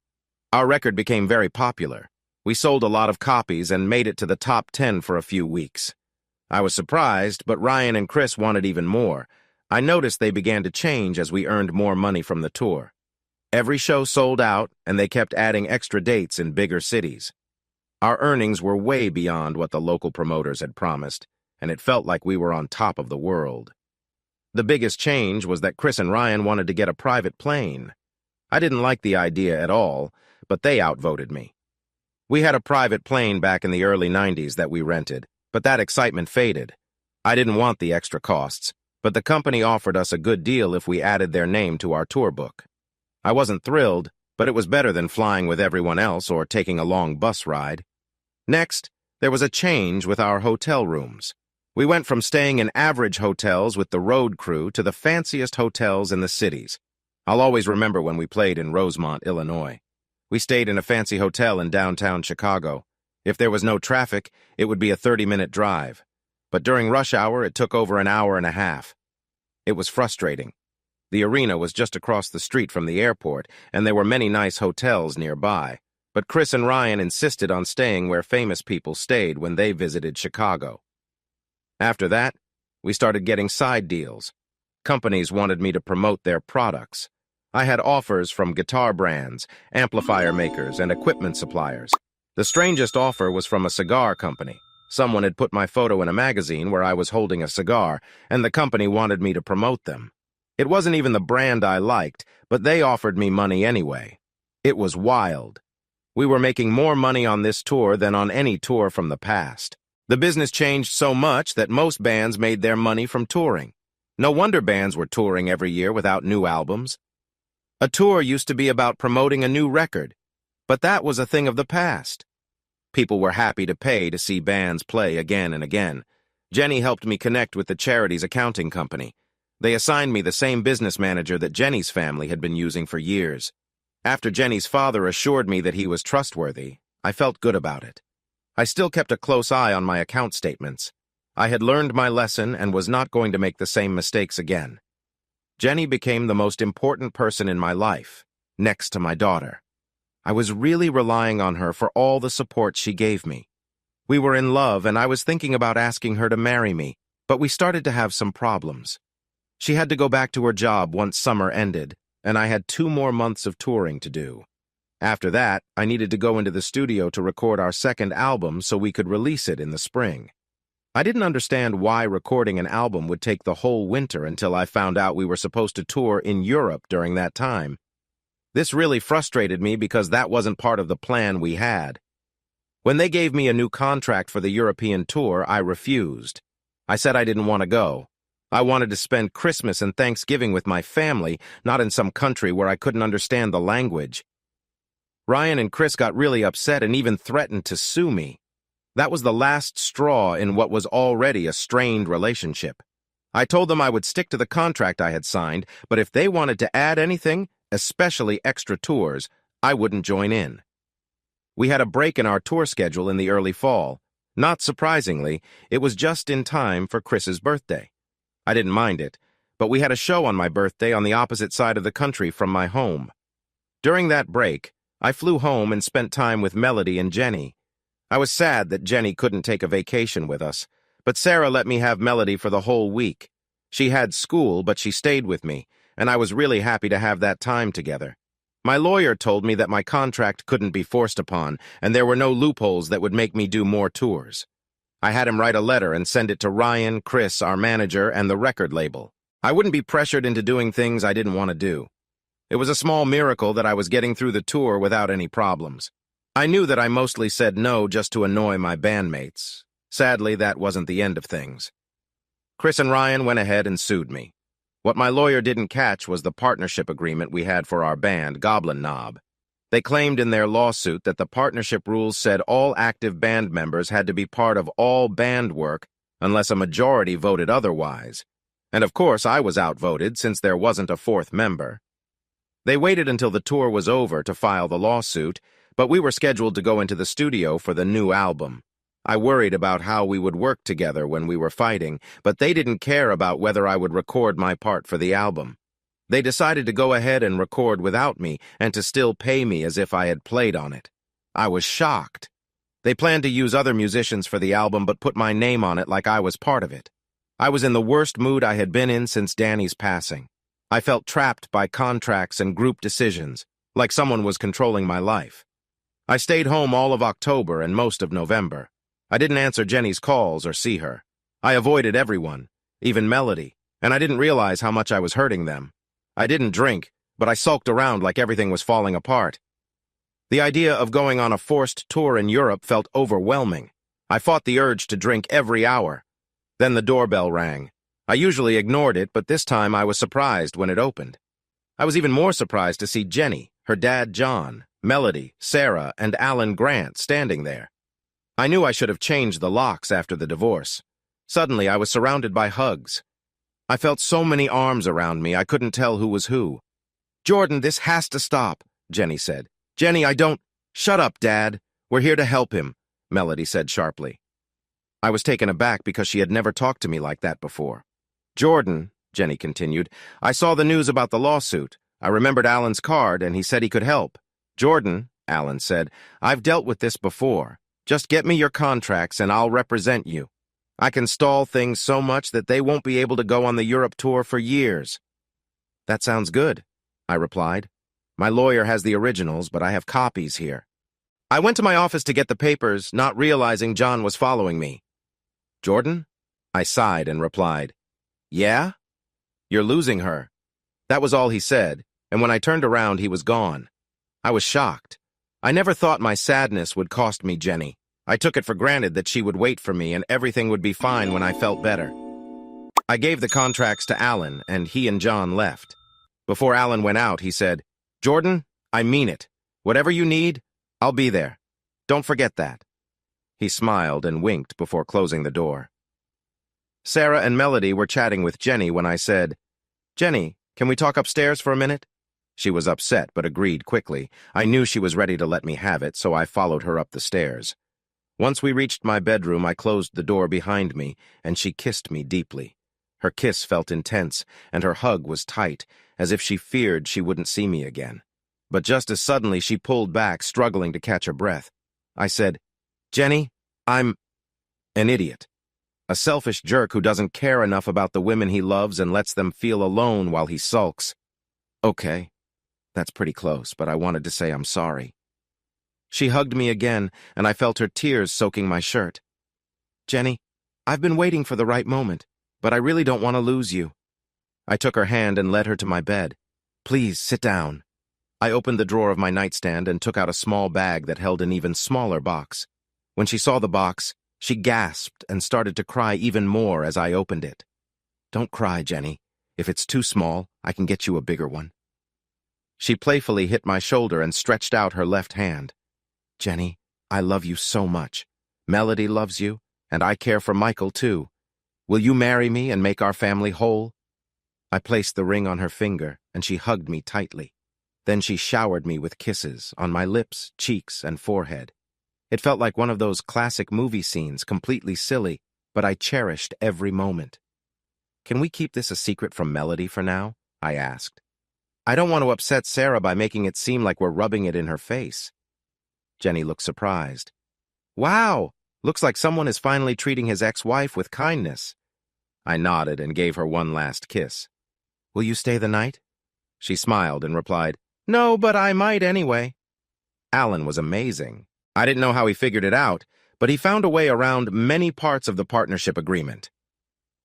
Our record became very popular. We sold a lot of copies and made it to the top 10 for a few weeks. I was surprised, but Ryan and Chris wanted even more. I noticed they began to change as we earned more money from the tour. Every show sold out, and they kept adding extra dates in bigger cities. Our earnings were way beyond what the local promoters had promised, and it felt like we were on top of the world. The biggest change was that Chris and Ryan wanted to get a private plane. I didn't like the idea at all, but they outvoted me. We had a private plane back in the early 90s that we rented, but that excitement faded. I didn't want the extra costs, but the company offered us a good deal if we added their name to our tour book. I wasn't thrilled, but it was better than flying with everyone else or taking a long bus ride. Next, there was a change with our hotel rooms. We went from staying in average hotels with the road crew to the fanciest hotels in the cities. I'll always remember when we played in Rosemont, Illinois. We stayed in a fancy hotel in downtown Chicago. If there was no traffic, it would be a 30-minute drive. But during rush hour, it took over an hour and a half. It was frustrating. The arena was just across the street from the airport, and there were many nice hotels nearby. But Chris and Ryan insisted on staying where famous people stayed when they visited Chicago. After that, we started getting side deals. Companies wanted me to promote their products. I had offers from guitar brands, amplifier makers, and equipment suppliers. The strangest offer was from a cigar company. Someone had put my photo in a magazine where I was holding a cigar, and the company wanted me to promote them. It wasn't even the brand I liked, but they offered me money anyway. It was wild. We were making more money on this tour than on any tour from the past. The business changed so much that most bands made their money from touring. No wonder bands were touring every year without new albums. A tour used to be about promoting a new record, but that was a thing of the past. People were happy to pay to see bands play again and again. Jenny helped me connect with the charity's accounting company. They assigned me the same business manager that Jenny's family had been using for years. After Jenny's father assured me that he was trustworthy, I felt good about it. I still kept a close eye on my account statements. I had learned my lesson and was not going to make the same mistakes again. Jenny became the most important person in my life, next to my daughter. I was really relying on her for all the support she gave me. We were in love, and I was thinking about asking her to marry me, but we started to have some problems. She had to go back to her job once summer ended, and I had 2 more months of touring to do. After that, I needed to go into the studio to record our second album so we could release it in the spring. I didn't understand why recording an album would take the whole winter until I found out we were supposed to tour in Europe during that time. This really frustrated me because that wasn't part of the plan we had. When they gave me a new contract for the European tour, I refused. I said I didn't want to go. I wanted to spend Christmas and Thanksgiving with my family, not in some country where I couldn't understand the language. Ryan and Chris got really upset and even threatened to sue me. That was the last straw in what was already a strained relationship. I told them I would stick to the contract I had signed, but if they wanted to add anything, especially extra tours, I wouldn't join in. We had a break in our tour schedule in the early fall. Not surprisingly, it was just in time for Chris's birthday. I didn't mind it, but we had a show on my birthday on the opposite side of the country from my home. During that break, I flew home and spent time with Melody and Jenny. I was sad that Jenny couldn't take a vacation with us, but Sara let me have Melody for the whole week. She had school, but she stayed with me, and I was really happy to have that time together. My lawyer told me that my contract couldn't be forced upon, and there were no loopholes that would make me do more tours. I had him write a letter and send it to Ryan, Chris, our manager, and the record label. I wouldn't be pressured into doing things I didn't want to do. It was a small miracle that I was getting through the tour without any problems. I knew that I mostly said no just to annoy my bandmates. Sadly, that wasn't the end of things. Chris and Ryan went ahead and sued me. What my lawyer didn't catch was the partnership agreement we had for our band, Goblin Knob. They claimed in their lawsuit that the partnership rules said all active band members had to be part of all band work unless a majority voted otherwise. And of course, I was outvoted since there wasn't a 4th member. They waited until the tour was over to file the lawsuit, but we were scheduled to go into the studio for the new album. I worried about how we would work together when we were fighting, but they didn't care about whether I would record my part for the album. They decided to go ahead and record without me and to still pay me as if I had played on it. I was shocked. They planned to use other musicians for the album but put my name on it like I was part of it. I was in the worst mood I had been in since Danny's passing. I felt trapped by contracts and group decisions, like someone was controlling my life. I stayed home all of October and most of November. I didn't answer Jenny's calls or see her. I avoided everyone, even Melody, and I didn't realize how much I was hurting them. I didn't drink, but I sulked around like everything was falling apart. The idea of going on a forced tour in Europe felt overwhelming. I fought the urge to drink every hour. Then the doorbell rang. I usually ignored it, but this time I was surprised when it opened. I was even more surprised to see Jenny, her dad John, Melody, Sara, and Alan Grant standing there. I knew I should have changed the locks after the divorce. Suddenly, I was surrounded by hugs. I felt so many arms around me, I couldn't tell who was who. "Jordan, this has to stop," Jenny said. "Jenny, I don't—" "Shut up, Dad. We're here to help him," Melody said sharply. I was taken aback because she had never talked to me like that before. "Jordan," Jenny continued, "I saw the news about the lawsuit. I remembered Alan's card, and he said he could help." "Jordan," Alan said, "I've dealt with this before. Just get me your contracts and I'll represent you. I can stall things so much that they won't be able to go on the Europe tour for years." "That sounds good," I replied. "My lawyer has the originals, but I have copies here." I went to my office to get the papers, not realizing John was following me. "Jordan?" I sighed and replied, "Yeah? You're losing her." That was all he said, and when I turned around, he was gone. I was shocked. I never thought my sadness would cost me Jenny. I took it for granted that she would wait for me and everything would be fine when I felt better. I gave the contracts to Alan, and he and John left. Before Alan went out, he said, "Jordan, I mean it. Whatever you need, I'll be there. Don't forget that." He smiled and winked before closing the door. Sara and Melody were chatting with Jenny when I said, "Jenny, can we talk upstairs for a minute?" She was upset but agreed quickly. I knew she was ready to let me have it, so I followed her up the stairs. Once we reached my bedroom, I closed the door behind me, and she kissed me deeply. Her kiss felt intense, and her hug was tight, as if she feared she wouldn't see me again. But just as suddenly she pulled back, struggling to catch her breath. I said, "Jenny, I'm an idiot. A selfish jerk who doesn't care enough about the women he loves and lets them feel alone while he sulks." "Okay. That's pretty close, but I wanted to say I'm sorry." She hugged me again, and I felt her tears soaking my shirt. "Jenny, I've been waiting for the right moment, but I really don't want to lose you." I took her hand and led her to my bed. "Please, sit down." I opened the drawer of my nightstand and took out a small bag that held an even smaller box. When she saw the box, she gasped and started to cry even more as I opened it. "Don't cry, Jenny. If it's too small, I can get you a bigger one." She playfully hit my shoulder and stretched out her left hand. "Jenny, I love you so much. Melody loves you, and I care for Michael too. Will you marry me and make our family whole?" I placed the ring on her finger, and she hugged me tightly. Then she showered me with kisses on my lips, cheeks, and forehead. It felt like one of those classic movie scenes, completely silly, but I cherished every moment. "Can we keep this a secret from Melody for now?" I asked. "I don't want to upset Sara by making it seem like we're rubbing it in her face." Jenny looked surprised. "Wow, looks like someone is finally treating his ex-wife with kindness." I nodded and gave her one last kiss. "Will you stay the night?" She smiled and replied, "No, but I might anyway." Alan was amazing. I didn't know how he figured it out, but he found a way around many parts of the partnership agreement.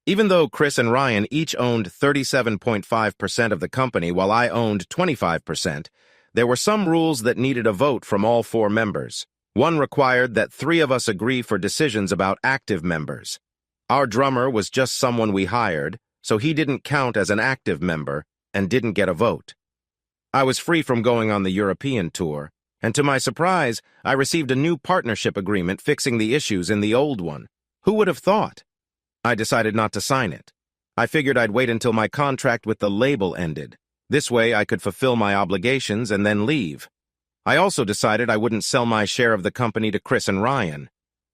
Even though Chris and Ryan each owned 37.5% of the company while I owned 25%, there were some rules that needed a vote from all 4 members. One required that 3 of us agree for decisions about active members. Our drummer was just someone we hired, so he didn't count as an active member and didn't get a vote. I was free from going on the European tour, and to my surprise, I received a new partnership agreement fixing the issues in the old one. Who would have thought? I decided not to sign it. I figured I'd wait until my contract with the label ended. This way I could fulfill my obligations and then leave. I also decided I wouldn't sell my share of the company to Chris and Ryan.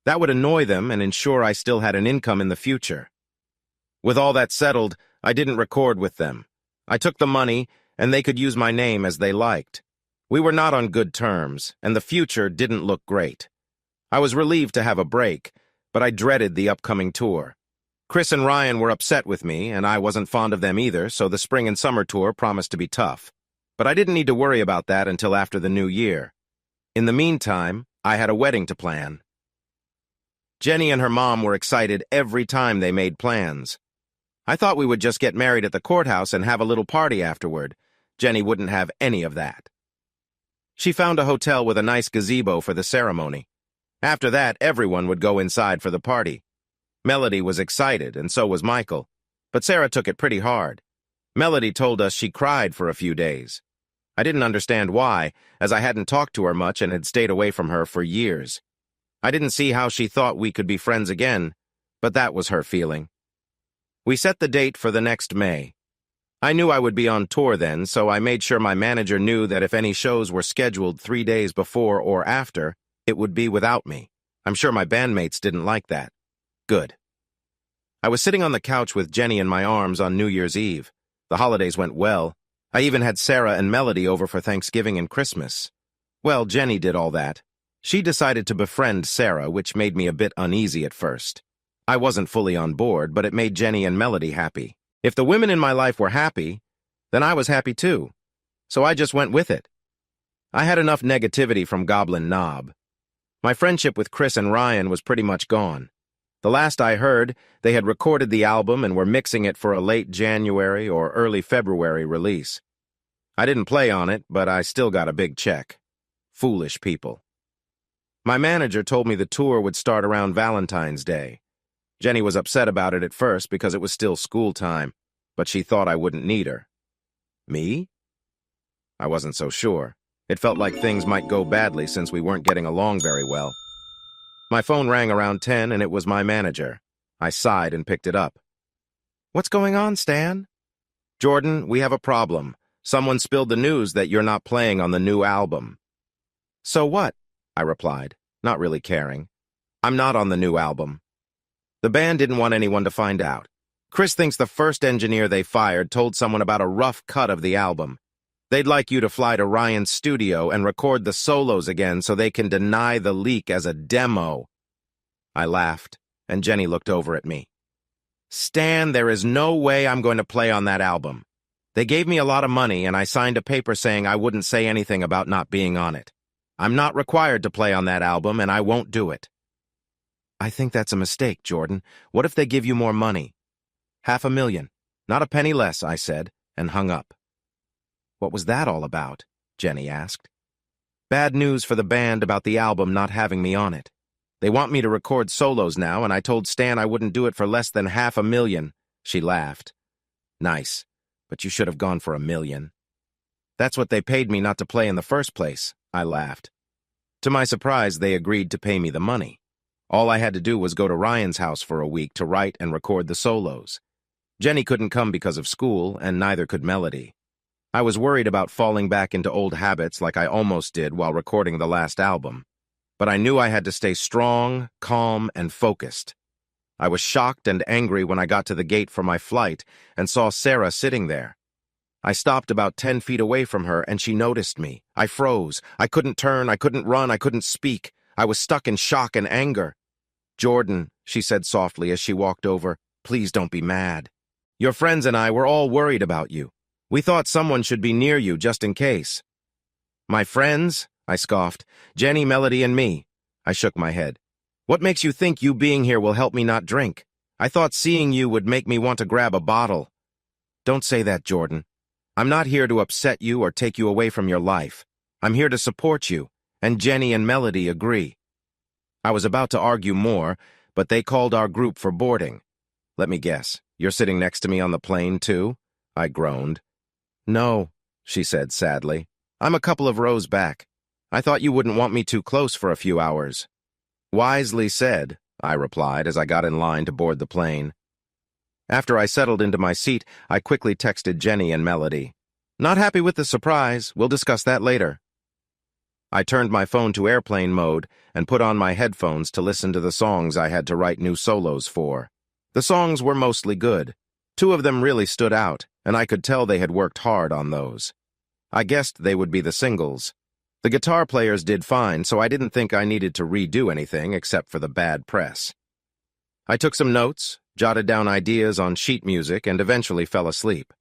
That would annoy them and ensure I still had an income in the future. With all that settled, I didn't record with them. I took the money, and they could use my name as they liked. We were not on good terms, and the future didn't look great. I was relieved to have a break, but I dreaded the upcoming tour. Chris and Ryan were upset with me, and I wasn't fond of them either, so the spring and summer tour promised to be tough. But I didn't need to worry about that until after the new year. In the meantime, I had a wedding to plan. Jenny and her mom were excited every time they made plans. I thought we would just get married at the courthouse and have a little party afterward. Jenny wouldn't have any of that. She found a hotel with a nice gazebo for the ceremony. After that, everyone would go inside for the party. Melody was excited, and so was Michael, but Sara took it pretty hard. Melody told us she cried for a few days. I didn't understand why, as I hadn't talked to her much and had stayed away from her for years. I didn't see how she thought we could be friends again, but that was her feeling. We set the date for the next May. I knew I would be on tour then, so I made sure my manager knew that if any shows were scheduled 3 days before or after, it would be without me. I'm sure my bandmates didn't like that. Good. I was sitting on the couch with Jenny in my arms on New Year's Eve. The holidays went well. I even had Sara and Melody over for Thanksgiving and Christmas. Well, Jenny did all that. She decided to befriend Sara, which made me a bit uneasy at first. I wasn't fully on board, but it made Jenny and Melody happy. If the women in my life were happy, then I was happy too. So I just went with it. I had enough negativity from Goblin Knob. My friendship with Chris and Ryan was pretty much gone. The last I heard, they had recorded the album and were mixing it for a late January or early February release. I didn't play on it, but I still got a big check. Foolish people. My manager told me the tour would start around Valentine's Day. Jenny was upset about it at first because it was still school time, but she thought I wouldn't need her. Me? I wasn't so sure. It felt like things might go badly since we weren't getting along very well. My phone rang around 10 and it was my manager. I sighed and picked it up. What's going on, Stan? Jordan, we have a problem. Someone spilled the news that you're not playing on the new album. So what? I replied, not really caring. I'm not on the new album. The band didn't want anyone to find out. Chris thinks the first engineer they fired told someone about a rough cut of the album. They'd like you to fly to Ryan's studio and record the solos again so they can deny the leak as a demo. I laughed, and Jenny looked over at me. Stan, there is no way I'm going to play on that album. They gave me a lot of money, and I signed a paper saying I wouldn't say anything about not being on it. I'm not required to play on that album, and I won't do it. I think that's a mistake, Jordan. What if they give you more money? $500,000. Not a penny less, I said, and hung up. What was that all about? Jenny asked. Bad news for the band about the album not having me on it. They want me to record solos now, and I told Stan I wouldn't do it for less than $500,000. She laughed. Nice, but you should have gone for $1 million. That's what they paid me not to play in the first place, I laughed. To my surprise, they agreed to pay me the money. All I had to do was go to Ryan's house for a week to write and record the solos. Jenny couldn't come because of school, and neither could Melody. I was worried about falling back into old habits like I almost did while recording the last album. But I knew I had to stay strong, calm, and focused. I was shocked and angry when I got to the gate for my flight and saw Sara sitting there. I stopped about 10 feet away from her, and she noticed me. I froze. I couldn't turn, I couldn't run, I couldn't speak. I was stuck in shock and anger. Jordan, she said softly as she walked over, please don't be mad. Your friends and I were all worried about you. We thought someone should be near you just in case. My friends? I scoffed. Jenny, Melody, and me. I shook my head. What makes you think you being here will help me not drink? I thought seeing you would make me want to grab a bottle. Don't say that, Jordan. I'm not here to upset you or take you away from your life. I'm here to support you, and Jenny and Melody agree. I was about to argue more, but they called our group for boarding. Let me guess, you're sitting next to me on the plane, too? I groaned. No, she said sadly. I'm a couple of rows back. I thought you wouldn't want me too close for a few hours. Wisely said, I replied as I got in line to board the plane. After I settled into my seat, I quickly texted Jenny and Melody. Not happy with the surprise. We'll discuss that later. I turned my phone to airplane mode and put on my headphones to listen to the songs I had to write new solos for. The songs were mostly good. 2 of them really stood out, and I could tell they had worked hard on those. I guessed they would be the singles. The guitar players did fine, so I didn't think I needed to redo anything except for the bad press. I took some notes, jotted down ideas on sheet music, and eventually fell asleep.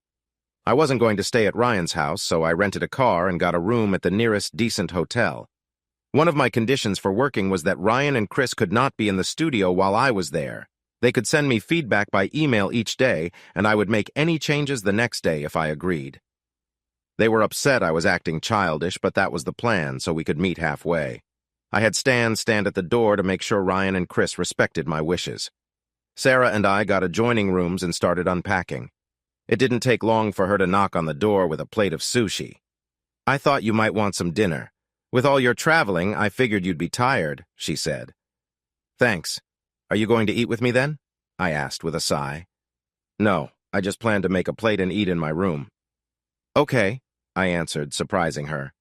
I wasn't going to stay at Ryan's house, so I rented a car and got a room at the nearest decent hotel. One of my conditions for working was that Ryan and Chris could not be in the studio while I was there. They could send me feedback by email each day, and I would make any changes the next day if I agreed. They were upset I was acting childish, but that was the plan, so we could meet halfway. I had Stan stand at the door to make sure Ryan and Chris respected my wishes. Sara and I got adjoining rooms and started unpacking. It didn't take long for her to knock on the door with a plate of sushi. "I thought you might want some dinner. With all your traveling, I figured you'd be tired," she said. "Thanks. Are you going to eat with me then?" I asked with a sigh. "No, I just plan to make a plate and eat in my room." "Okay," I answered, surprising her.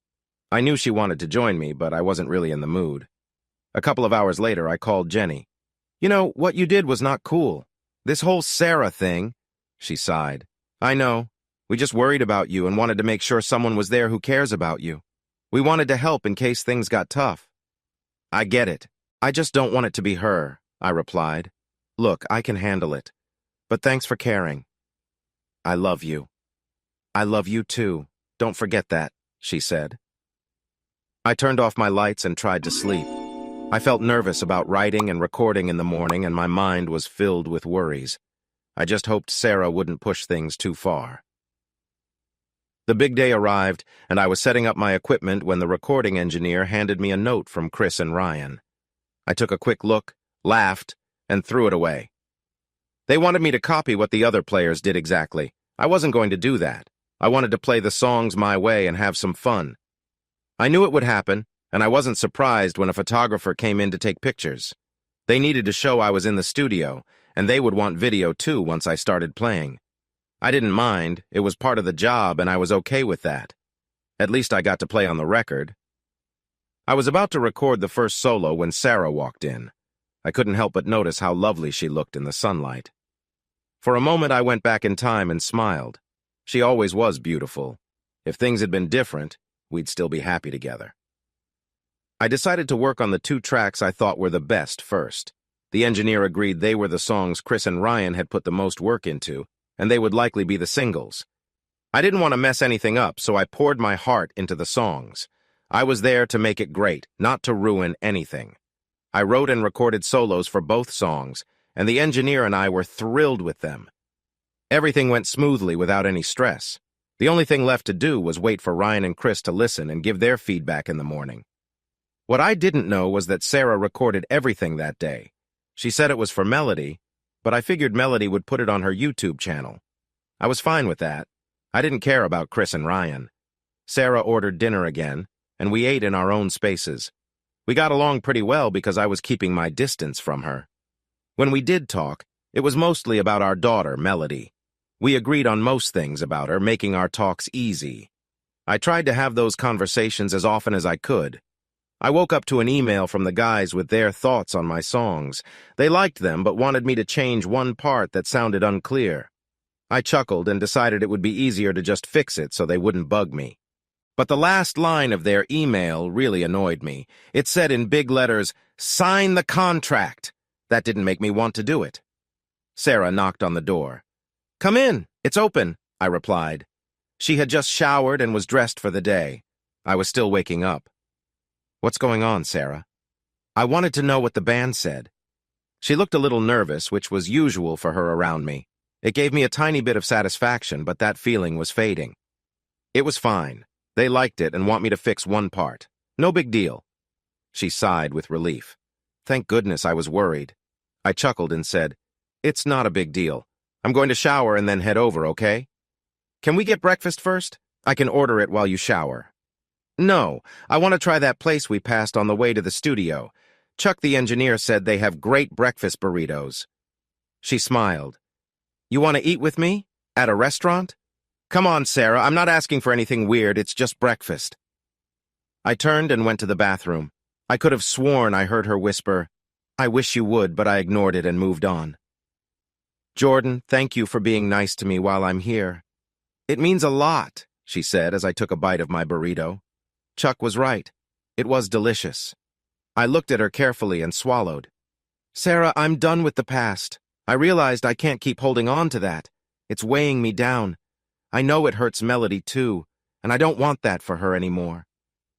I knew she wanted to join me, but I wasn't really in the mood. A couple of hours later, I called Jenny. "You know, what you did was not cool. This whole Sara thing," she sighed. "I know. We just worried about you and wanted to make sure someone was there who cares about you. We wanted to help in case things got tough." "I get it. I just don't want it to be her," I replied. "Look, I can handle it. But thanks for caring." "I love you." "I love you too. Don't forget that," she said. I turned off my lights and tried to sleep. I felt nervous about writing and recording in the morning, and my mind was filled with worries. I just hoped Sara wouldn't push things too far. The big day arrived, and I was setting up my equipment when the recording engineer handed me a note from Chris and Ryan. I took a quick look, laughed, and threw it away. They wanted me to copy what the other players did exactly. I wasn't going to do that. I wanted to play the songs my way and have some fun. I knew it would happen, and I wasn't surprised when a photographer came in to take pictures. They needed to show I was in the studio, and they would want video too once I started playing. I didn't mind. It was part of the job, and I was okay with that. At least I got to play on the record. I was about to record the first solo when Sara walked in. I couldn't help but notice how lovely she looked in the sunlight. For a moment, I went back in time and smiled. She always was beautiful. If things had been different, we'd still be happy together. I decided to work on the 2 tracks I thought were the best first. The engineer agreed they were the songs Chris and Ryan had put the most work into, and they would likely be the singles. I didn't want to mess anything up, so I poured my heart into the songs. I was there to make it great, not to ruin anything. I wrote and recorded solos for both songs, and the engineer and I were thrilled with them. Everything went smoothly without any stress. The only thing left to do was wait for Ryan and Chris to listen and give their feedback in the morning. What I didn't know was that Sara recorded everything that day. She said it was for Melody, but I figured Melody would put it on her YouTube channel. I was fine with that. I didn't care about Chris and Ryan. Sara ordered dinner again, and we ate in our own spaces. We got along pretty well because I was keeping my distance from her. When we did talk, it was mostly about our daughter, Melody. We agreed on most things about her, making our talks easy. I tried to have those conversations as often as I could. I woke up to an email from the guys with their thoughts on my songs. They liked them, but wanted me to change one part that sounded unclear. I chuckled and decided it would be easier to just fix it so they wouldn't bug me. But the last line of their email really annoyed me. It said in big letters, "Sign the contract." That didn't make me want to do it. Sara knocked on the door. "Come in, it's open," I replied. She had just showered and was dressed for the day. I was still waking up. "What's going on, Sara?" I wanted to know what the band said. She looked a little nervous, which was usual for her around me. It gave me a tiny bit of satisfaction, but that feeling was fading. "It was fine. They liked it and want me to fix one part. No big deal." She sighed with relief. Thank goodness, I was worried. I chuckled and said, "It's not a big deal. I'm going to shower and then head over, okay? Can we get breakfast first? I can order it while you shower." "No, I want to try that place we passed on the way to the studio. Chuck the engineer said they have great breakfast burritos." She smiled. "You want to eat with me? At a restaurant?" "Come on, Sara, I'm not asking for anything weird, it's just breakfast." I turned and went to the bathroom. I could have sworn I heard her whisper, "I wish you would," but I ignored it and moved on. "Jordan, thank you for being nice to me while I'm here." "It means a lot," she said as I took a bite of my burrito. Chuck was right. It was delicious. I looked at her carefully and swallowed. Sara, I'm done with the past. I realized I can't keep holding on to that. It's weighing me down. I know it hurts Melody too, and I don't want that for her anymore.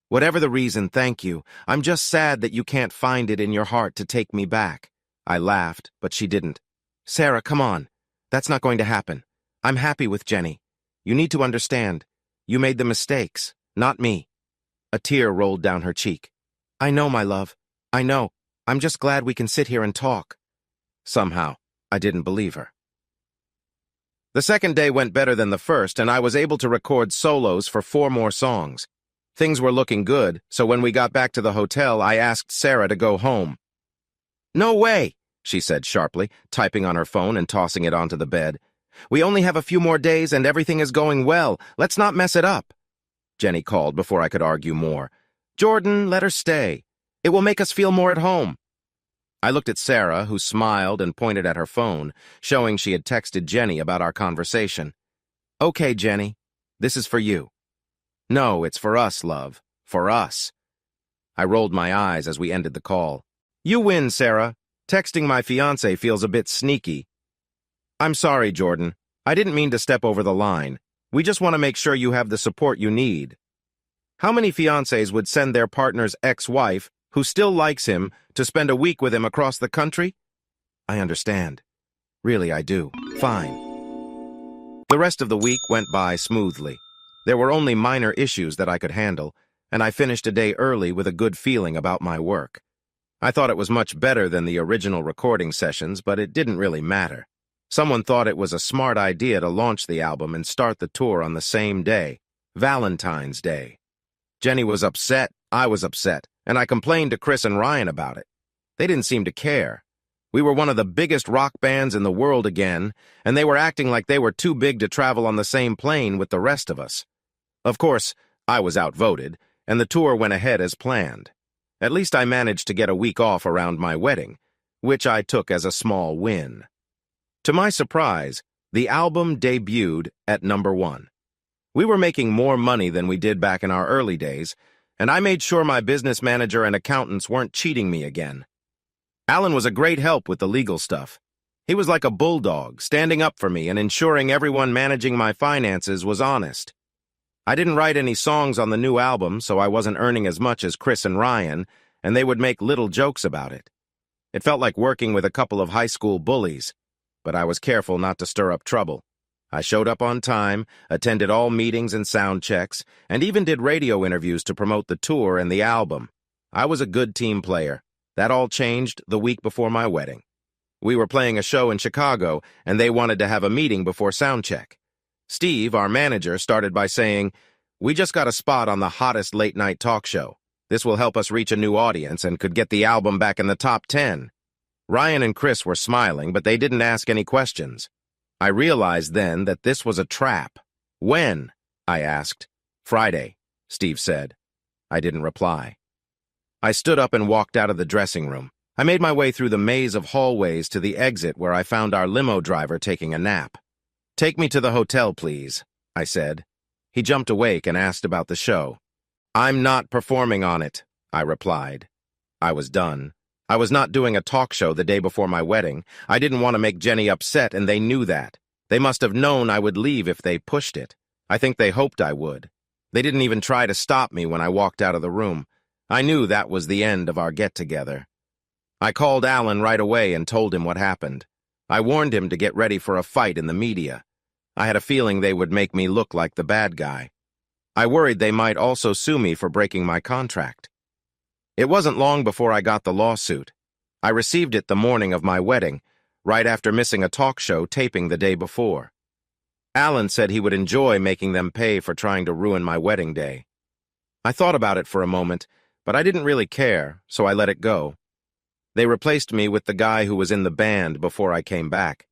Whatever the reason, thank you. I'm just sad that you can't find it in your heart to take me back. I laughed, but she didn't. Sara, come on. That's not going to happen. I'm happy with Jenny. You need to understand. You made the mistakes, not me. A tear rolled down her cheek. I know, my love. I know. I'm just glad we can sit here and talk. Somehow, I didn't believe her. The second day went better than the first, and I was able to record solos for 4 more songs. Things were looking good, so when we got back to the hotel, I asked Sara to go home. No way, she said sharply, typing on her phone and tossing it onto the bed. We only have a few more days and everything is going well. Let's not mess it up. Jenny called before I could argue more. Jordan, let her stay. It will make us feel more at home. I looked at Sara, who smiled and pointed at her phone, showing she had texted Jenny about our conversation. Okay, Jenny, this is for you. No, it's for us, love. For us. I rolled my eyes as we ended the call. You win, Sara. Texting my fiancé feels a bit sneaky. I'm sorry, Jordan. I didn't mean to step over the line. We just want to make sure you have the support you need. How many fiancés would send their partner's ex-wife, who still likes him, to spend a week with him across the country? I understand. Really, I do. Fine. The rest of the week went by smoothly. There were only minor issues that I could handle, and I finished a day early with a good feeling about my work. I thought it was much better than the original recording sessions, but it didn't really matter. Someone thought it was a smart idea to launch the album and start the tour on the same day, Valentine's Day. Jenny was upset, I was upset, and I complained to Chris and Ryan about it. They didn't seem to care. We were one of the biggest rock bands in the world again, and they were acting like they were too big to travel on the same plane with the rest of us. Of course, I was outvoted, and the tour went ahead as planned. At least I managed to get a week off around my wedding, which I took as a small win. To my surprise, the album debuted at #1. We were making more money than we did back in our early days, and I made sure my business manager and accountants weren't cheating me again. Alan was a great help with the legal stuff. He was like a bulldog, standing up for me and ensuring everyone managing my finances was honest. I didn't write any songs on the new album, so I wasn't earning as much as Chris and Ryan, and they would make little jokes about it. It felt like working with a couple of high school bullies, but I was careful not to stir up trouble. I showed up on time, attended all meetings and sound checks, and even did radio interviews to promote the tour and the album. I was a good team player. That all changed the week before my wedding. We were playing a show in Chicago, and they wanted to have a meeting before sound check. Steve, our manager, started by saying, "We just got a spot on the hottest late-night talk show. This will help us reach a new audience and could get the album back in the top 10. Ryan and Chris were smiling, but they didn't ask any questions. I realized then that this was a trap. When? I asked. Friday, Steve said. I didn't reply. I stood up and walked out of the dressing room. I made my way through the maze of hallways to the exit where I found our limo driver taking a nap. "Take me to the hotel, please," I said. He jumped awake and asked about the show. "I'm not performing on it," I replied. I was done. I was not doing a talk show the day before my wedding. I didn't want to make Jenny upset, and they knew that. They must have known I would leave if they pushed it. I think they hoped I would. They didn't even try to stop me when I walked out of the room. I knew that was the end of our get-together. I called Alan right away and told him what happened. I warned him to get ready for a fight in the media. I had a feeling they would make me look like the bad guy. I worried they might also sue me for breaking my contract. It wasn't long before I got the lawsuit. I received it the morning of my wedding, right after missing a talk show taping the day before. Alan said he would enjoy making them pay for trying to ruin my wedding day. I thought about it for a moment, but I didn't really care, so I let it go. They replaced me with the guy who was in the band before I came back.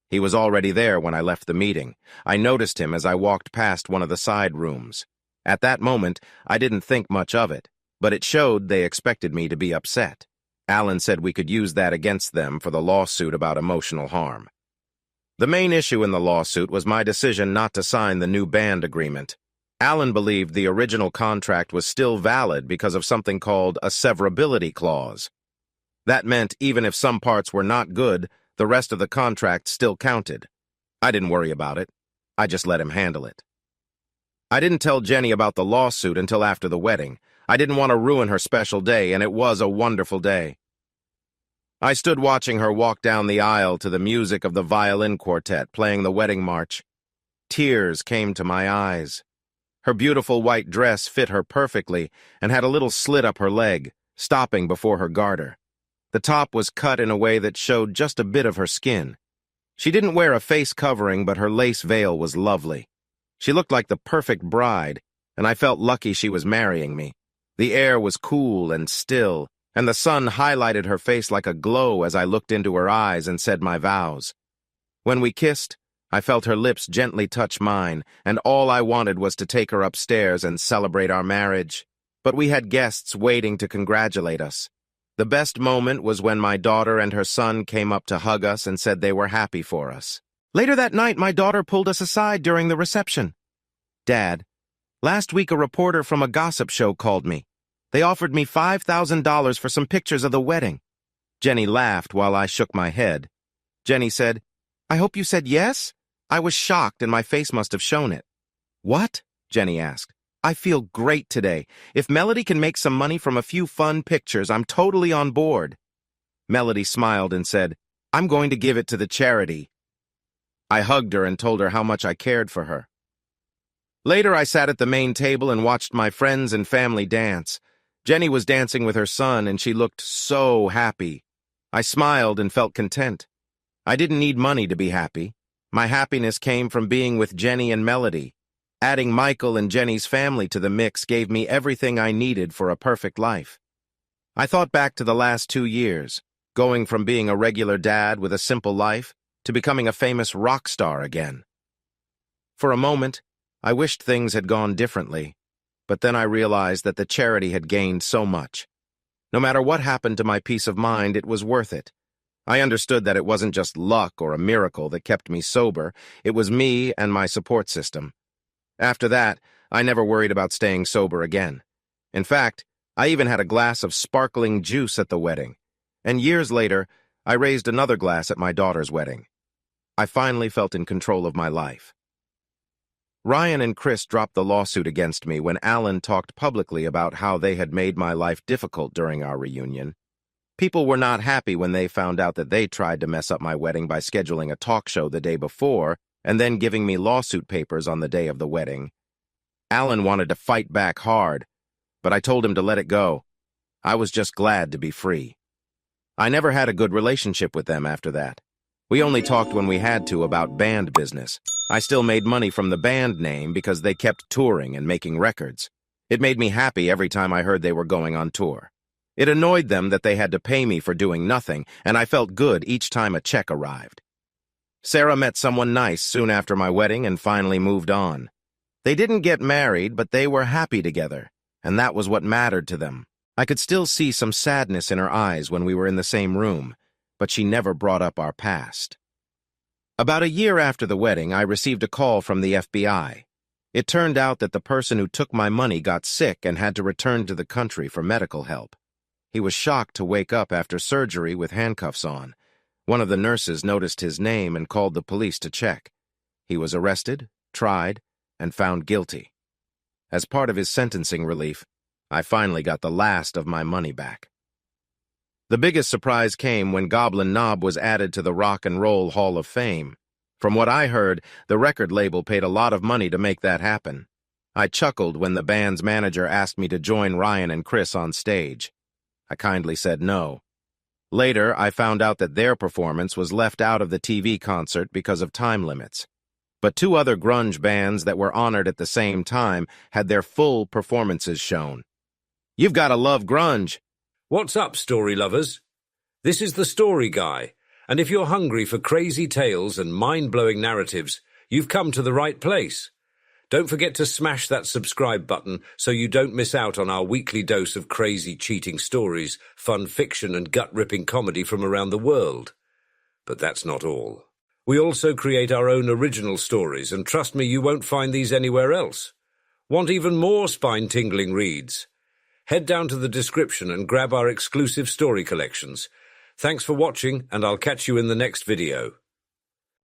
He was already there when I left the meeting. I noticed him as I walked past one of the side rooms. At that moment, I didn't think much of it, but it showed they expected me to be upset. Alan said we could use that against them for the lawsuit about emotional harm. The main issue in the lawsuit was my decision not to sign the new band agreement. Alan believed the original contract was still valid because of something called a severability clause. That meant even if some parts were not good, the rest of the contract still counted. I didn't worry about it. I just let him handle it. I didn't tell Jenny about the lawsuit until after the wedding. I didn't want to ruin her special day, and it was a wonderful day. I stood watching her walk down the aisle to the music of the violin quartet playing the wedding march. Tears came to my eyes. Her beautiful white dress fit her perfectly and had a little slit up her leg, stopping before her garter. The top was cut in a way that showed just a bit of her skin. She didn't wear a face covering, but her lace veil was lovely. She looked like the perfect bride, and I felt lucky she was marrying me. The air was cool and still, and the sun highlighted her face like a glow as I looked into her eyes and said my vows. When we kissed, I felt her lips gently touch mine, and all I wanted was to take her upstairs and celebrate our marriage. But we had guests waiting to congratulate us. The best moment was when my daughter and her son came up to hug us and said they were happy for us. Later that night, my daughter pulled us aside during the reception. "Dad, last week a reporter from a gossip show called me. They offered me $5,000 for some pictures of the wedding." Jenny laughed while I shook my head. Jenny said, "I hope you said yes?" I was shocked and my face must have shown it. "What?" Jenny asked. "I feel great today. If Melody can make some money from a few fun pictures, I'm totally on board." Melody smiled and said, "I'm going to give it to the charity." I hugged her and told her how much I cared for her. Later, I sat at the main table and watched my friends and family dance. Jenny was dancing with her son, and she looked so happy. I smiled and felt content. I didn't need money to be happy. My happiness came from being with Jenny and Melody. Adding Michael and Jenny's family to the mix gave me everything I needed for a perfect life. I thought back to the last 2 years, going from being a regular dad with a simple life to becoming a famous rock star again. For a moment, I wished things had gone differently, but then I realized that the charity had gained so much. No matter what happened to my peace of mind, it was worth it. I understood that it wasn't just luck or a miracle that kept me sober, it was me and my support system. After that, I never worried about staying sober again. In fact, I even had a glass of sparkling juice at the wedding. And years later, I raised another glass at my daughter's wedding. I finally felt in control of my life. Ryan and Chris dropped the lawsuit against me when Alan talked publicly about how they had made my life difficult during our reunion. People were not happy when they found out that they tried to mess up my wedding by scheduling a talk show the day before and then giving me lawsuit papers on the day of the wedding. Alan wanted to fight back hard, but I told him to let it go. I was just glad to be free. I never had a good relationship with them after that. We only talked when we had to about band business. I still made money from the band name because they kept touring and making records. It made me happy every time I heard they were going on tour. It annoyed them that they had to pay me for doing nothing, and I felt good each time a check arrived. Sara met someone nice soon after my wedding and finally moved on. They didn't get married, but they were happy together, and that was what mattered to them. I could still see some sadness in her eyes when we were in the same room, but she never brought up our past. About a year after the wedding, I received a call from the FBI. It turned out that the person who took my money got sick and had to return to the country for medical help. He was shocked to wake up after surgery with handcuffs on. One of the nurses noticed his name and called the police to check. He was arrested, tried, and found guilty. As part of his sentencing relief, I finally got the last of my money back. The biggest surprise came when Goblin Knob was added to the Rock and Roll Hall of Fame. From what I heard, the record label paid a lot of money to make that happen. I chuckled when the band's manager asked me to join Ryan and Chris on stage. I kindly said no. Later, I found out that their performance was left out of the TV concert because of time limits. But 2 other grunge bands that were honored at the same time had their full performances shown. You've gotta love grunge. What's up, story lovers? This is the Story Guy, and if you're hungry for crazy tales and mind-blowing narratives, you've come to the right place. Don't forget to smash that subscribe button so you don't miss out on our weekly dose of crazy cheating stories, fun fiction and gut-ripping comedy from around the world. But that's not all. We also create our own original stories, and trust me, you won't find these anywhere else. Want even more spine-tingling reads? Head down to the description and grab our exclusive story collections. Thanks for watching, and I'll catch you in the next video.